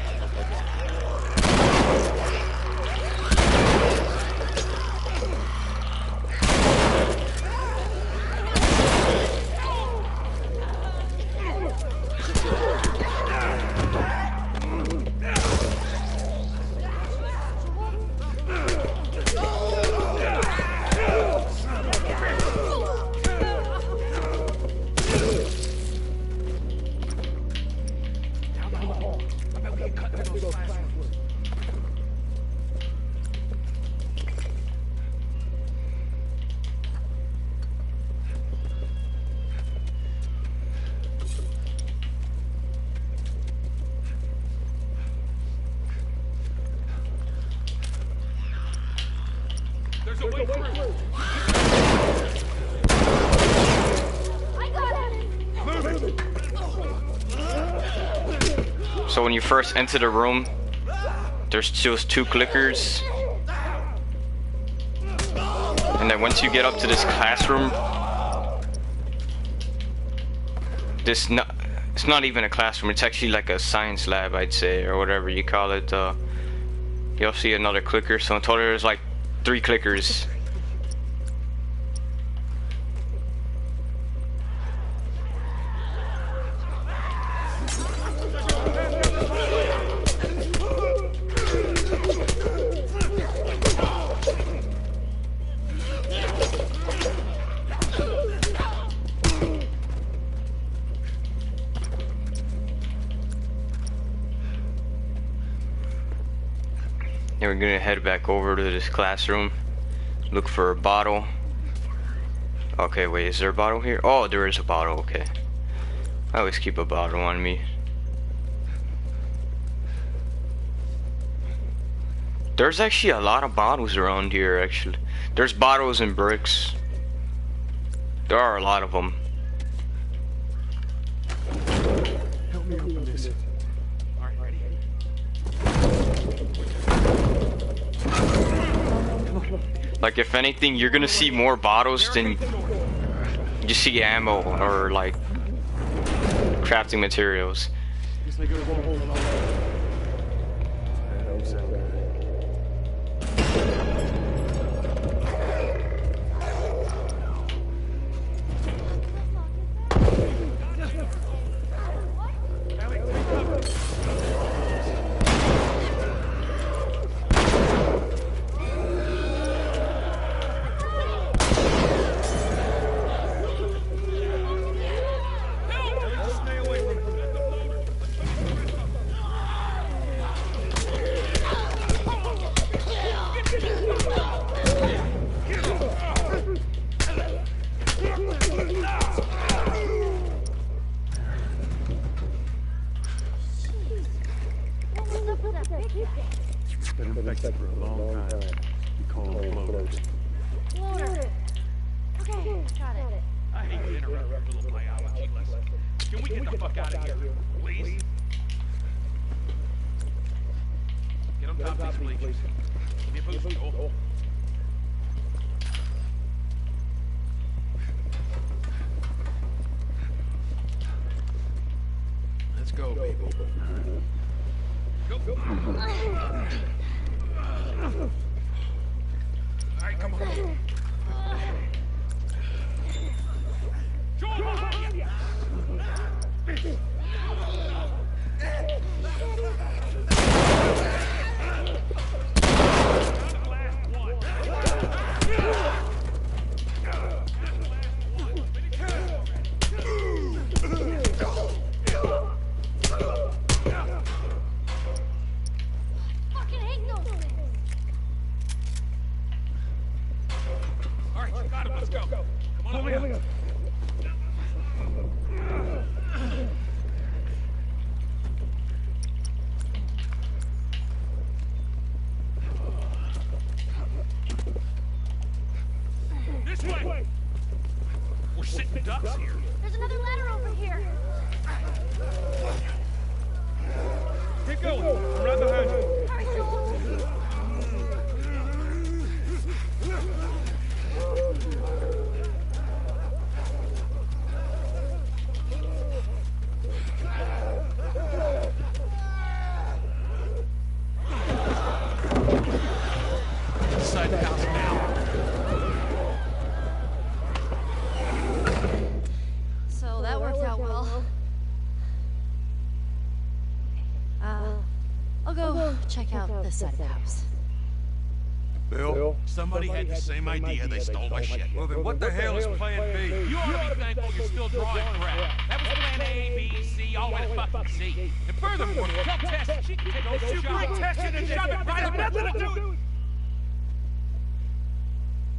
There's a way through. So when you first enter the room, there's just 2 clickers. And then once you get up to this classroom, it's not even a classroom, it's actually like a science lab, I'd say, or whatever you call it. You'll see another clicker, so in total there's like 3 clickers. And we're gonna head back over to this classroom, look for a bottle. Okay, wait, is there a bottle here? Oh, there is a bottle, okay. I always keep a bottle on me. There's actually a lot of bottles around here, actually. There's bottles and bricks. There are a lot of them. Help me open this. Alright, ready? Like, if anything, you're gonna see more bottles than you see ammo or like crafting materials. Been infected for a long time. We call them floaters. Floater. Okay, got it. I hate to interrupt your little biology lesson. Can we get the fuck out of here, please? Get on top of these bleachers. Give me a boost, Joel. Let's go, baby. Go. Alright, come on. sitting ducks here. There's another ladder over here. Keep going. I'm right behind you. Hurry, Joel. Inside the house now. So that worked out well. I'll go check out this side of the house. Bill? Somebody had the same idea. They stole my shit. Well, then what the hell is plan B? You ought to be thankful you're still drawing crap. That was plan A, B, C, all the way to fucking C. And furthermore, tell Tess she can take those shots. You bring Tess in and shove it right up nothing to do.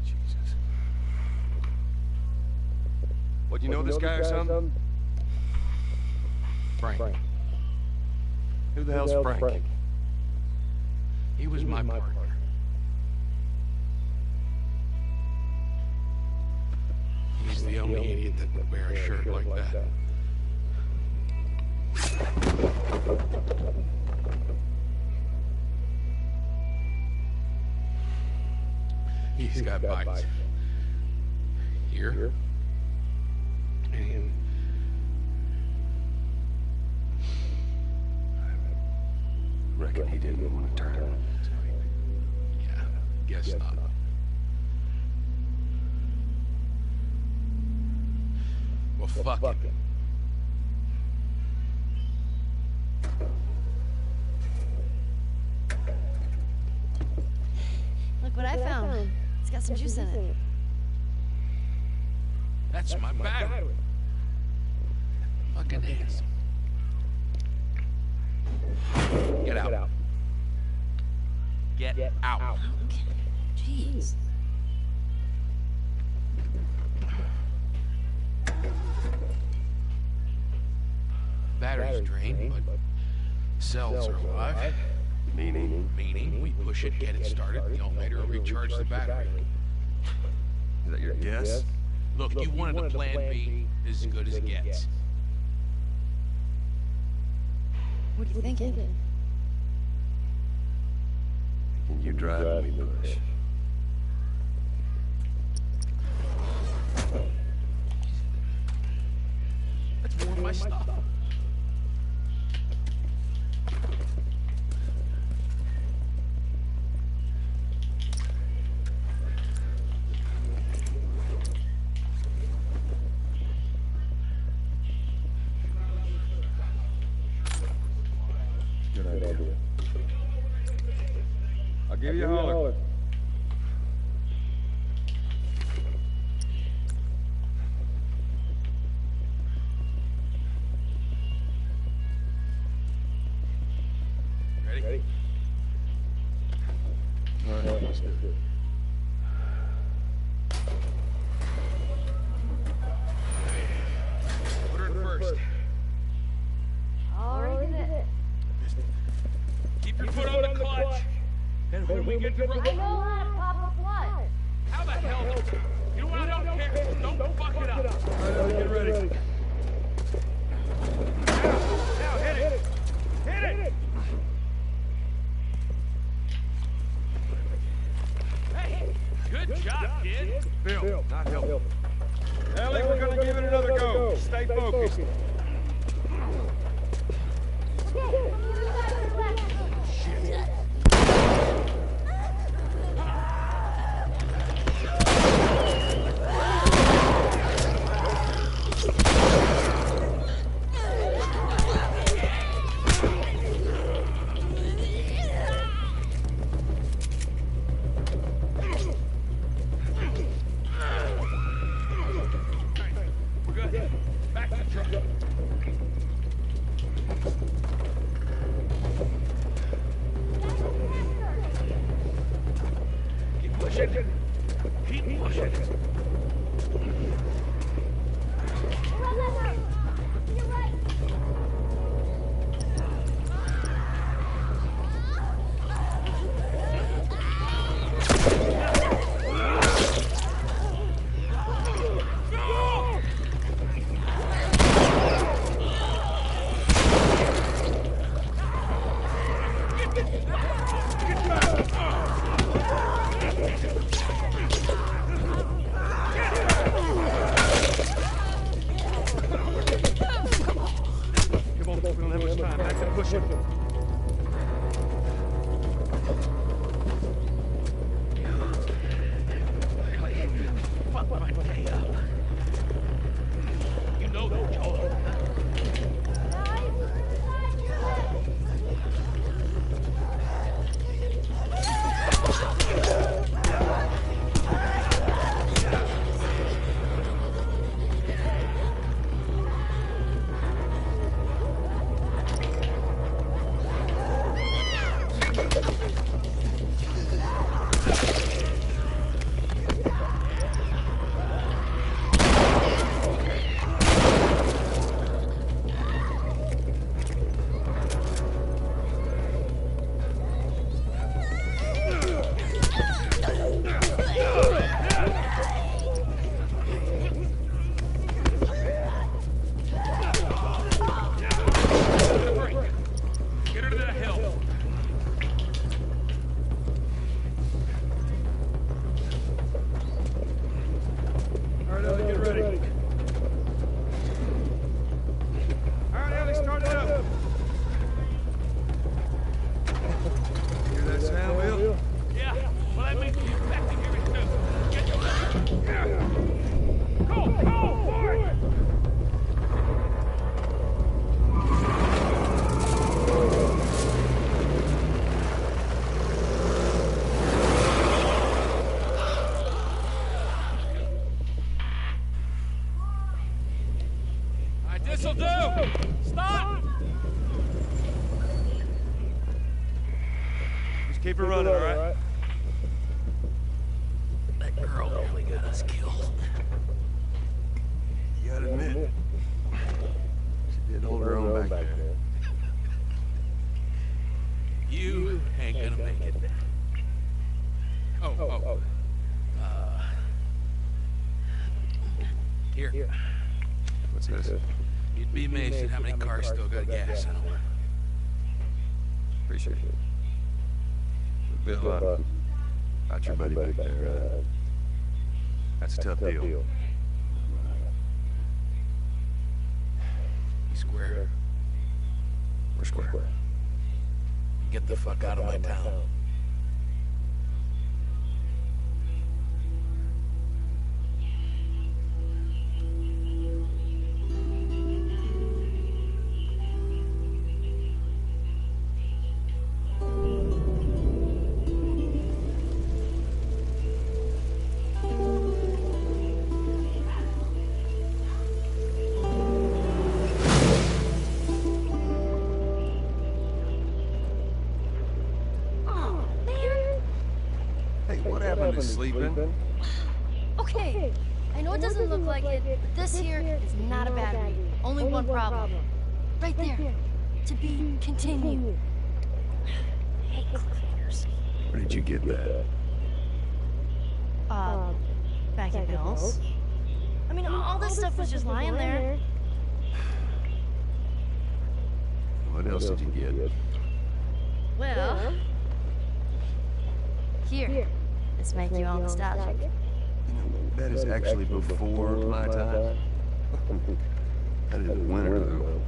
Jesus. What, you know this guy or something? Frank. Who the hell's Frank? He was my partner. He's the only idiot that would wear a shirt like that. He's got bites. Here. And Reckon he didn't want to turn. yeah, guess not. Well, fuck him. Look what I found. It's got some juice in it. That's my battery. Fucking handsome. Get out. Get out. Jeez. Battery's drained, but cells are alive. Meaning? Meaning we push it, get it started, the alternator will recharge the battery. Is that your guess? Look, you wanted a plan B, this is as good as it gets. What are you thinking? Can you drive and we push? That's more of my stuff. Good idea. I'll give you a holler. Ready? All right, let's do it. Put her in first. Already did it. Keep your foot on the clutch. And when we get to I know how to pop a clutch. how the hell? You know what? I don't care. Don't fuck it up. All right, get ready. Now hit it. Hit it. Hey, good job, kid. Bill, not helping. Ellie, we're gonna give it another go. Stay focused. We're good. Back to the truck. Keep pushing. Keep pushing. You're right. Come on, we don't have much time. Back to pushing. Fuck my day up. You know that, Joel. This'll do! Stop! Just keep it running, all right? That girl nearly got us killed. You gotta admit, she did hold her own back there. You ain't gonna make it. Here. What's this? You'd be amazed at how many cars still got gas in them. Appreciate it. Bill, got your buddy back there. That's a tough deal. You square. We're square. Get the fuck out of my town. Sleeping? Okay, I know it doesn't look like it, but this here is not a bad read. Only one problem. Right there. To be continued. I hate cliffhangers. Where did you get that? Back at Bill's. I mean, all this stuff was just lying there. What else did you get? Well, here. This make you all nostalgic. You know, that is actually before my time. That is the winter, though.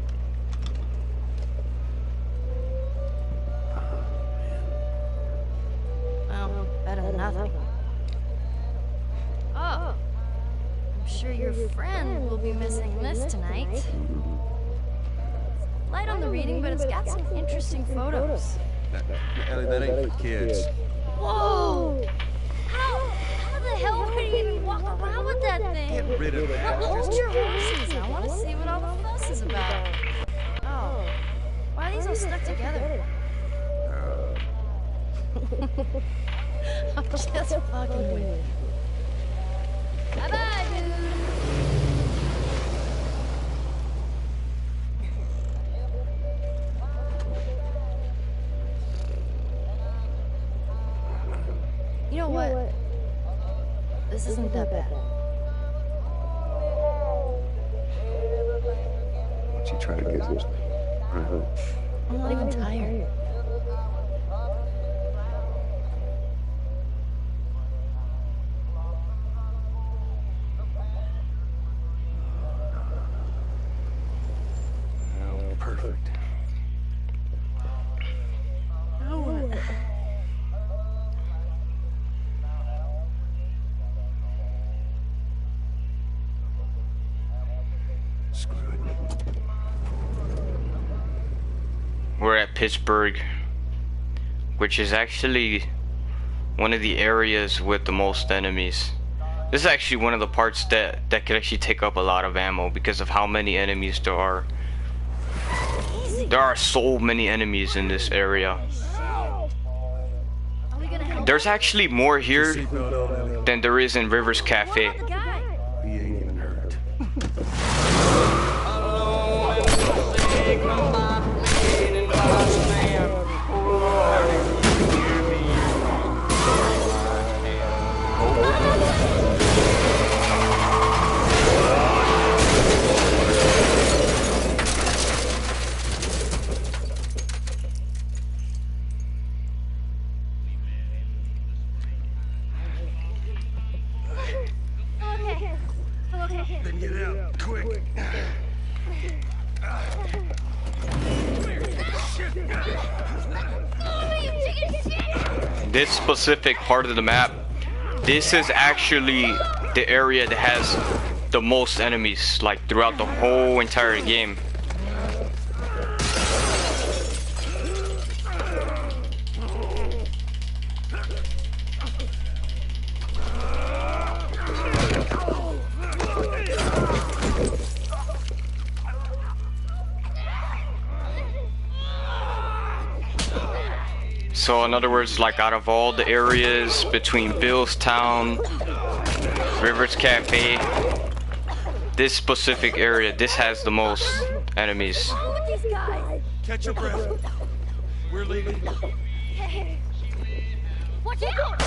Well, better than nothing. Oh, I'm sure your friend will be missing this tonight. Light on the reading, but it's got some interesting photos. Ellie, that ain't for kids. Whoa! How the hell would you even walk around with that thing? Get rid of that. Hold your horses. I want to see what all the fuss is about. Oh, why are these all stuck together? I'm just fucking with you. Bye-bye, dude. You know what? This isn't that bad. What'd you try to get this? I'm not even tired. Screw it. We're at Pittsburgh, which is actually one of the areas with the most enemies. This is actually one of the parts that could actually take up a lot of ammo because of how many enemies there are. There are so many enemies in this area. There's actually more here than there is in River's Cafe. He ain't even hurt. Then get out, quick. This specific part of the map, this is actually the area that has the most enemies, like throughout the whole entire game. So in other words, like out of all the areas between Billstown, Rivers Cafe, this specific area, this has the most enemies. Catch your breath. We're leaving. Watch out!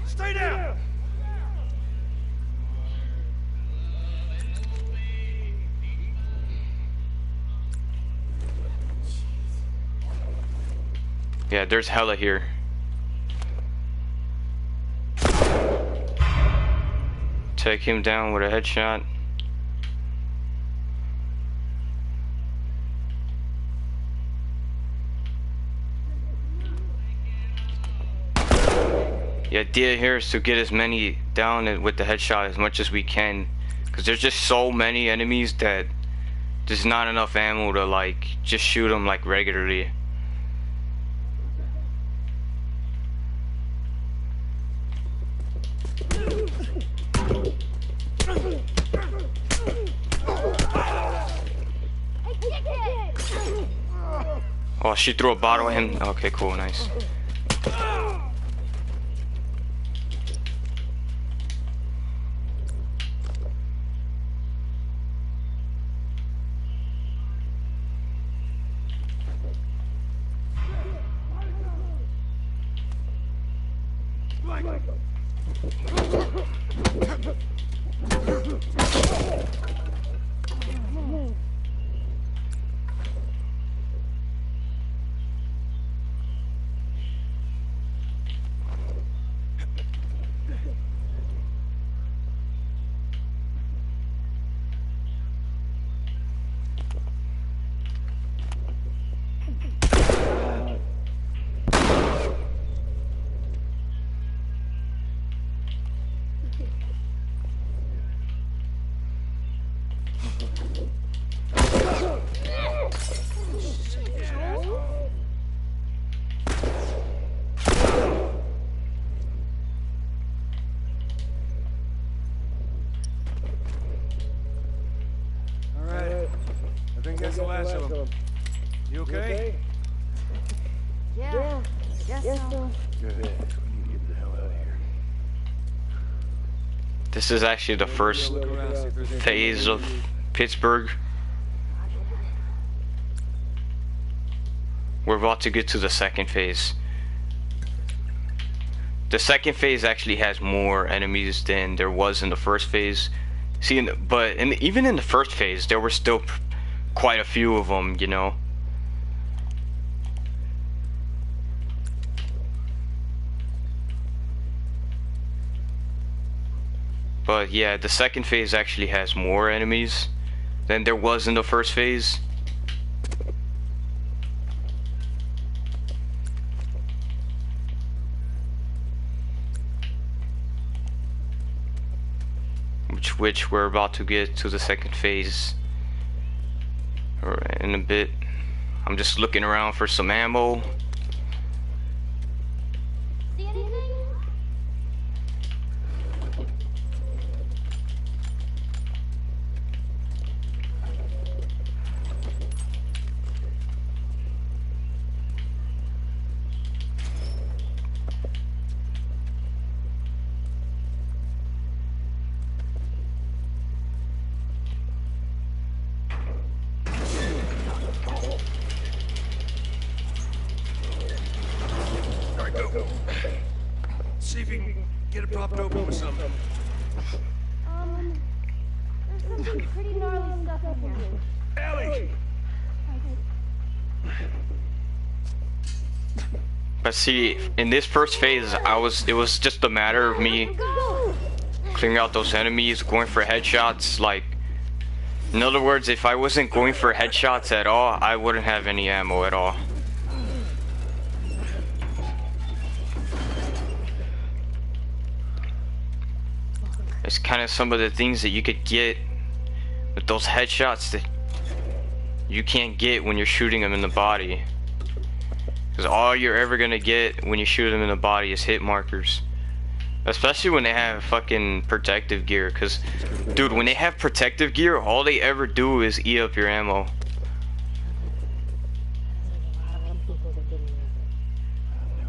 Stay down. Yeah, there's hella here. Take him down with a headshot. The idea here is to get as many down with the headshot as much as we can, because there's just so many enemies that there's not enough ammo to like just shoot them like regularly. Oh, she threw a bottle at him. Okay, cool, nice. That's the last of them. You okay? Yeah, I guess so. Good. We need to get the hell out of here. This is actually the first phase of Pittsburgh. We're about to get to the second phase. The second phase actually has more enemies than there was in the first phase. See, even in the first phase, there were still quite a few of them, you know. But yeah, the second phase actually has more enemies than there was in the first phase. which we're about to get to the second phase in a bit. I'm just looking around for some ammo. See anything? Alright, go. See if you can get it propped open with something. There's some pretty gnarly stuff in here. Ellie! But see, in this first phase, it was just a matter of me clearing out those enemies, going for headshots. Like, in other words, if I wasn't going for headshots at all, I wouldn't have any ammo at all. It's kind of some of the things that you could get with those headshots that you can't get when you're shooting them in the body. Because all you're ever gonna get when you shoot them in the body is hit markers. Especially when they have fucking protective gear. Because, dude, when they have protective gear, all they ever do is eat up your ammo.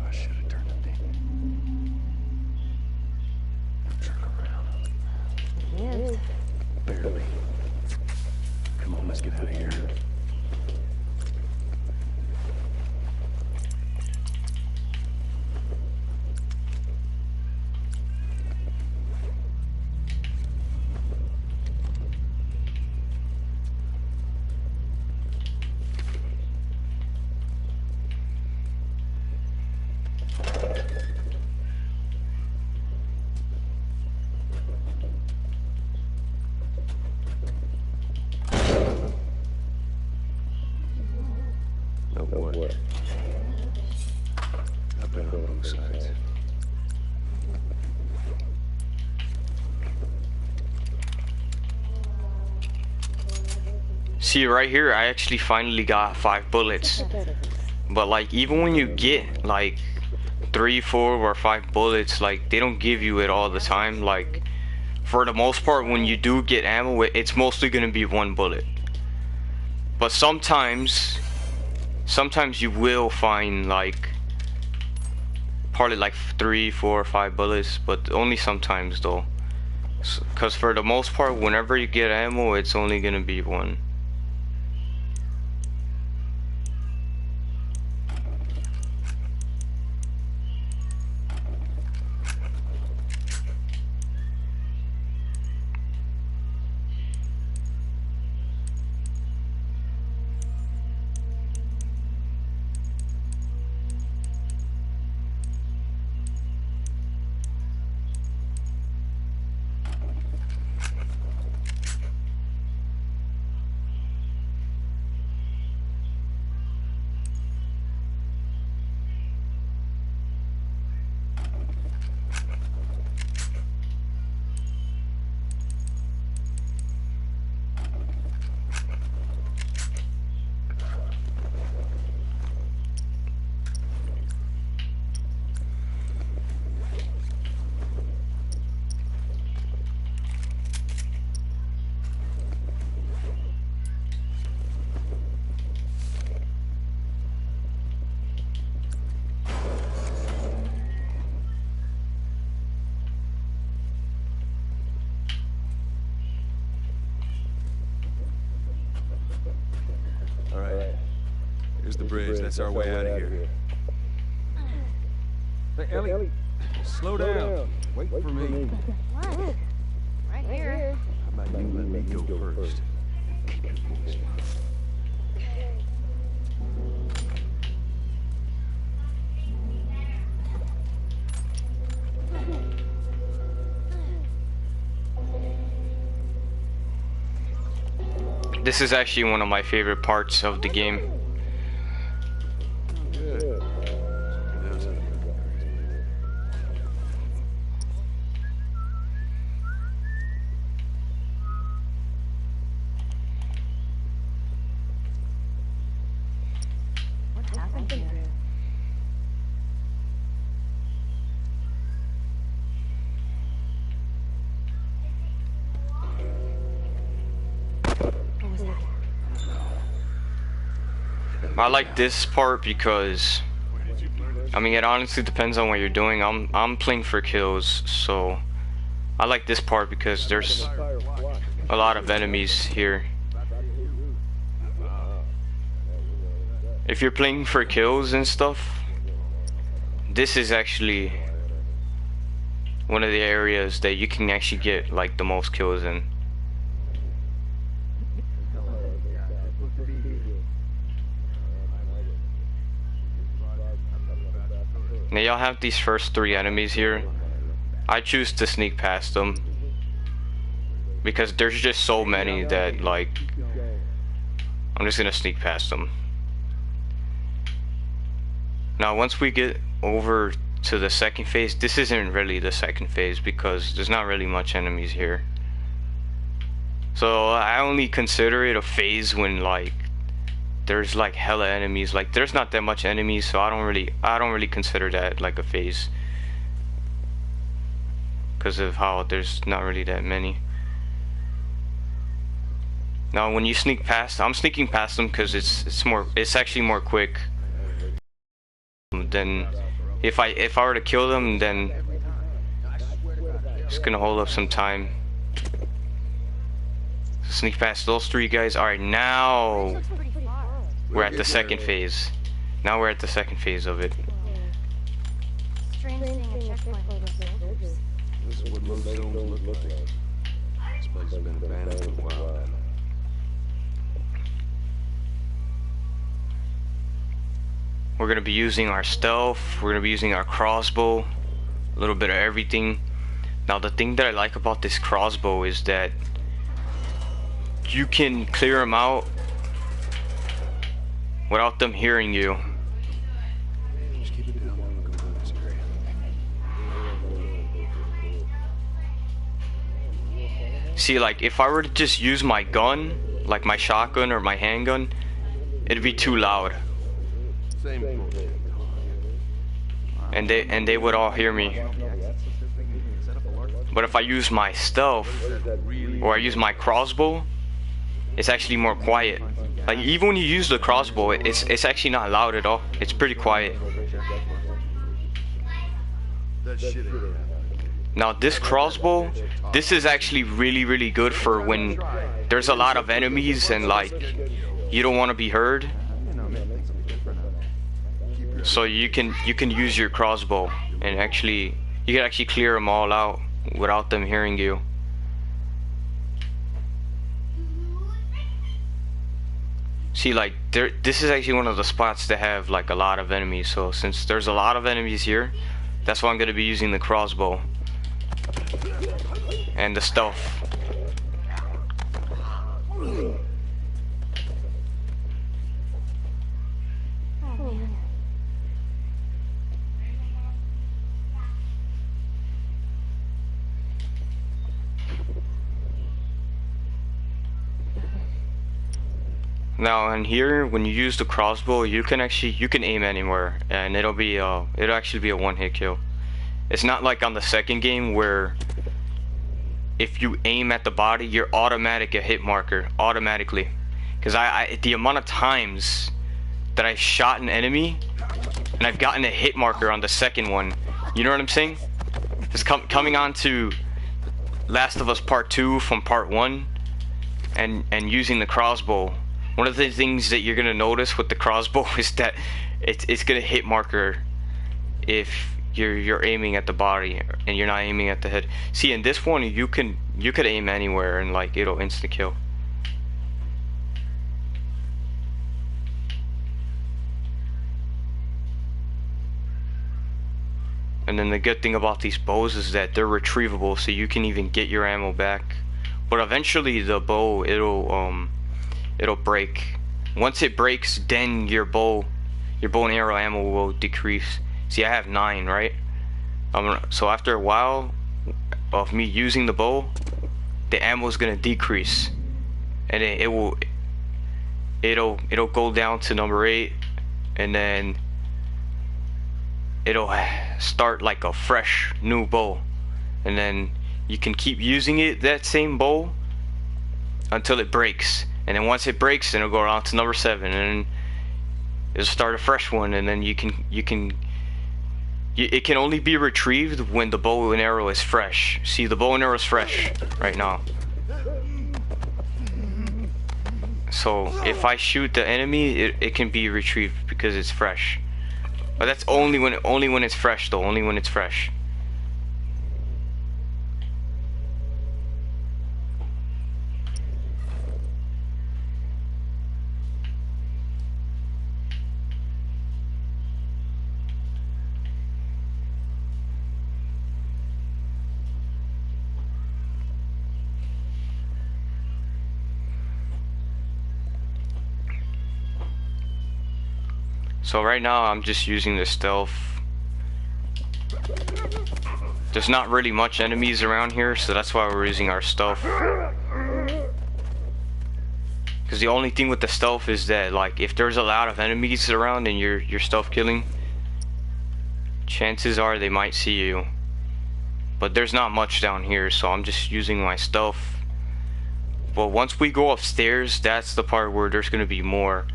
I should have turned the thing. Turn around. Barely. Come on, let's get out of here. No more. I've been on both sides. See, right here, I actually finally got 5 bullets. But, like, even when you get, like, 3, 4, or 5 bullets, like, they don't give you it all the time. Like, for the most part, when you do get ammo, it's mostly gonna be 1 bullet. But sometimes you will find, like, probably like 3, 4, 5 bullets, but only sometimes though. Because for the most part, whenever you get ammo, it's only gonna be 1. Here's the bridge. That's our way out of here. Hey, Ellie, slow down. Wait for me. What? Right here. How about you let me go first? Keep your voice down. This is actually one of my favorite parts of the game. Good. I like this part because, I mean, it honestly depends on what you're doing. I'm playing for kills, so I like this part because there's a lot of enemies here. If you're playing for kills and stuff, this is actually one of the areas that you can actually get like the most kills in. Now y'all have these first 3 enemies here. I choose to sneak past them because there's just so many that like I'm just gonna sneak past them. Now once we get over to the second phase, this isn't really the second phase because there's not really much enemies here. So I only consider it a phase when like there's like hella enemies. Like there's not that much enemies, so I don't really consider that like a phase because of how there's not really that many. Now when you sneak past, I'm sneaking past them because it's actually more quick than if I were to kill them, then it's gonna hold up some time. Sneak past those 3 guys. Alright, now we're at the second phase. Now we're at the second phase of it. Strange seeing a checkpoint with soldiers. This is what most zones look like. This place has been abandoned for a while now. We're gonna be using our stealth, we're gonna be using our crossbow, a little bit of everything. Now the thing that I like about this crossbow is that you can clear them out without them hearing you. Just keep it down while we go through this area. See, like if I were to just use my gun, like my shotgun or my handgun, it'd be too loud. And they would all hear me. But if I use my stealth or I use my crossbow, it's actually more quiet. Like even when you use the crossbow, it's actually not loud at all. It's pretty quiet. Now this crossbow, this is actually really good for when there's a lot of enemies and like you don't want to be heard. So you can use your crossbow and you can actually clear them all out without them hearing you. See, like this is actually one of the spots that have like a lot of enemies. So since there's a lot of enemies here, that's why I'm gonna be using the crossbow and the stealth. Now in here, when you use the crossbow, you can aim anywhere, and it'll actually be a one-hit kill. It's not like on the second game where if you aim at the body, you're automatic a hit marker automatically. Because the amount of times that I shot an enemy and I've gotten a hit marker on the second one, you know what I'm saying? Just coming on to Last of Us Part 2 from Part 1 and using the crossbow. One of the things that you're gonna notice with the crossbow is that it's gonna hit marker if you're aiming at the body and you're not aiming at the head. See, in this one you could aim anywhere and like it'll insta kill. And then the good thing about these bows is that they're retrievable, so you can even get your ammo back. But eventually the bow it'll break. Once it breaks, then your bow and arrow ammo will decrease. See, I have 9, right? So after a while of me using the bow, the ammo is gonna decrease, and it'll go down to number 8, and then it'll start like a fresh new bow, and then you can keep using that same bow until it breaks. And then once it breaks, then it'll go around to number 7, and is start a fresh one, and then it can only be retrieved when the bow and arrow is fresh. See, the bow and arrow is fresh right now. So if I shoot the enemy, it can be retrieved because it's fresh. But that's only when it's fresh though, only when it's fresh. So right now I'm just using the stealth. There's not really much enemies around here, so that's why we're using our stealth. Because the only thing with the stealth is that, like, if there's a lot of enemies around and you're stealth killing, chances are they might see you. But there's not much down here, so I'm just using my stealth. But once we go upstairs, that's the part where there's gonna be more.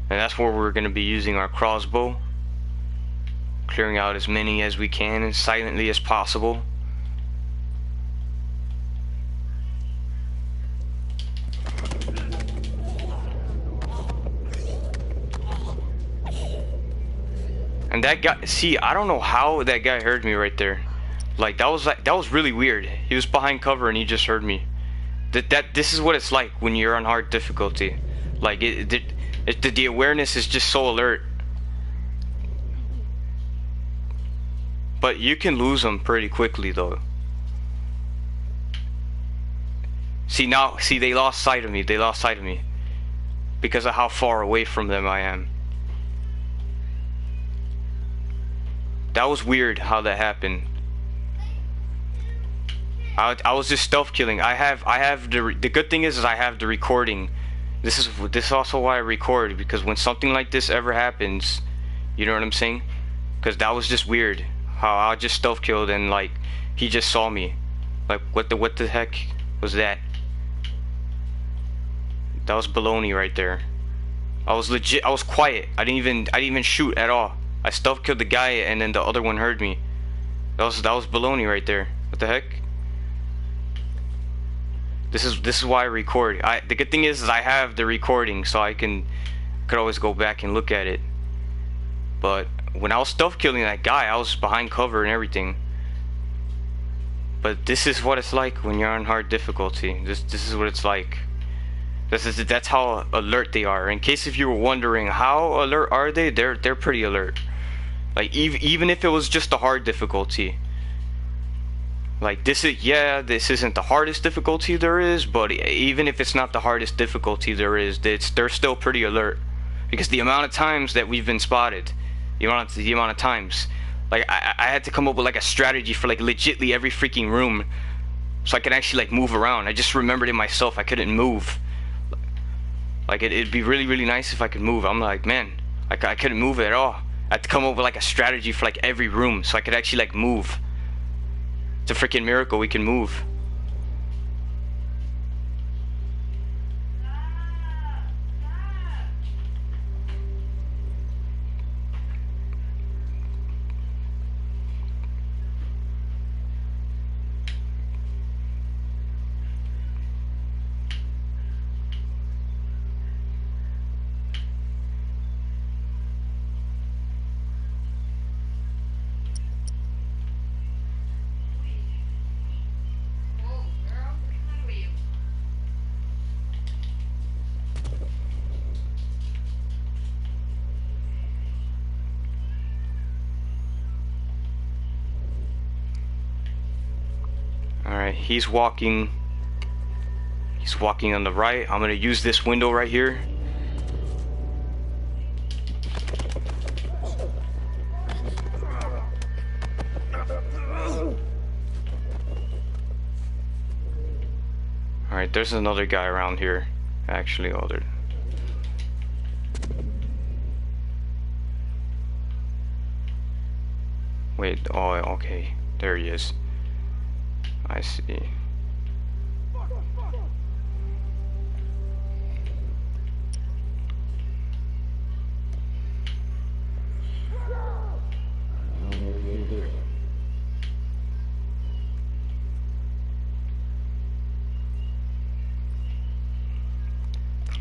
And that's where we're going to be using our crossbow, clearing out as many as we can as silently as possible. And that guy, see, I don't know how that guy heard me right there. Like that was really weird. He was behind cover and he just heard me. This is what it's like when you're on hard difficulty. Like the awareness is just so alert. But you can lose them pretty quickly though. See they lost sight of me. They lost sight of me because of how far away from them I am. That was weird how that happened. I was just stealth killing. I have the good thing is I have the recording. This is also why I record, because when something like this ever happens, you know what I'm saying? Because that was just weird how I just stealth killed and like he just saw me. Like what the heck was that? That was baloney right there. I was quiet. I didn't even shoot at all. I stealth killed the guy and then the other one heard me. That was baloney right there. What the heck? This is why I record. The good thing is I have the recording, so I could always go back and look at it. But when I was stealth killing that guy, I was behind cover and everything. But this is what it's like when you're on hard difficulty. This is what it's like. That's how alert they are. In case if you were wondering how alert are they, they're pretty alert. Like even if it was just a hard difficulty. Like this isn't the hardest difficulty there is, but even if it's not the hardest difficulty there is, they're still pretty alert. Because the amount of times that we've been spotted, the amount of times, like I had to come up with like a strategy for like legitly every freaking room, so I could actually like move around. I just remembered it myself. I couldn't move. Like it'd be really nice if I could move. I'm like, man, I couldn't move at all. I had to come up with like a strategy for like every room, so I could actually like move. It's a freaking miracle we can move. Alright, he's walking on the right. I'm gonna use this window right here. Alright, there's another guy around here. Actually, wait, oh, okay. There he is. I see.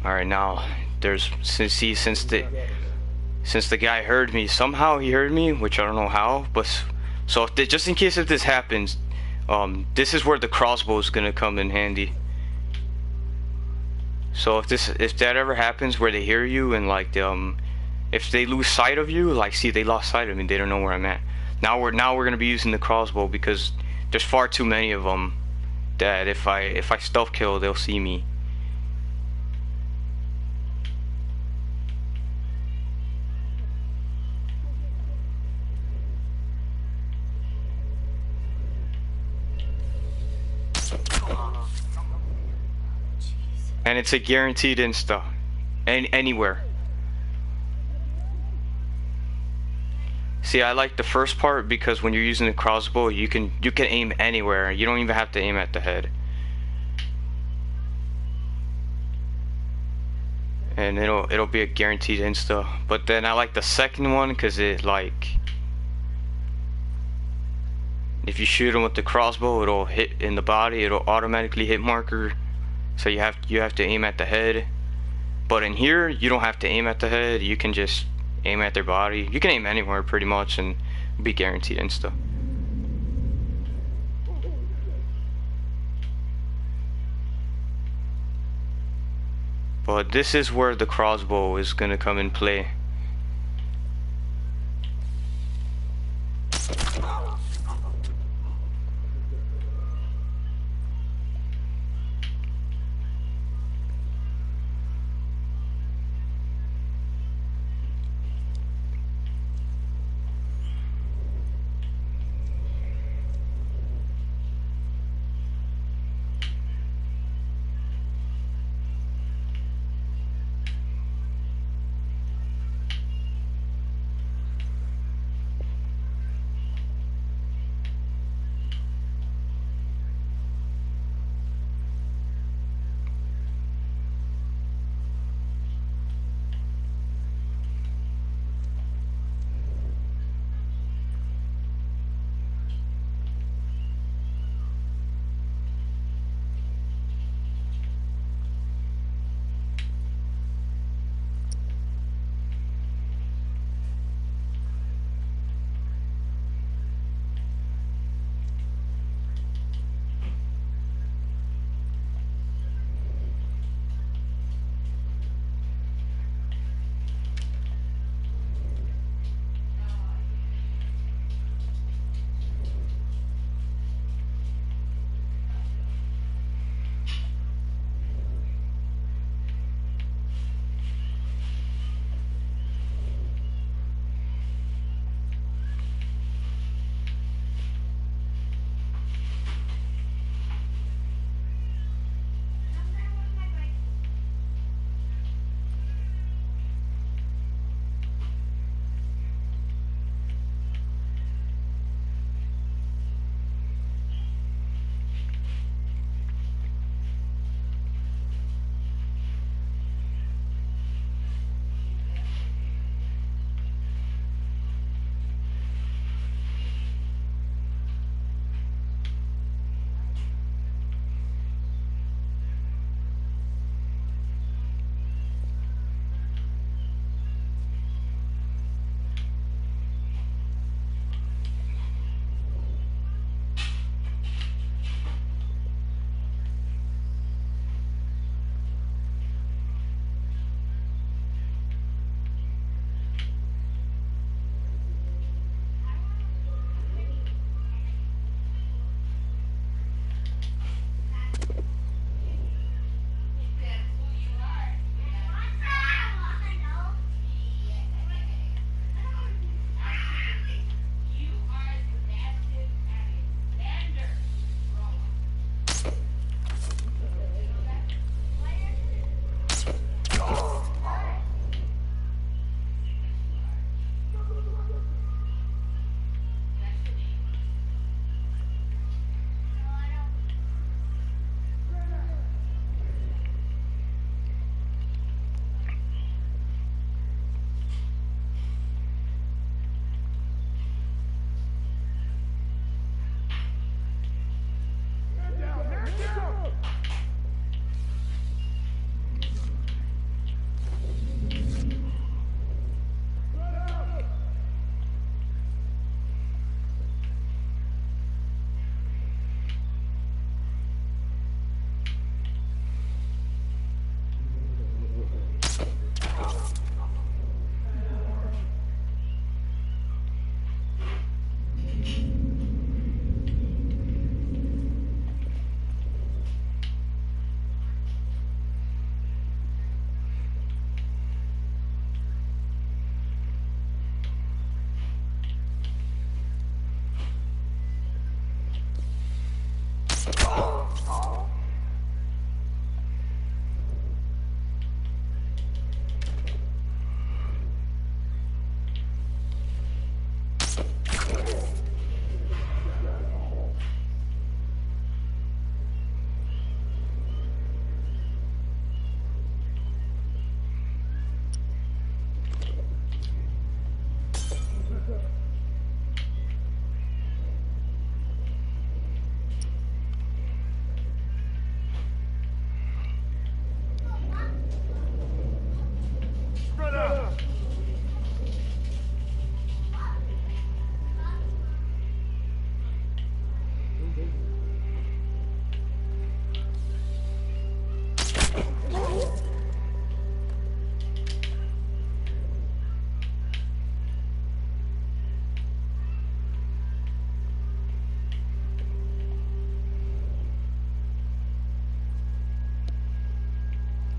Alright, now there's since the guy heard me, somehow he heard me, which I don't know how, but so if just in case if this happens, this is where the crossbow is gonna come in handy. So if that ever happens where they hear you and like if they lose sight of you, like see they lost sight of me, they don't know where I'm at. Now we're gonna be using the crossbow because there's far too many of them that if I stealth kill, they'll see me. And it's a guaranteed insta, anywhere. See, I like the first part because when you're using the crossbow, you can aim anywhere. You don't even have to aim at the head. And it'll be a guaranteed insta. But then I like the second one because it like if you shoot them with the crossbow, it'll hit in the body. It'll automatically hit marker. So you have to aim at the head. But in here, you don't have to aim at the head. You can just aim at their body. You can aim anywhere pretty much and be guaranteed insta. But this is where the crossbow is gonna come in play.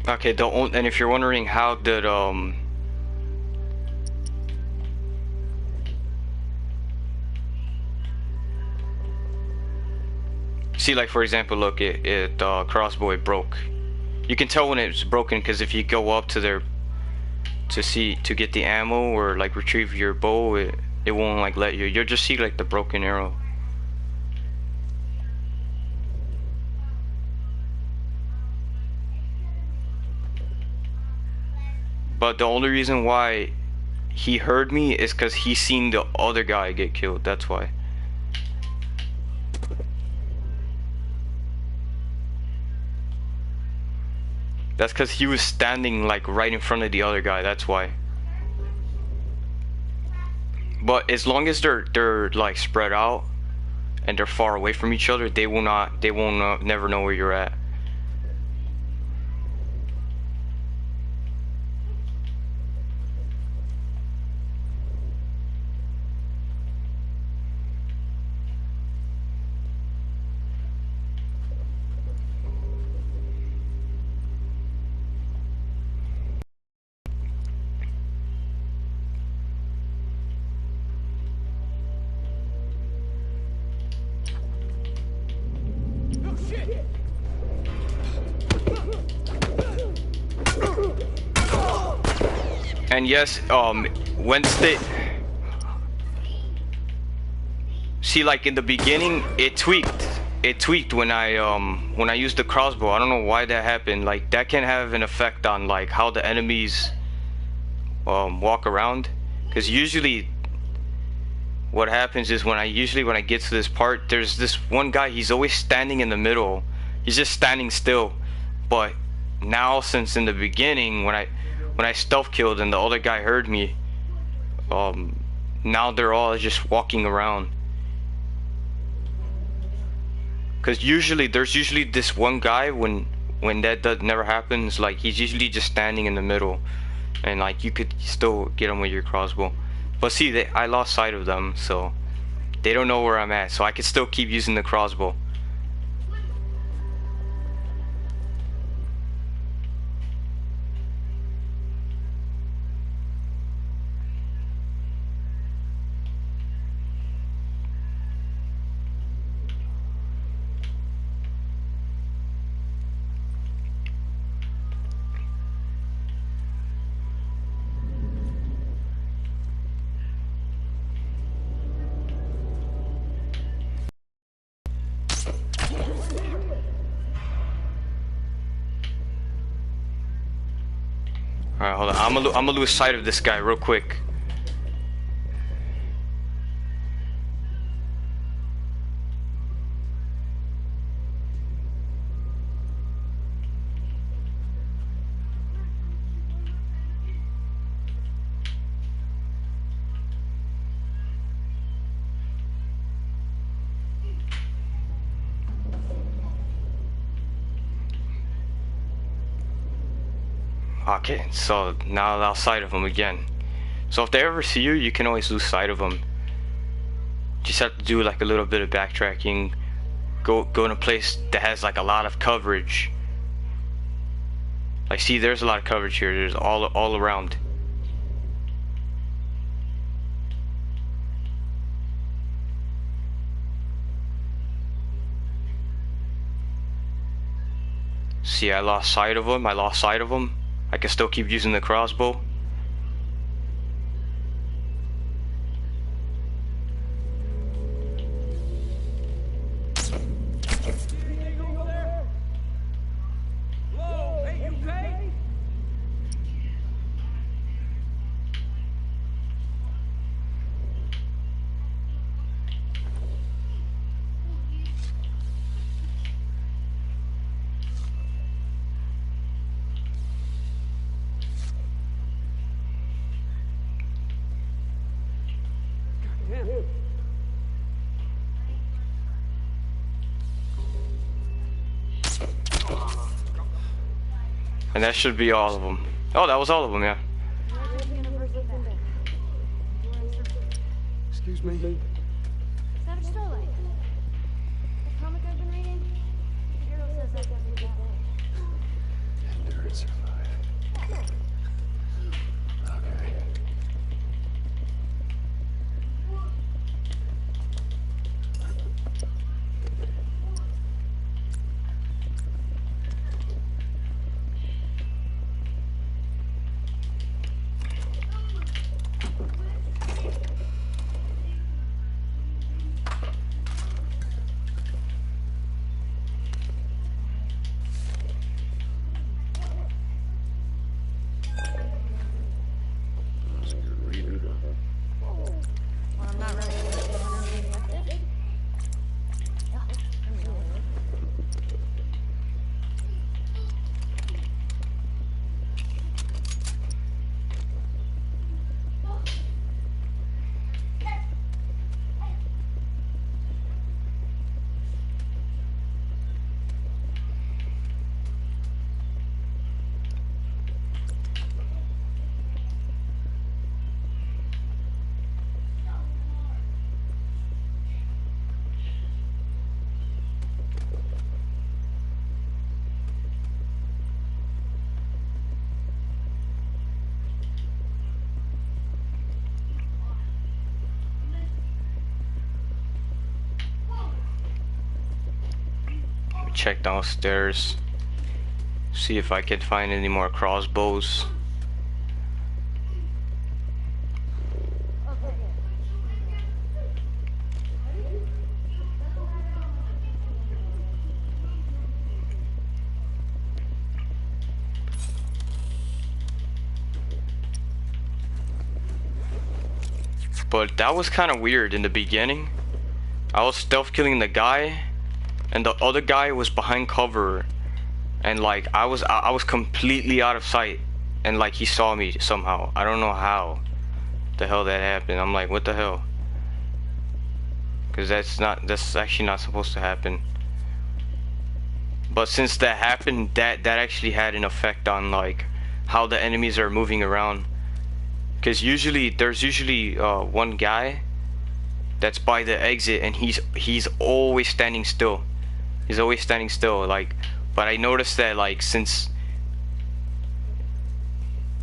Okay, and if you're wondering how did see, like for example, look, crossbow, it broke. You can tell when it's broken because if you go up to their to get the ammo or like retrieve your bow, it won't like let you. You'll just see like the broken arrow. But the only reason why he heard me is because he seen the other guy get killed. That's why. That's because he was standing like right in front of the other guy. That's why. But as long as they're like spread out and they're far away from each other, they won't never know where you're at. And yes, Wednesday. See, like in the beginning, it tweaked. It tweaked when I used the crossbow. I don't know why that happened. Like that can have an effect on like how the enemies walk around. Because usually, what happens is when I get to this part, there's this one guy. He's always standing in the middle. He's just standing still. But now, since in the beginning when I stealth killed and the other guy heard me, now they're all just walking around. Cause there's usually this one guy when that never happens, like he's usually just standing in the middle, and like you could still get him with your crossbow. But see, I lost sight of them, so they don't know where I'm at, so I could still keep using the crossbow. Alright, hold on. I'm gonna lose sight of this guy real quick. Okay, so now I lost sight of him again. So if they ever see you, you can always lose sight of them. Just have to do like a little bit of backtracking. Go in a place that has like a lot of coverage. Like, see, there's a lot of coverage here. There's all around. See, I lost sight of him. I lost sight of him. I can still keep using the crossbow. And that should be all of them. Oh, that was all of them, yeah. Excuse me. Savage Starlight. The comic I've been reading, the hero says that doesn't get that. Endure and survive. Okay. Well, I'm not really invested. Yeah, I'm really. Check downstairs. See if I can find any more crossbows. But that was kind of weird in the beginning. I was stealth killing the guy, and the other guy was behind cover, and like I was completely out of sight, and like he saw me somehow. I don't know how the hell that happened. I'm like, what the hell? Because that's actually not supposed to happen. But since that happened, that actually had an effect on like how the enemies are moving around. Because there's usually one guy that's by the exit, and he's always standing still. He's always standing still, like. But I noticed that like since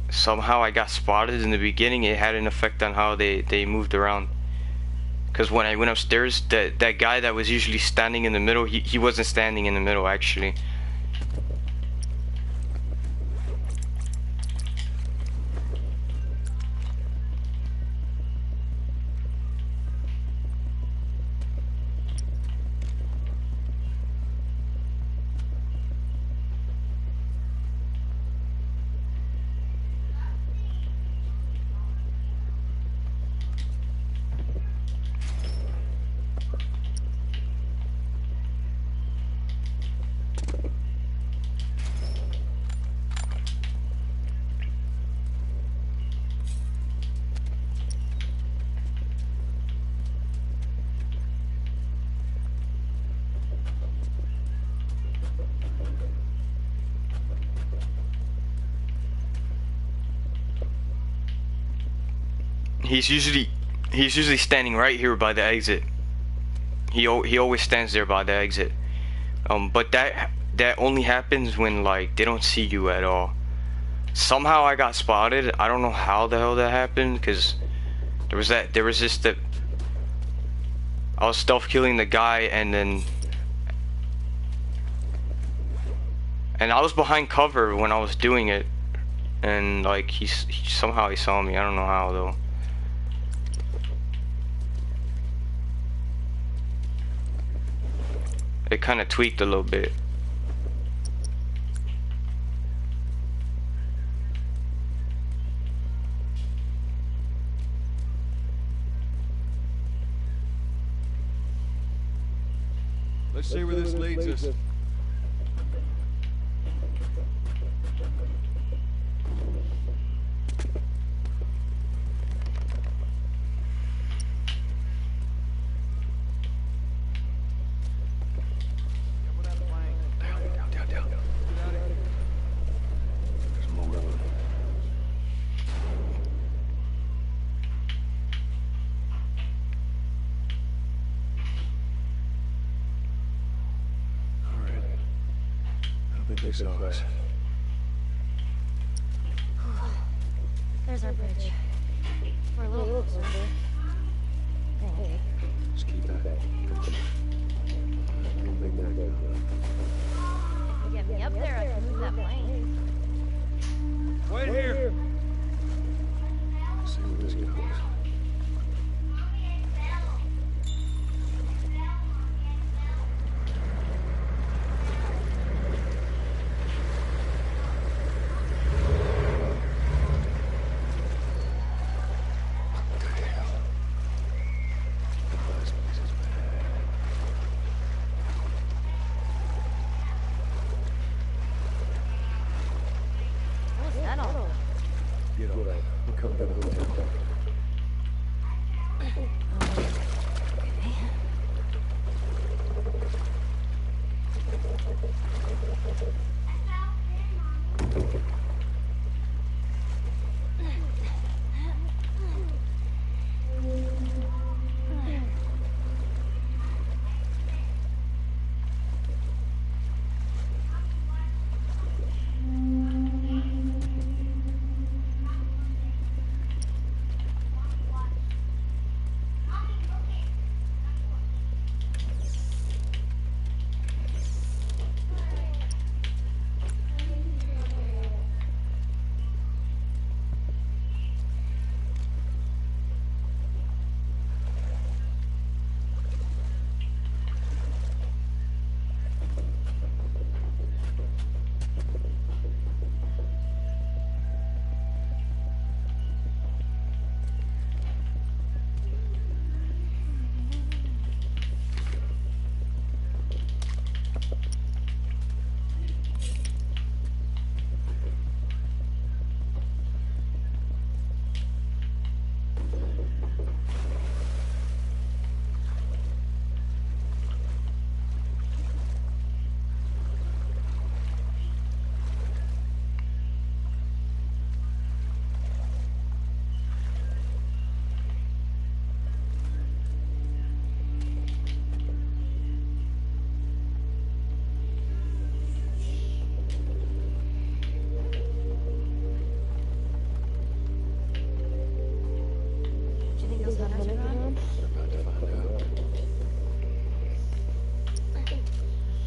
somehow I got spotted in the beginning, it had an effect on how they moved around. Because when I went upstairs, that guy that was usually standing in the middle, he wasn't standing in the middle actually. He's usually standing right here by the exit. He always stands there by the exit. But that only happens when like they don't see you at all. Somehow I got spotted. I don't know how the hell that happened, because there was just that I was stealth killing the guy, and And I was behind cover when I was doing it, and like somehow he saw me. I don't know how though. It kind of tweaked a little bit. Let's see where this leads us. They saw us. There's our bridge. We're a little closer. Hey. Just keep at it. Don't make that go. If you get me up there, I can move that plane. Wait here. See where this goes. Get on. We'll come to the hotel.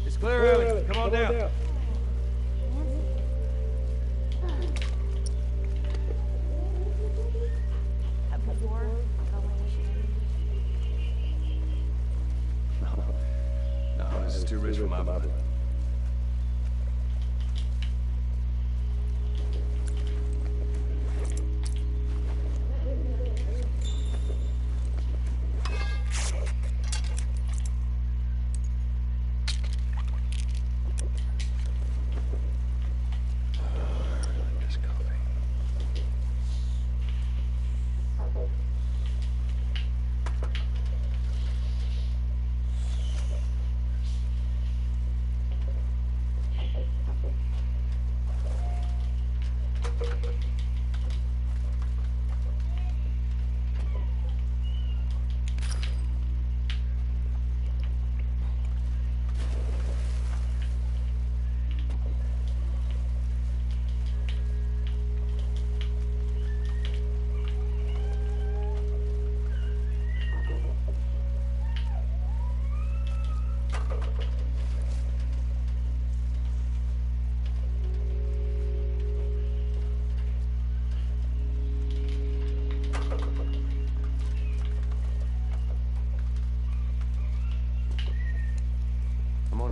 It's clear, Ellie. Come on down. No, this is too rich for my blood.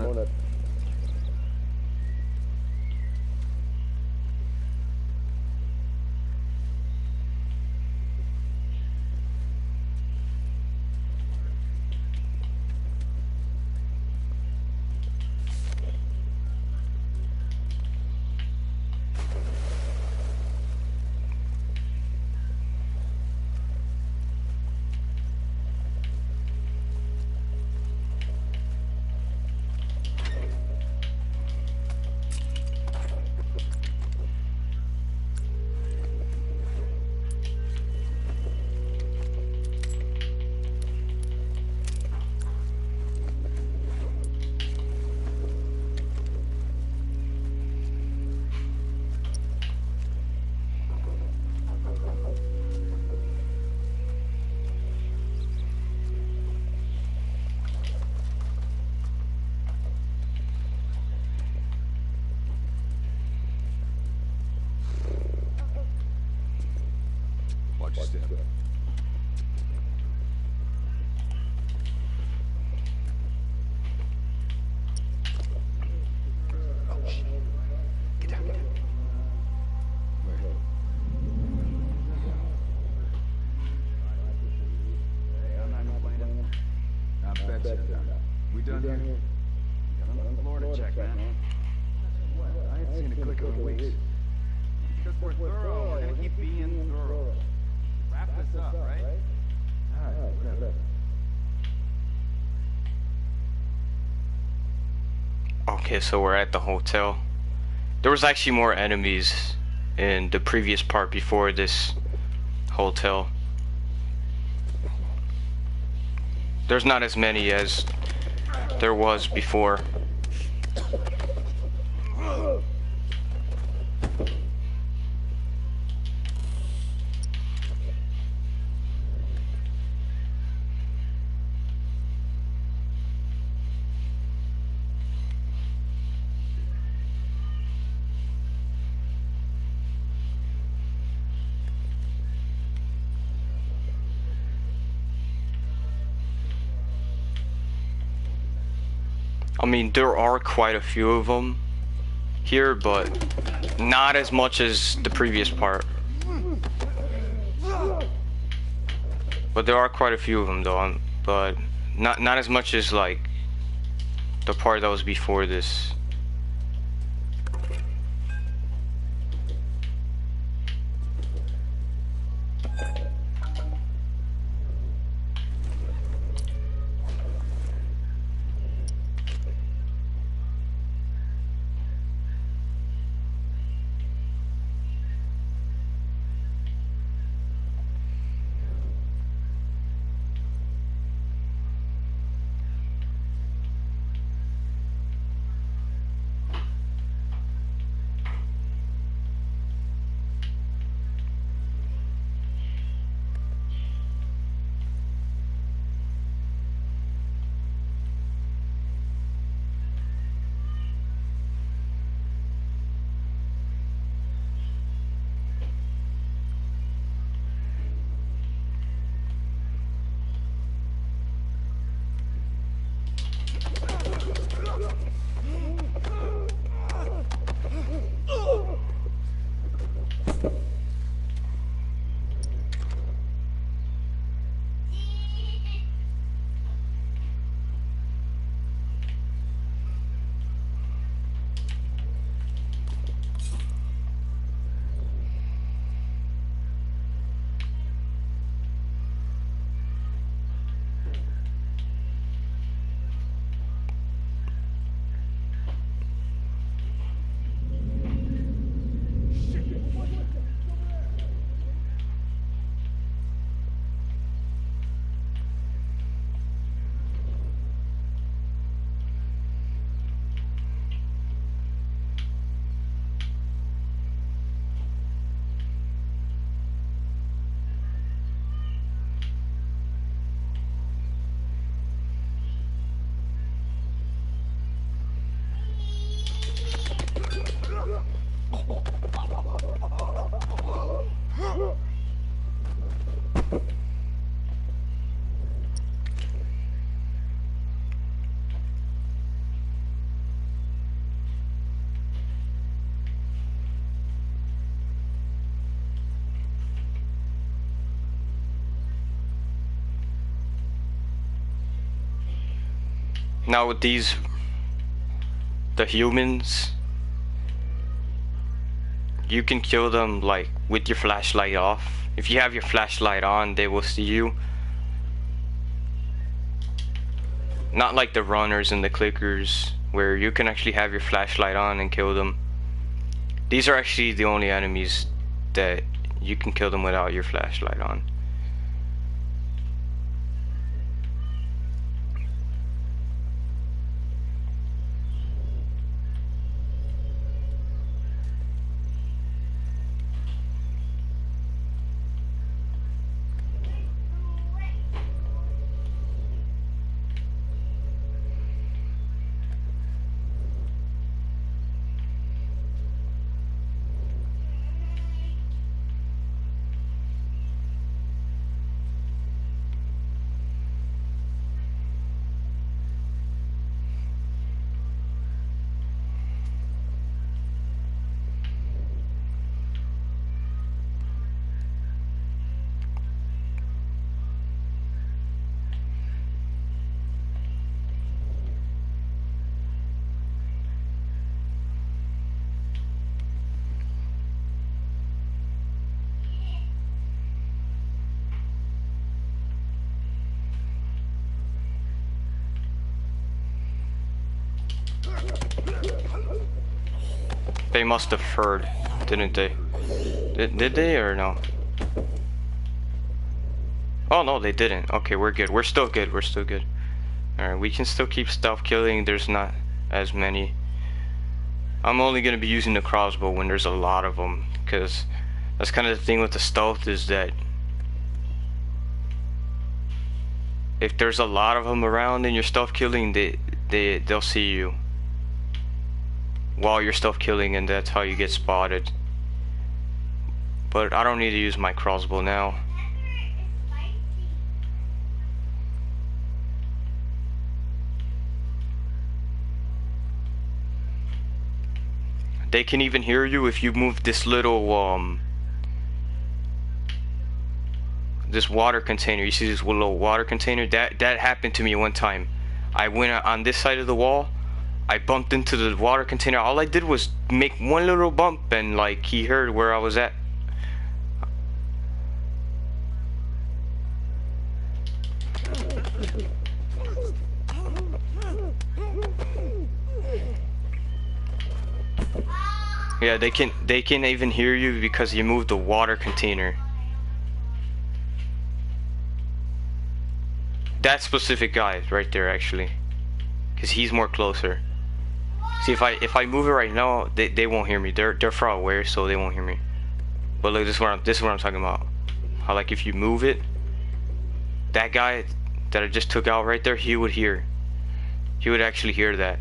up. Watch your step. Oh, shit. Get down, get down. Where? Hey, I'm not complaining. I bet you. We done here? Got on the floor to check, man. I ain't seen a clicker in weeks. Because we're thorough, we're gonna keep being thorough. Wrap this up, right? Alright, whatever. Okay, so we're at the hotel. There was actually more enemies in the previous part before this hotel. There's not as many as there was before. I mean, there are quite a few of them here, but not as much as the previous part. But there are quite a few of them, though. But not as much as like the part that was before this. Now with these, the humans, you can kill them like with your flashlight off. If you have your flashlight on, they will see you. Not like the runners and the clickers, where you can actually have your flashlight on and kill them. These are actually the only enemies that you can kill them without your flashlight on. They must have heard, didn't they? Did they or no? Oh no, they didn't. Okay, we're good. We're still good. We're still good. Alright, we can still keep stealth killing. There's not as many. I'm only going to be using the crossbow when there's a lot of them, because that's kind of the thing with the stealth, is that if there's a lot of them around and you're stealth killing, they'll see you while you're stealth killing, and that's how you get spotted. But I don't need to use my crossbow now. They can even hear you if you move this little this water container. You see this little water container? That happened to me one time. I went on this side of the wall, I bumped into the water container. All I did was make one little bump, and like he heard where I was at. Yeah, they can even hear you because you moved the water container. That specific guy is right there actually, because he's more closer. See, if I move it right now, they won't hear me. They're far away, so they won't hear me. But look, this is what I'm talking about. How like if you move it, that guy that I just took out right there, he would hear. He would actually hear that.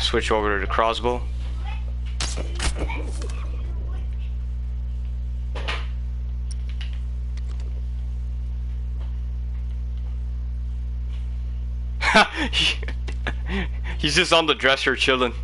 Switch over to the crossbow. He's just on the dresser chilling.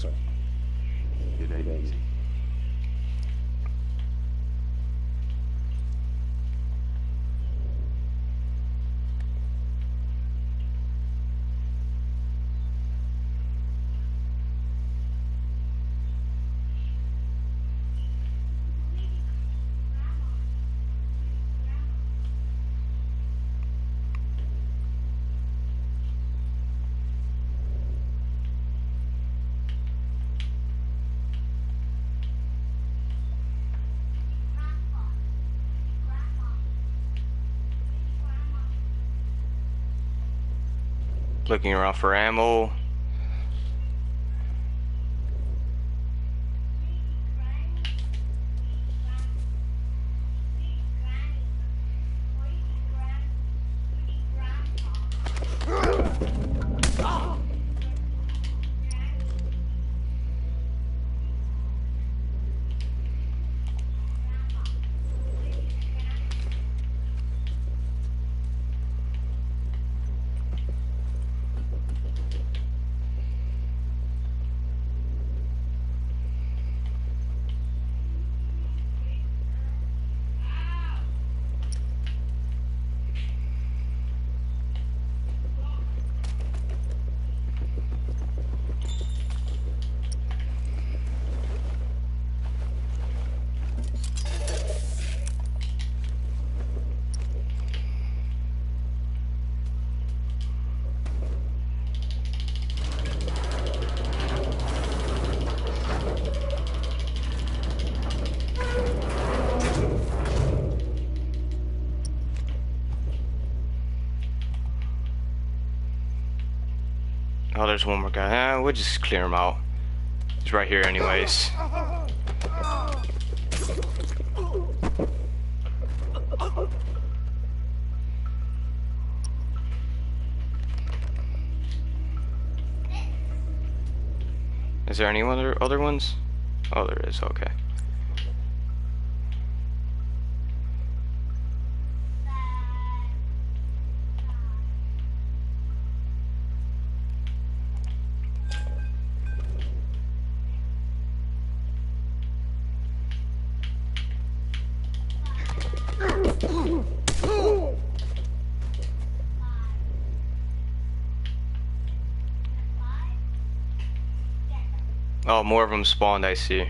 It ain't easy. Looking around for ammo. Oh, there's one more guy. We'll just clear him out. He's right here anyways. Is there any other ones? Oh, there is. Okay. Oh, more of them spawned, I see.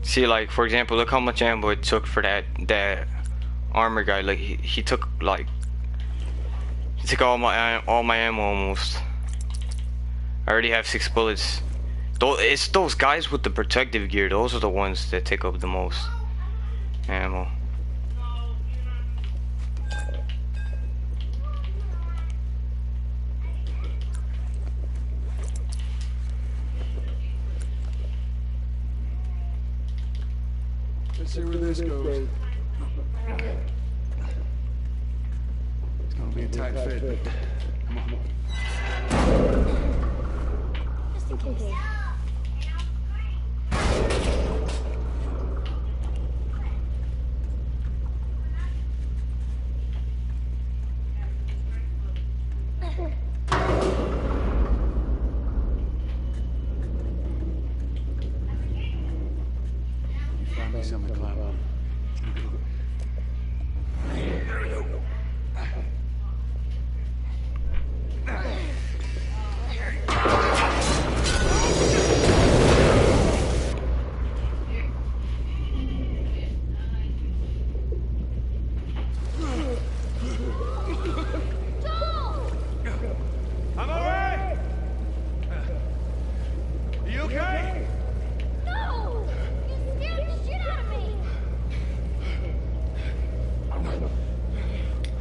See, like, for example, look how much ammo it took for that armor guy. Like, he took all my ammo almost. I already have 6 bullets. It's those guys with the protective gear. Those are the ones that take up the most ammo. Let's see where this goes. It's gonna be a tight fit. Come on. Just in case. Find me something to climb on. There we go.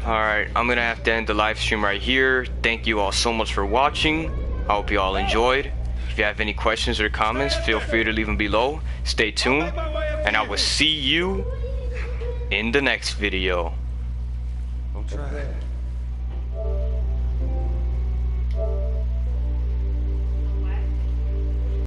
Alright, I'm gonna have to end the live stream right here. Thank you all so much for watching. I hope you all enjoyed. If you have any questions or comments, feel free to leave them below. Stay tuned, and I will see you in the next video. Don't try.